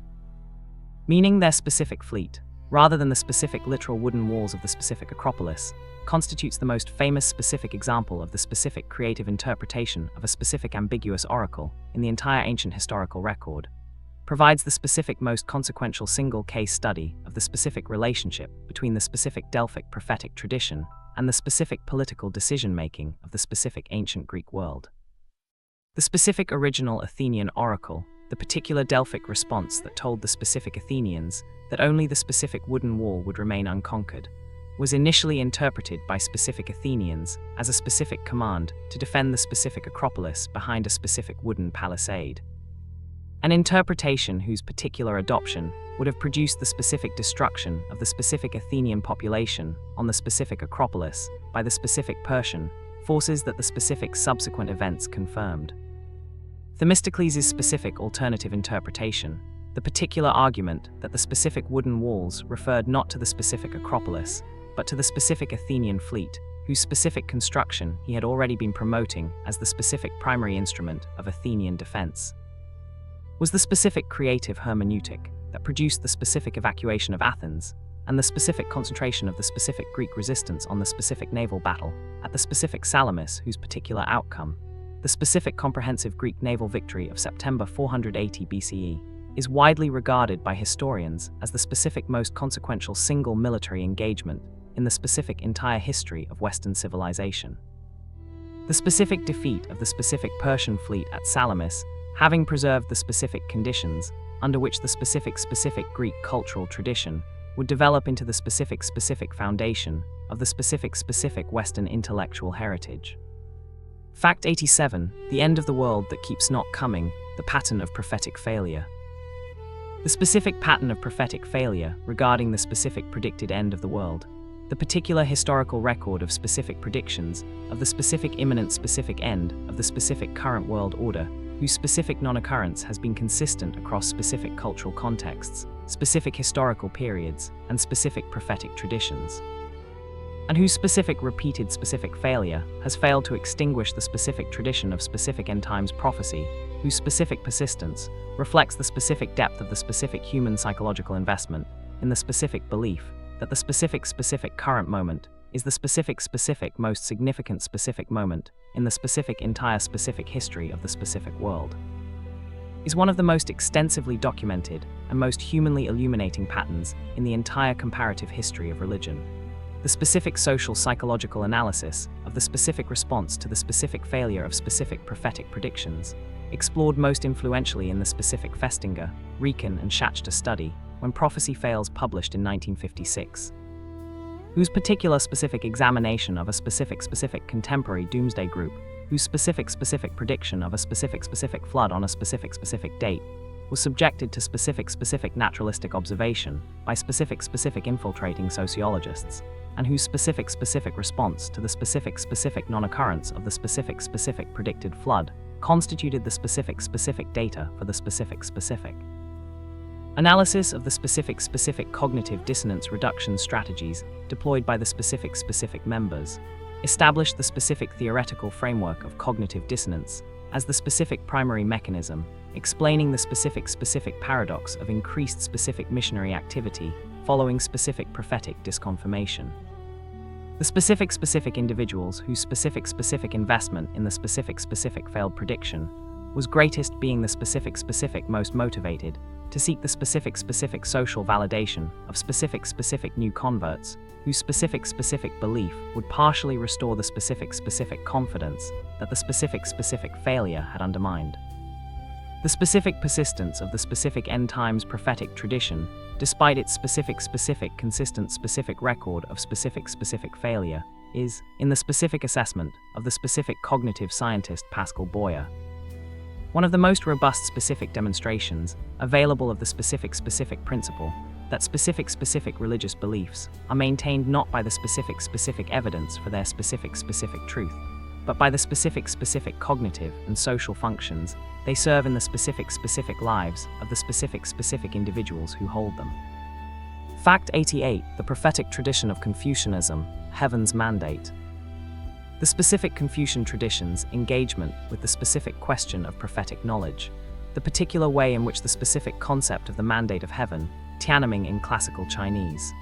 meaning their specific fleet, rather than the specific literal wooden walls of the specific Acropolis, constitutes the most famous specific example of the specific creative interpretation of a specific ambiguous oracle in the entire ancient historical record, provides the specific most consequential single case study of the specific relationship between the specific Delphic prophetic tradition and the specific political decision-making of the specific ancient Greek world. The specific original Athenian oracle, the particular Delphic response that told the specific Athenians that only the specific wooden wall would remain unconquered, was initially interpreted by specific Athenians as a specific command to defend the specific Acropolis behind a specific wooden palisade. An interpretation whose particular adoption would have produced the specific destruction of the specific Athenian population on the specific Acropolis by the specific Persian forces that the specific subsequent events confirmed. Themistocles' specific alternative interpretation, the particular argument that the specific wooden walls referred not to the specific Acropolis, but to the specific Athenian fleet, whose specific construction he had already been promoting as the specific primary instrument of Athenian defense, was the specific creative hermeneutic that produced the specific evacuation of Athens and the specific concentration of the specific Greek resistance on the specific naval battle at the specific Salamis, whose particular outcome, the specific comprehensive Greek naval victory of September 480 BCE, is widely regarded by historians as the specific most consequential single military engagement in the specific entire history of Western civilization. The specific defeat of the specific Persian fleet at Salamis, having preserved the specific conditions under which the specific Greek cultural tradition would develop into the specific foundation of the specific Western intellectual heritage. Fact 87. The end of the world that keeps not coming, the pattern of prophetic failure. The specific pattern of prophetic failure regarding the specific predicted end of the world, the particular historical record of specific predictions of the specific imminent specific end of the specific current world order, whose specific non-occurrence has been consistent across specific cultural contexts, specific historical periods, and specific prophetic traditions, and whose specific repeated specific failure has failed to extinguish the specific tradition of specific end times prophecy, whose specific persistence reflects the specific depth of the specific human psychological investment in the specific belief that the specific current moment is the specific most significant specific moment in the specific entire specific history of the specific world, is one of the most extensively documented and most humanly illuminating patterns in the entire comparative history of religion. The specific social psychological analysis of the specific response to the specific failure of specific prophetic predictions, explored most influentially in the specific Festinger, Riken, and Schachter study, When Prophecy Fails, published in 1956, whose particular specific examination of a specific contemporary doomsday group, whose specific prediction of a specific flood on a specific date, was subjected to specific naturalistic observation by specific infiltrating sociologists, and whose specific response to the specific non-occurrence of the specific predicted flood constituted the specific data for the specific. Analysis of the specific cognitive dissonance reduction strategies deployed by the specific members established the specific theoretical framework of cognitive dissonance as the specific primary mechanism, explaining the specific paradox of increased specific missionary activity following specific prophetic disconfirmation. The specific individuals whose specific investment in the specific failed prediction was greatest, being the specific most motivated to seek the specific social validation of specific new converts, whose specific belief would partially restore the specific confidence that the specific failure had undermined. The specific persistence of the specific end times prophetic tradition, despite its specific consistent specific record of specific failure, is, in the specific assessment of the specific cognitive scientist Pascal Boyer, one of the most robust specific demonstrations available of the specific principle that specific religious beliefs are maintained not by the specific evidence for their specific truth, but by the specific cognitive and social functions they serve in the specific lives of the specific individuals who hold them. Fact 88. The prophetic tradition of Confucianism, Heaven's Mandate. The specific Confucian tradition's engagement with the specific question of prophetic knowledge, the particular way in which the specific concept of the mandate of heaven, Tiananmen in classical Chinese,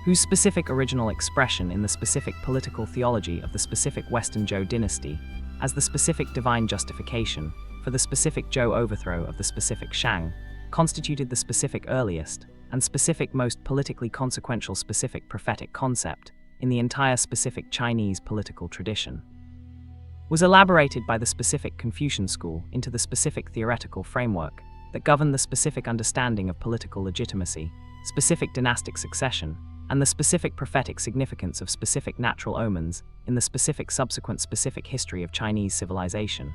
whose specific original expression in the specific political theology of the specific Western Zhou dynasty, as the specific divine justification for the specific Zhou overthrow of the specific Shang, constituted the specific earliest and specific most politically consequential specific prophetic concept in the entire specific Chinese political tradition, was elaborated by the specific Confucian school into the specific theoretical framework that governed the specific understanding of political legitimacy, specific dynastic succession, and the specific prophetic significance of specific natural omens in the specific subsequent specific history of Chinese civilization,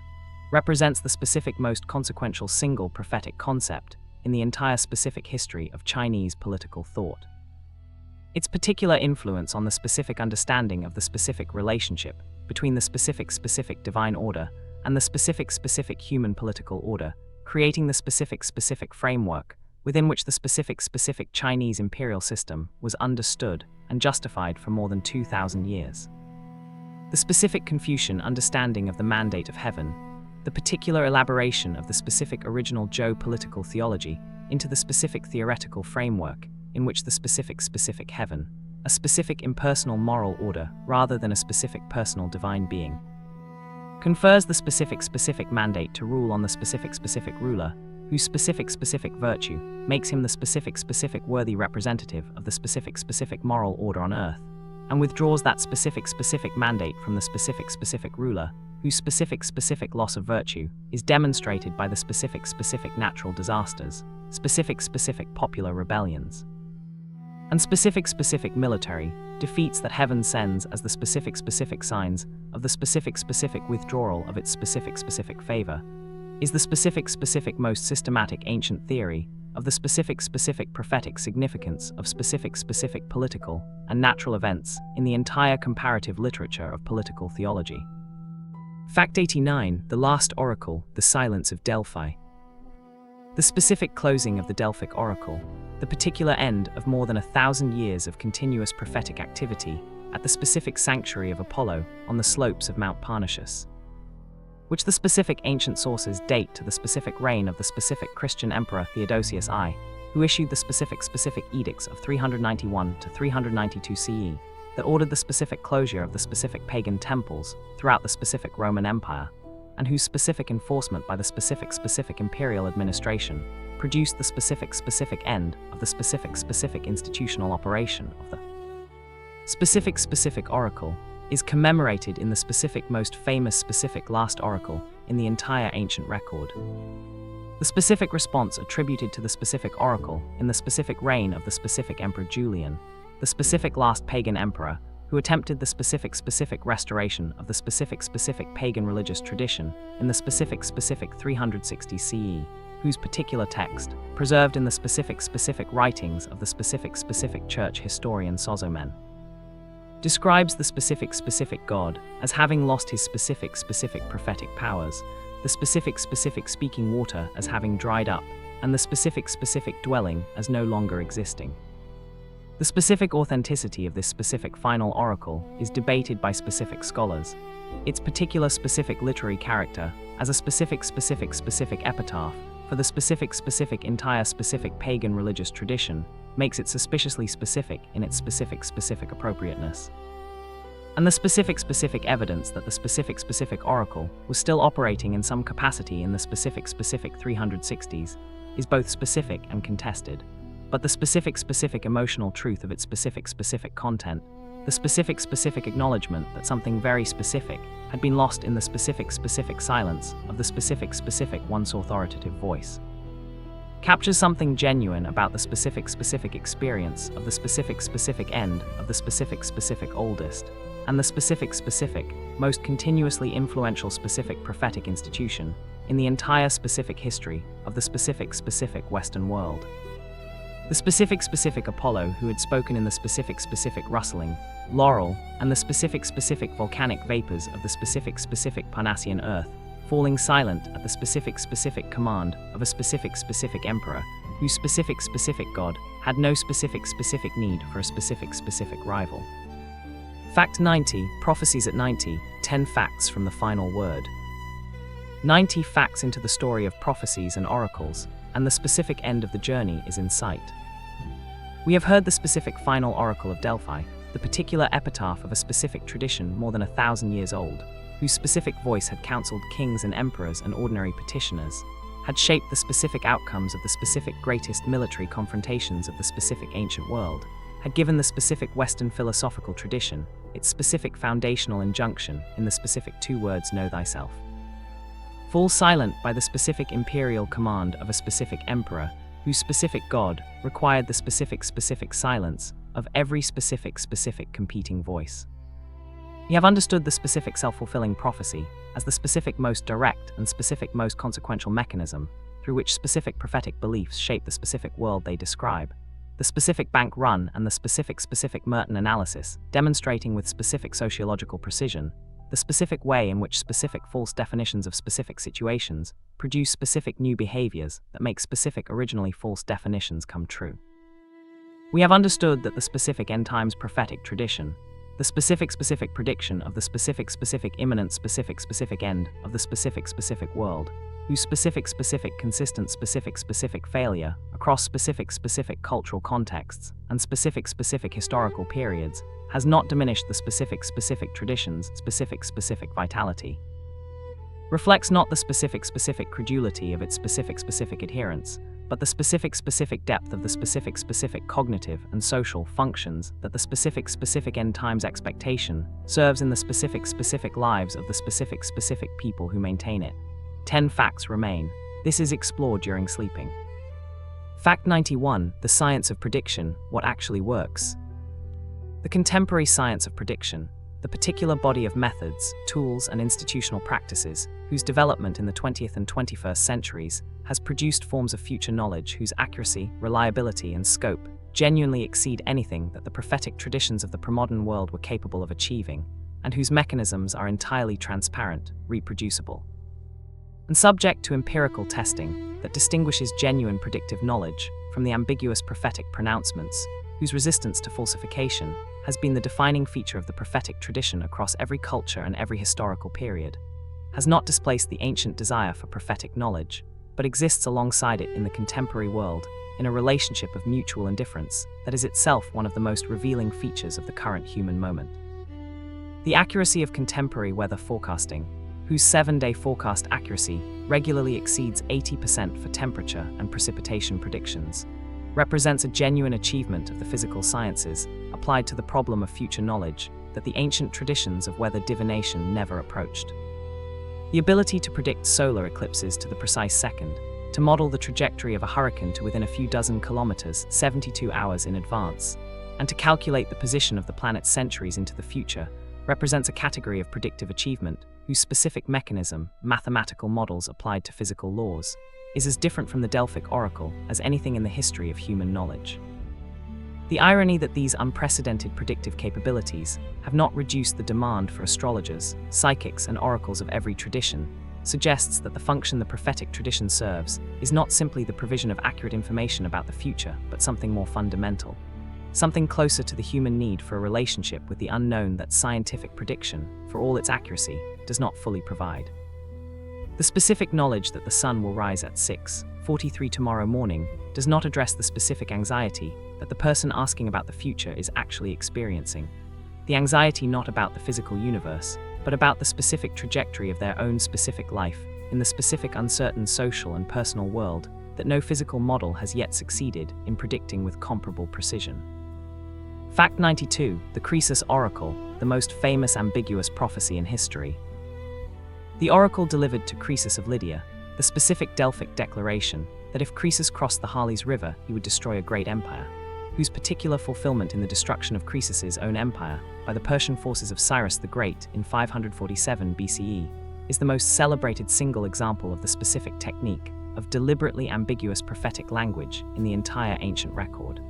represents the specific most consequential single prophetic concept in the entire specific history of Chinese political thought. Its particular influence on the specific understanding of the specific relationship between the specific divine order and the specific human political order, creating the specific framework within which the specific Chinese imperial system was understood and justified for more than 2,000 years. The specific Confucian understanding of the mandate of heaven, the particular elaboration of the specific original Zhou political theology into the specific theoretical framework in which the specific heaven, a specific impersonal moral order rather than a specific personal divine being, confers the specific mandate to rule on the specific ruler, whose specific virtue makes him the specific worthy representative of the specific moral order on earth, and withdraws that specific mandate from the specific ruler, whose specific loss of virtue is demonstrated by the specific natural disasters, specific popular rebellions, and specific military defeats that heaven sends as the specific signs of the specific withdrawal of its specific favor, is the specific most systematic ancient theory of the specific prophetic significance of specific political and natural events in the entire comparative literature of political theology. Fact 89. The last oracle, the silence of Delphi. The specific closing of the Delphic oracle, the particular end of more than 1,000 years of continuous prophetic activity at the specific sanctuary of Apollo on the slopes of Mount Parnassus, which the specific ancient sources date to the specific reign of the specific Christian emperor Theodosius I, who issued the specific edicts of 391 to 392 CE that ordered the specific closure of the specific pagan temples throughout the specific Roman Empire, and whose specific enforcement by the specific imperial administration produced the specific end of the specific institutional operation of the specific oracle, is commemorated in the specific most famous specific last oracle in the entire ancient record. The specific response attributed to the specific oracle in the specific reign of the specific Emperor Julian, the specific last pagan emperor who attempted the specific restoration of the specific pagan religious tradition in the specific 360 CE, whose particular text, preserved in the specific writings of the specific church historian Sozomen, describes the specific God as having lost his specific prophetic powers, the specific speaking water as having dried up, and the specific dwelling as no longer existing. The specific authenticity of this specific final oracle is debated by specific scholars. Its particular specific literary character, as a specific epitaph for the specific entire specific pagan religious tradition, makes it suspiciously specific in its specific appropriateness. And the specific evidence that the specific oracle was still operating in some capacity in the specific 360s is both specific and contested. But the specific emotional truth of its specific content, the specific acknowledgement that something very specific had been lost in the specific silence of the specific once authoritative voice, captures something genuine about the specific experience of the specific end of the specific oldest, and the specific most continuously influential prophetic institution in the entire specific history of the specific Western world. The specific Apollo who had spoken in the specific rustling, laurel, and the specific volcanic vapors of the specific Parnassian earth, falling silent at the specific command of a specific emperor, whose specific God had no specific need for a specific rival. Fact 90, Prophecies at 90, 10 facts from the final word. 90 facts into the story of prophecies and oracles, and the specific end of the journey is in sight. We have heard the specific final oracle of Delphi, the particular epitaph of a specific tradition more than 1,000 years old, whose specific voice had counseled kings and emperors and ordinary petitioners, had shaped the specific outcomes of the specific greatest military confrontations of the specific ancient world, had given the specific Western philosophical tradition its specific foundational injunction in the specific 2 words know thyself. Fall silent by the specific imperial command of a specific emperor, whose specific God required the specific silence of every specific competing voice. We have understood the specific self-fulfilling prophecy as the specific most direct and specific most consequential mechanism through which specific prophetic beliefs shape the specific world they describe, the specific bank run and the specific Merton analysis demonstrating with specific sociological precision the specific way in which specific false definitions of specific situations produce specific new behaviors that make specific originally false definitions come true. We have understood that the specific end times prophetic tradition, the specific prediction of the specific imminent specific end of the specific world, whose specific consistent specific failure across specific cultural contexts and specific historical periods has not diminished the specific tradition's specific vitality, reflects not the specific credulity of its specific adherents, but the specific depth of the specific cognitive and social functions that the specific end times expectation serves in the specific lives of the specific people who maintain it. 10 facts remain. This is explored during sleeping. Fact 91, the science of prediction, what actually works. The contemporary science of prediction, the particular body of methods, tools, and institutional practices whose development in the 20th and 21st centuries has produced forms of future knowledge whose accuracy, reliability, and scope genuinely exceed anything that the prophetic traditions of the premodern world were capable of achieving, and whose mechanisms are entirely transparent, reproducible, and subject to empirical testing that distinguishes genuine predictive knowledge from the ambiguous prophetic pronouncements, whose resistance to falsification has been the defining feature of the prophetic tradition across every culture and every historical period, has not displaced the ancient desire for prophetic knowledge, but exists alongside it in the contemporary world in a relationship of mutual indifference that is itself one of the most revealing features of the current human moment. The accuracy of contemporary weather forecasting, whose 7-day forecast accuracy regularly exceeds 80% for temperature and precipitation predictions, represents a genuine achievement of the physical sciences applied to the problem of future knowledge that the ancient traditions of weather divination never approached. The ability to predict solar eclipses to the precise second, to model the trajectory of a hurricane to within a few dozen kilometers 72 hours in advance, and to calculate the position of the planet centuries into the future, represents a category of predictive achievement whose specific mechanism, mathematical models applied to physical laws, is as different from the Delphic oracle as anything in the history of human knowledge. The irony that these unprecedented predictive capabilities have not reduced the demand for astrologers, psychics, and oracles of every tradition suggests that the function the prophetic tradition serves is not simply the provision of accurate information about the future, but something more fundamental. Something closer to the human need for a relationship with the unknown that scientific prediction, for all its accuracy, does not fully provide. The specific knowledge that the sun will rise at 6:43 tomorrow morning does not address the specific anxiety that the person asking about the future is actually experiencing. The anxiety not about the physical universe, but about the specific trajectory of their own specific life in the specific uncertain social and personal world that no physical model has yet succeeded in predicting with comparable precision. Fact 92, the Croesus Oracle, the most famous ambiguous prophecy in history. The oracle delivered to Croesus of Lydia the specific Delphic declaration that if Croesus crossed the Halys River, he would destroy a great empire, whose particular fulfillment in the destruction of Croesus's own empire by the Persian forces of Cyrus the Great in 547 BCE is the most celebrated single example of the specific technique of deliberately ambiguous prophetic language in the entire ancient record.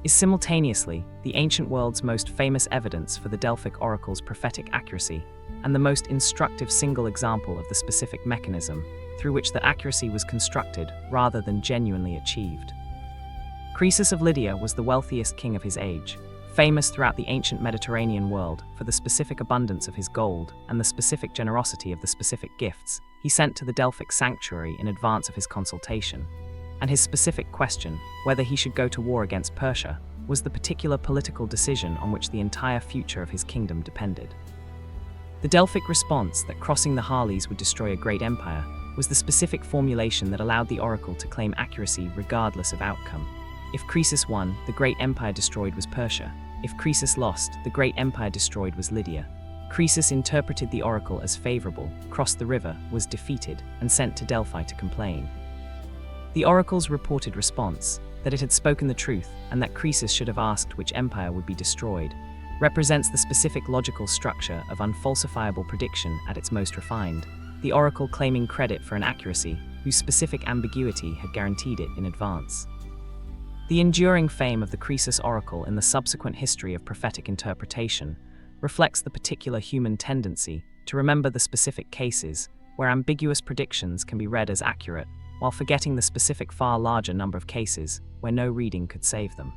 Is simultaneously the ancient world's most famous evidence for the Delphic oracle's prophetic accuracy and the most instructive single example of the specific mechanism through which the accuracy was constructed rather than genuinely achieved. Croesus of Lydia was the wealthiest king of his age, famous throughout the ancient Mediterranean world for the specific abundance of his gold and the specific generosity of the specific gifts he sent to the Delphic sanctuary in advance of his consultation. And his specific question, whether he should go to war against Persia, was the particular political decision on which the entire future of his kingdom depended. The Delphic response that crossing the Halys would destroy a great empire was the specific formulation that allowed the oracle to claim accuracy regardless of outcome. If Croesus won, the great empire destroyed was Persia. If Croesus lost, the great empire destroyed was Lydia. Croesus interpreted the oracle as favorable, crossed the river, was defeated, and sent to Delphi to complain. The oracle's reported response, that it had spoken the truth and that Croesus should have asked which empire would be destroyed, represents the specific logical structure of unfalsifiable prediction at its most refined, the oracle claiming credit for an accuracy whose specific ambiguity had guaranteed it in advance. The enduring fame of the Croesus oracle in the subsequent history of prophetic interpretation reflects the particular human tendency to remember the specific cases where ambiguous predictions can be read as accurate, while forgetting the specific far larger number of cases where no reading could save them.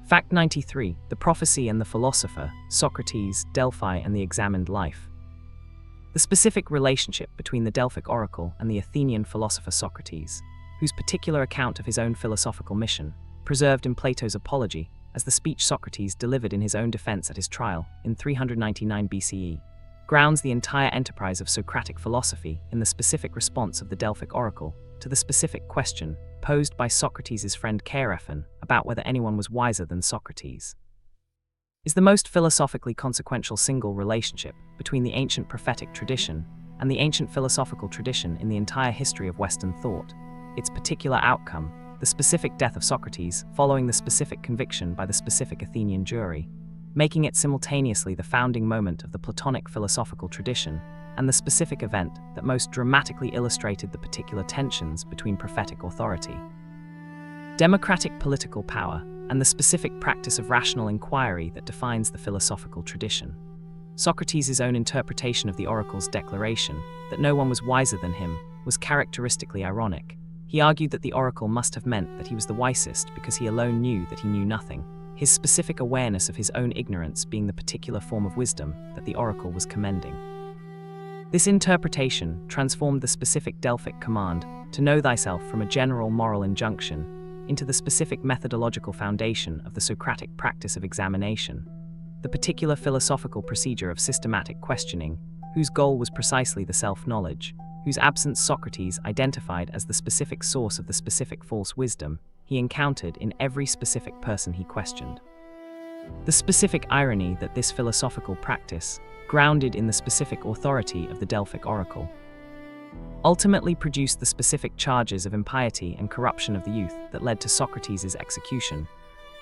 Fact 93, the prophecy and the philosopher, Socrates, Delphi, and the examined life. The specific relationship between the Delphic oracle and the Athenian philosopher Socrates, whose particular account of his own philosophical mission, preserved in Plato's Apology as the speech Socrates delivered in his own defense at his trial in 399 BCE, grounds the entire enterprise of Socratic philosophy in the specific response of the Delphic oracle to the specific question posed by Socrates' friend Chaerephon about whether anyone was wiser than Socrates. Is the most philosophically consequential single relationship between the ancient prophetic tradition and the ancient philosophical tradition in the entire history of Western thought, its particular outcome, the specific death of Socrates following the specific conviction by the specific Athenian jury, making it simultaneously the founding moment of the Platonic philosophical tradition and the specific event that most dramatically illustrated the particular tensions between prophetic authority, democratic political power, and the specific practice of rational inquiry that defines the philosophical tradition. Socrates' own interpretation of the oracle's declaration that no one was wiser than him was characteristically ironic. He argued that the oracle must have meant that he was the wisest because he alone knew that he knew nothing, his specific awareness of his own ignorance being the particular form of wisdom that the oracle was commending. This interpretation transformed the specific Delphic command to know thyself from a general moral injunction into the specific methodological foundation of the Socratic practice of examination, the particular philosophical procedure of systematic questioning, whose goal was precisely the self-knowledge, whose absence Socrates identified as the specific source of the specific false wisdom he encountered in every specific person he questioned. The specific irony that this philosophical practice, grounded in the specific authority of the Delphic oracle, ultimately produced the specific charges of impiety and corruption of the youth that led to Socrates' execution,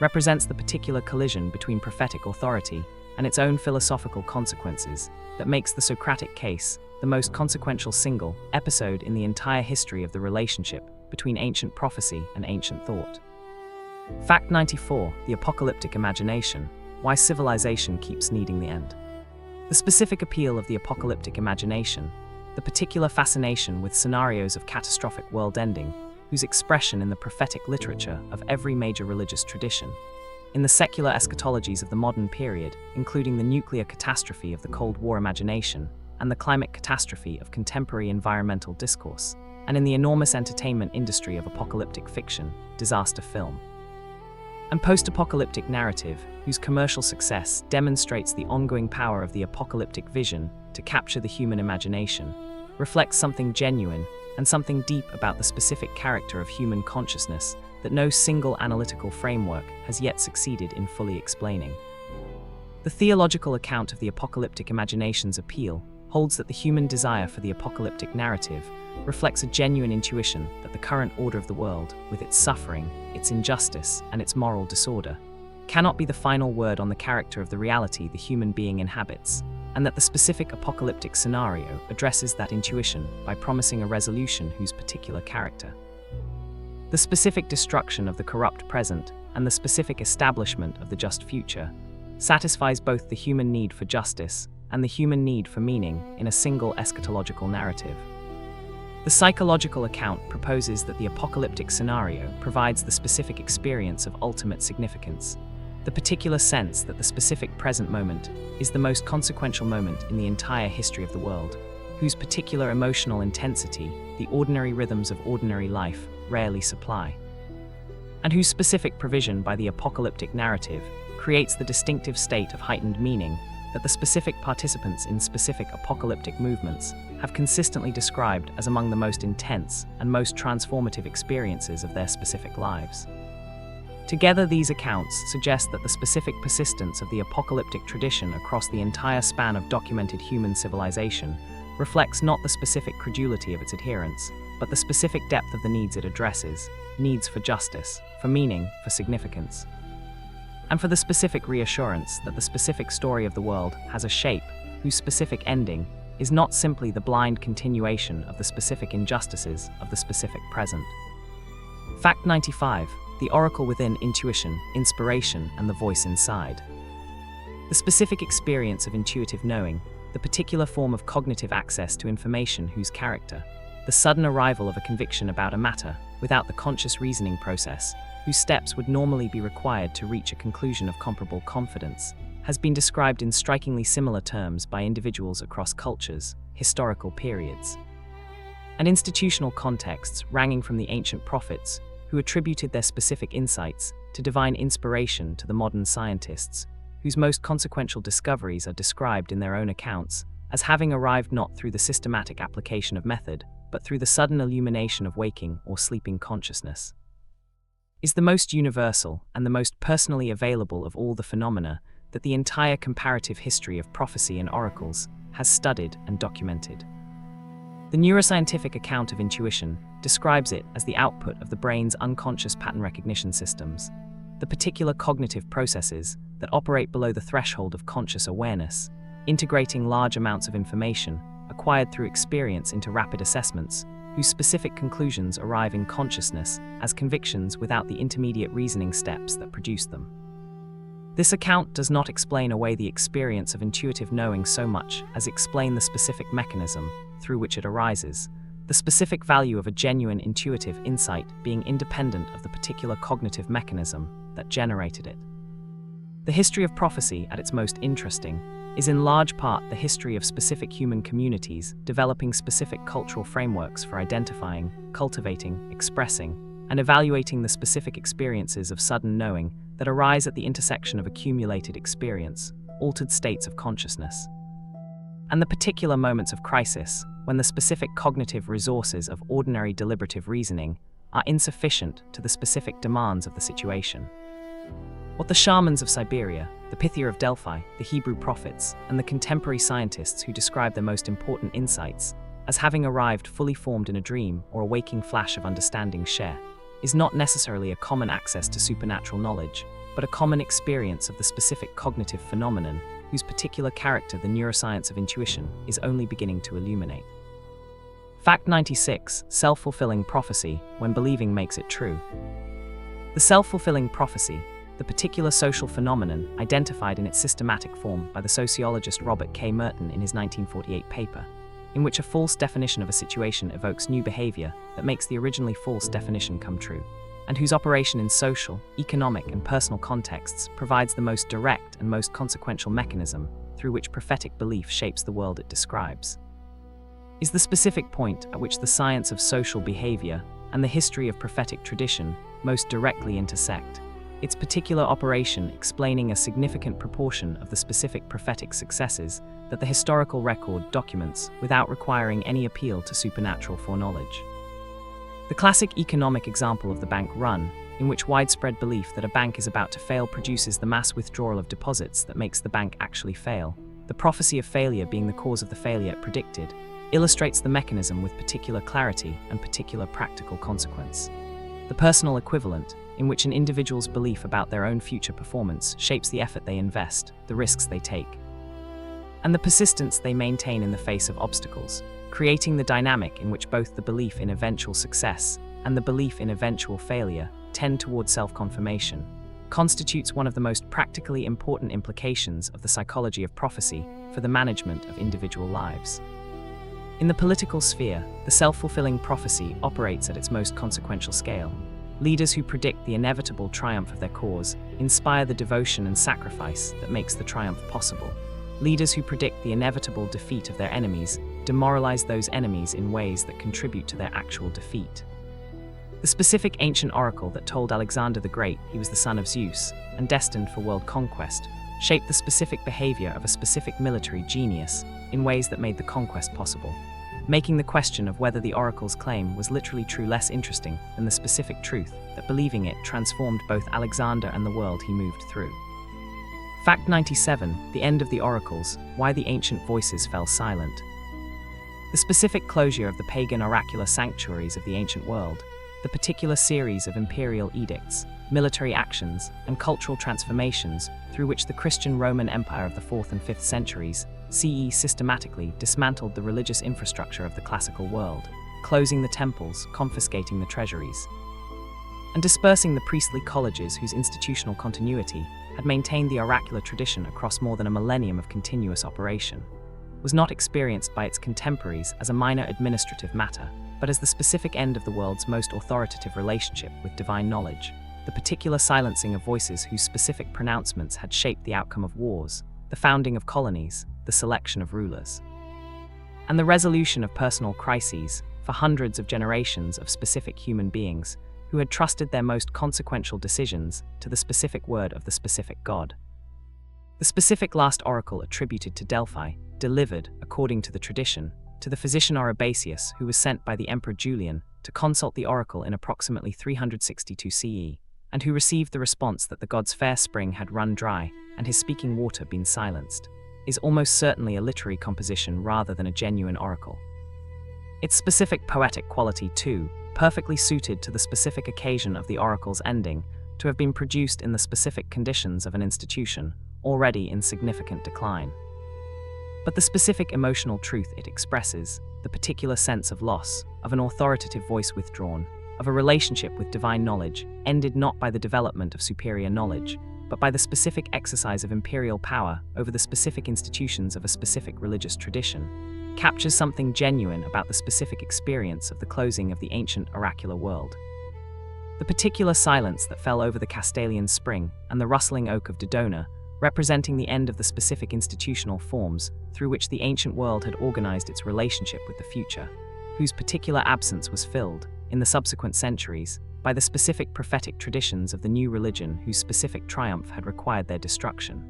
represents the particular collision between prophetic authority and its own philosophical consequences that makes the Socratic case the most consequential single episode in the entire history of the relationship between ancient prophecy and ancient thought. Fact 94, the apocalyptic imagination, why civilization keeps needing the end. The specific appeal of the apocalyptic imagination, the particular fascination with scenarios of catastrophic world ending, whose expression in the prophetic literature of every major religious tradition, in the secular eschatologies of the modern period, including the nuclear catastrophe of the Cold War imagination and the climate catastrophe of contemporary environmental discourse, and in the enormous entertainment industry of apocalyptic fiction, disaster film, and post-apocalyptic narrative, whose commercial success demonstrates the ongoing power of the apocalyptic vision to capture the human imagination, reflects something genuine and something deep about the specific character of human consciousness that no single analytical framework has yet succeeded in fully explaining. The theological account of the apocalyptic imagination's appeal holds that the human desire for the apocalyptic narrative reflects a genuine intuition that the current order of the world, with its suffering, its injustice, and its moral disorder, cannot be the final word on the character of the reality the human being inhabits, and that the specific apocalyptic scenario addresses that intuition by promising a resolution whose particular character. The specific destruction of the corrupt present and the specific establishment of the just future satisfies both the human need for justice and the human need for meaning in a single eschatological narrative. The psychological account proposes that the apocalyptic scenario provides the specific experience of ultimate significance, the particular sense that the specific present moment is the most consequential moment in the entire history of the world, whose particular emotional intensity the ordinary rhythms of ordinary life rarely supply, and whose specific provision by the apocalyptic narrative creates the distinctive state of heightened meaning that the specific participants in specific apocalyptic movements have consistently described as among the most intense and most transformative experiences of their specific lives. Together, these accounts suggest that the specific persistence of the apocalyptic tradition across the entire span of documented human civilization reflects not the specific credulity of its adherents, but the specific depth of the needs it addresses, needs for justice, for meaning, for significance, and for the specific reassurance that the specific story of the world has a shape whose specific ending is not simply the blind continuation of the specific injustices of the specific present. Fact 95. The oracle within intuition, inspiration, and the voice inside. The specific experience of intuitive knowing, the particular form of cognitive access to information whose character, the sudden arrival of a conviction about a matter without the conscious reasoning process, whose steps would normally be required to reach a conclusion of comparable confidence, has been described in strikingly similar terms by individuals across cultures, historical periods, and institutional contexts ranging from the ancient prophets, who attributed their specific insights to divine inspiration, to the modern scientists, whose most consequential discoveries are described in their own accounts as having arrived not through the systematic application of method, but through the sudden illumination of waking or sleeping consciousness. Is the most universal and the most personally available of all the phenomena that the entire comparative history of prophecy and oracles has studied and documented. The neuroscientific account of intuition describes it as the output of the brain's unconscious pattern recognition systems, the particular cognitive processes that operate below the threshold of conscious awareness, integrating large amounts of information acquired through experience into rapid assessments, whose specific conclusions arrive in consciousness as convictions without the intermediate reasoning steps that produce them. This account does not explain away the experience of intuitive knowing so much as explain the specific mechanism through which it arises, the specific value of a genuine intuitive insight being independent of the particular cognitive mechanism that generated it. The history of prophecy, at its most interesting, is in large part the history of specific human communities developing specific cultural frameworks for identifying, cultivating, expressing, and evaluating the specific experiences of sudden knowing that arise at the intersection of accumulated experience, altered states of consciousness, and the particular moments of crisis when the specific cognitive resources of ordinary deliberative reasoning are insufficient to the specific demands of the situation. What the shamans of Siberia, the Pythia of Delphi, the Hebrew prophets, and the contemporary scientists who describe their most important insights as having arrived fully formed in a dream or a waking flash of understanding share, is not necessarily a common access to supernatural knowledge, but a common experience of the specific cognitive phenomenon whose particular character the neuroscience of intuition is only beginning to illuminate. Fact 96. Self-fulfilling prophecy, when believing makes it true. The self-fulfilling prophecy, the particular social phenomenon identified in its systematic form by the sociologist Robert K. Merton in his 1948 paper, in which a false definition of a situation evokes new behavior that makes the originally false definition come true, and whose operation in social, economic, and personal contexts provides the most direct and most consequential mechanism through which prophetic belief shapes the world it describes, is the specific point at which the science of social behavior and the history of prophetic tradition most directly intersect, its particular operation explaining a significant proportion of the specific prophetic successes that the historical record documents without requiring any appeal to supernatural foreknowledge. The classic economic example of the bank run, in which widespread belief that a bank is about to fail produces the mass withdrawal of deposits that makes the bank actually fail, the prophecy of failure being the cause of the failure it predicted, illustrates the mechanism with particular clarity and particular practical consequence. The personal equivalent, in which an individual's belief about their own future performance shapes the effort they invest, the risks they take, and the persistence they maintain in the face of obstacles, creating the dynamic in which both the belief in eventual success and the belief in eventual failure tend toward self-confirmation, constitutes one of the most practically important implications of the psychology of prophecy for the management of individual lives. In the political sphere, the self-fulfilling prophecy operates at its most consequential scale. Leaders who predict the inevitable triumph of their cause inspire the devotion and sacrifice that makes the triumph possible. Leaders who predict the inevitable defeat of their enemies demoralize those enemies in ways that contribute to their actual defeat. The specific ancient oracle that told Alexander the Great he was the son of Zeus and destined for world conquest shaped the specific behavior of a specific military genius in ways that made the conquest possible, making the question of whether the oracle's claim was literally true less interesting than the specific truth that believing it transformed both Alexander and the world he moved through. Fact 97. The end of the oracles, why the ancient voices fell silent. The specific closure of the pagan oracular sanctuaries of the ancient world, the particular series of imperial edicts, military actions, and cultural transformations through which the Christian Roman Empire of the 4th and 5th centuries CE systematically dismantled the religious infrastructure of the classical world, closing the temples, confiscating the treasuries, and dispersing the priestly colleges whose institutional continuity had maintained the oracular tradition across more than a millennium of continuous operation, was not experienced by its contemporaries as a minor administrative matter, but as the specific end of the world's most authoritative relationship with divine knowledge, the particular silencing of voices whose specific pronouncements had shaped the outcome of wars, the founding of colonies, the selection of rulers, and the resolution of personal crises for hundreds of generations of specific human beings who had trusted their most consequential decisions to the specific word of the specific God. The specific last oracle attributed to Delphi, delivered, according to the tradition, to the physician Oribasius, who was sent by the Emperor Julian to consult the oracle in approximately 362 CE, and who received the response that the god's fair spring had run dry and his speaking water been silenced, is almost certainly a literary composition rather than a genuine oracle. Its specific poetic quality, too, perfectly suited to the specific occasion of the oracle's ending, to have been produced in the specific conditions of an institution already in significant decline. But the specific emotional truth it expresses, the particular sense of loss, of an authoritative voice withdrawn, of a relationship with divine knowledge, ended not by the development of superior knowledge, but by the specific exercise of imperial power over the specific institutions of a specific religious tradition, captures something genuine about the specific experience of the closing of the ancient oracular world. The particular silence that fell over the Castalian spring and the rustling oak of Dodona, representing the end of the specific institutional forms through which the ancient world had organized its relationship with the future, whose particular absence was filled, in the subsequent centuries, by the specific prophetic traditions of the new religion whose specific triumph had required their destruction.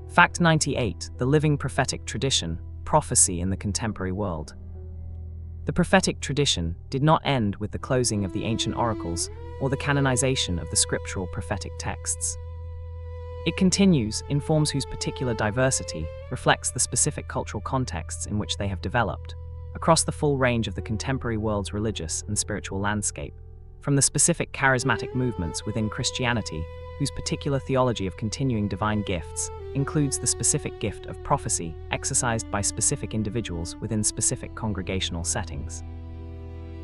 Fact 98. The living prophetic tradition, prophecy in the contemporary world. The prophetic tradition did not end with the closing of the ancient oracles or the canonization of the scriptural prophetic texts. It continues in forms whose particular diversity reflects the specific cultural contexts in which they have developed, across the full range of the contemporary world's religious and spiritual landscape, from the specific charismatic movements within Christianity, whose particular theology of continuing divine gifts includes the specific gift of prophecy exercised by specific individuals within specific congregational settings.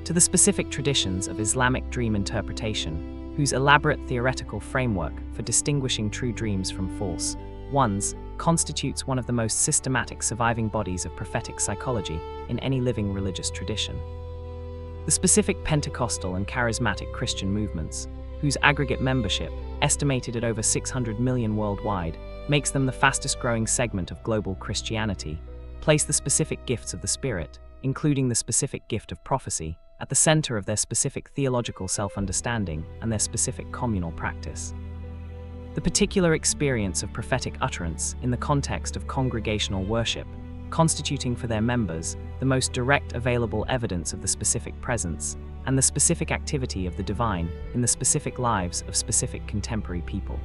To the specific traditions of Islamic dream interpretation, whose elaborate theoretical framework for distinguishing true dreams from false ones constitutes one of the most systematic surviving bodies of prophetic psychology in any living religious tradition. The specific Pentecostal and charismatic Christian movements, whose aggregate membership, estimated at over 600 million worldwide, makes them the fastest-growing segment of global Christianity, place the specific gifts of the Spirit, including the specific gift of prophecy, at the center of their specific theological self-understanding and their specific communal practice. The particular experience of prophetic utterance in the context of congregational worship, constituting for their members the most direct available evidence of the specific presence and the specific activity of the divine in the specific lives of specific contemporary people.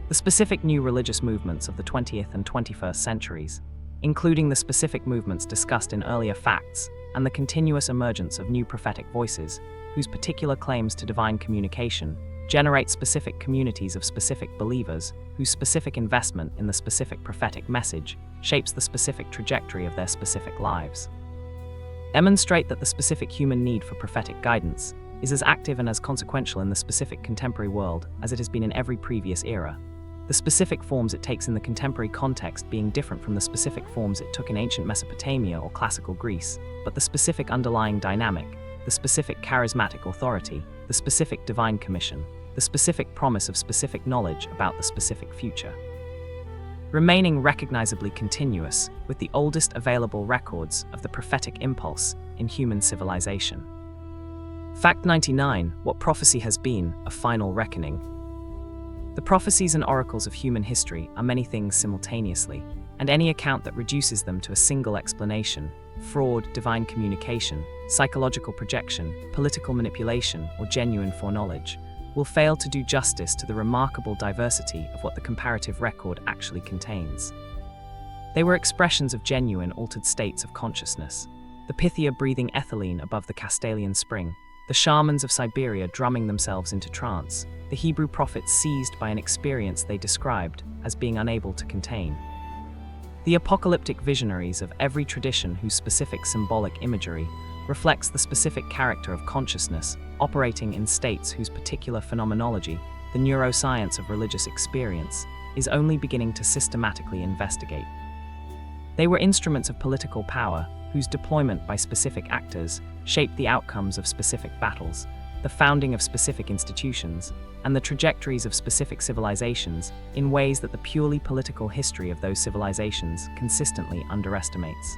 The specific new religious movements of the 20th and 21st centuries, including the specific movements discussed in earlier facts and the continuous emergence of new prophetic voices, whose particular claims to divine communication generate specific communities of specific believers whose specific investment in the specific prophetic message shapes the specific trajectory of their specific lives. Demonstrate that the specific human need for prophetic guidance is as active and as consequential in the specific contemporary world as it has been in every previous era, the specific forms it takes in the contemporary context being different from the specific forms it took in ancient Mesopotamia or classical Greece, but the specific underlying dynamic, the specific charismatic authority, the specific divine commission, the specific promise of specific knowledge about the specific future, remaining recognizably continuous with the oldest available records of the prophetic impulse in human civilization. Fact 99. What prophecy has been: a final reckoning. The prophecies and oracles of human history are many things simultaneously, and any account that reduces them to a single explanation, fraud, divine communication, psychological projection, political manipulation, or genuine foreknowledge, will fail to do justice to the remarkable diversity of what the comparative record actually contains. They were expressions of genuine altered states of consciousness, the Pythia breathing ethylene above the Castalian spring, the shamans of Siberia drumming themselves into trance, the Hebrew prophets seized by an experience they described as being unable to contain. The apocalyptic visionaries of every tradition whose specific symbolic imagery reflects the specific character of consciousness operating in states whose particular phenomenology, the neuroscience of religious experience, is only beginning to systematically investigate. They were instruments of political power whose deployment by specific actors shaped the outcomes of specific battles, the founding of specific institutions, and the trajectories of specific civilizations in ways that the purely political history of those civilizations consistently underestimates.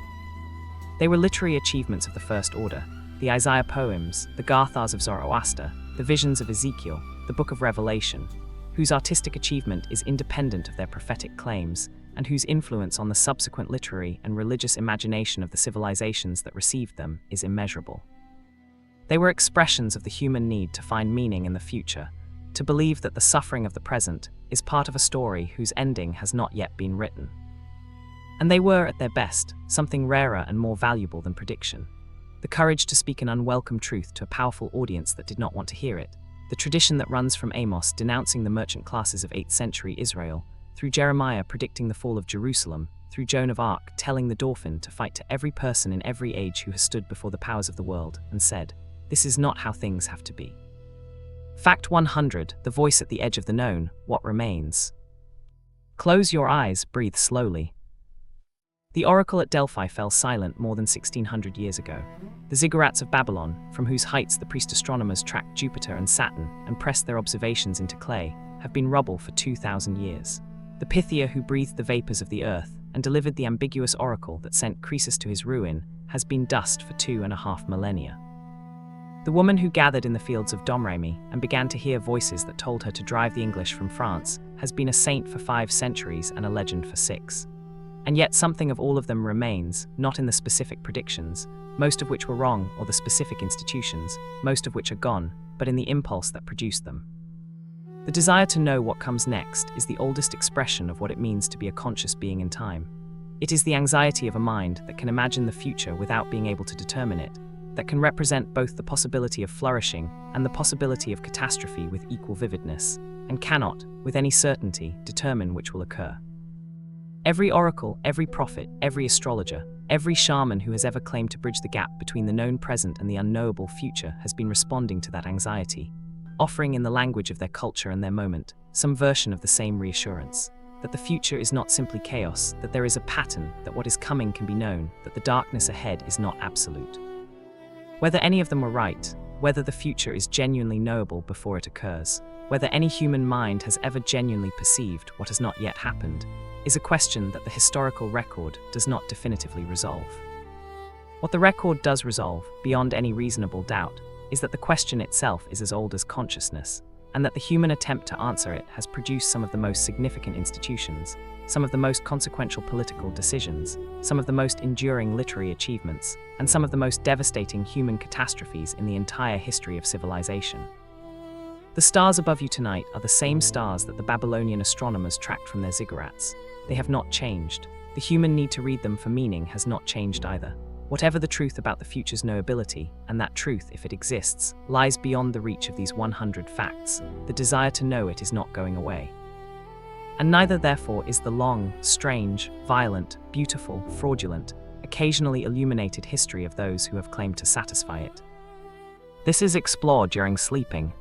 They were literary achievements of the first order, the Isaiah poems, the Gathas of Zoroaster, the visions of Ezekiel, the Book of Revelation, whose artistic achievement is independent of their prophetic claims, and whose influence on the subsequent literary and religious imagination of the civilizations that received them is immeasurable. They were expressions of the human need to find meaning in the future, to believe that the suffering of the present is part of a story whose ending has not yet been written. And they were, at their best, something rarer and more valuable than prediction. The courage to speak an unwelcome truth to a powerful audience that did not want to hear it, the tradition that runs from Amos denouncing the merchant classes of 8th century Israel, through Jeremiah predicting the fall of Jerusalem, through Joan of Arc telling the dauphin to fight to every person in every age who has stood before the powers of the world and said, "This is not how things have to be." Fact 100. The voice at the edge of the known, what remains? Close your eyes, breathe slowly. The oracle at Delphi fell silent more than 1600 years ago. The ziggurats of Babylon, from whose heights the priest-astronomers tracked Jupiter and Saturn and pressed their observations into clay, have been rubble for 2,000 years. The Pythia who breathed the vapors of the earth and delivered the ambiguous oracle that sent Croesus to his ruin has been dust for 2.5 millennia. The woman who gathered in the fields of Domremy and began to hear voices that told her to drive the English from France has been a saint for 5 centuries and a legend for 6. And yet something of all of them remains, not in the specific predictions, most of which were wrong, or the specific institutions, most of which are gone, but in the impulse that produced them. The desire to know what comes next is the oldest expression of what it means to be a conscious being in time. It is the anxiety of a mind that can imagine the future without being able to determine it, that can represent both the possibility of flourishing and the possibility of catastrophe with equal vividness, and cannot, with any certainty, determine which will occur. Every oracle, every prophet, every astrologer, every shaman who has ever claimed to bridge the gap between the known present and the unknowable future has been responding to that anxiety, offering in the language of their culture and their moment some version of the same reassurance, that the future is not simply chaos, that there is a pattern, that what is coming can be known, that the darkness ahead is not absolute. Whether any of them were right, whether the future is genuinely knowable before it occurs, whether any human mind has ever genuinely perceived what has not yet happened, is a question that the historical record does not definitively resolve. What the record does resolve, beyond any reasonable doubt, is that the question itself is as old as consciousness, and that the human attempt to answer it has produced some of the most significant institutions, some of the most consequential political decisions, some of the most enduring literary achievements, and some of the most devastating human catastrophes in the entire history of civilization. The stars above you tonight are the same stars that the Babylonian astronomers tracked from their ziggurats. They have not changed. The human need to read them for meaning has not changed either. Whatever the truth about the future's knowability, and that truth, if it exists, lies beyond the reach of these 100 facts, the desire to know it is not going away. And neither, therefore, is the long, strange, violent, beautiful, fraudulent, occasionally illuminated history of those who have claimed to satisfy it. This is explored during sleeping,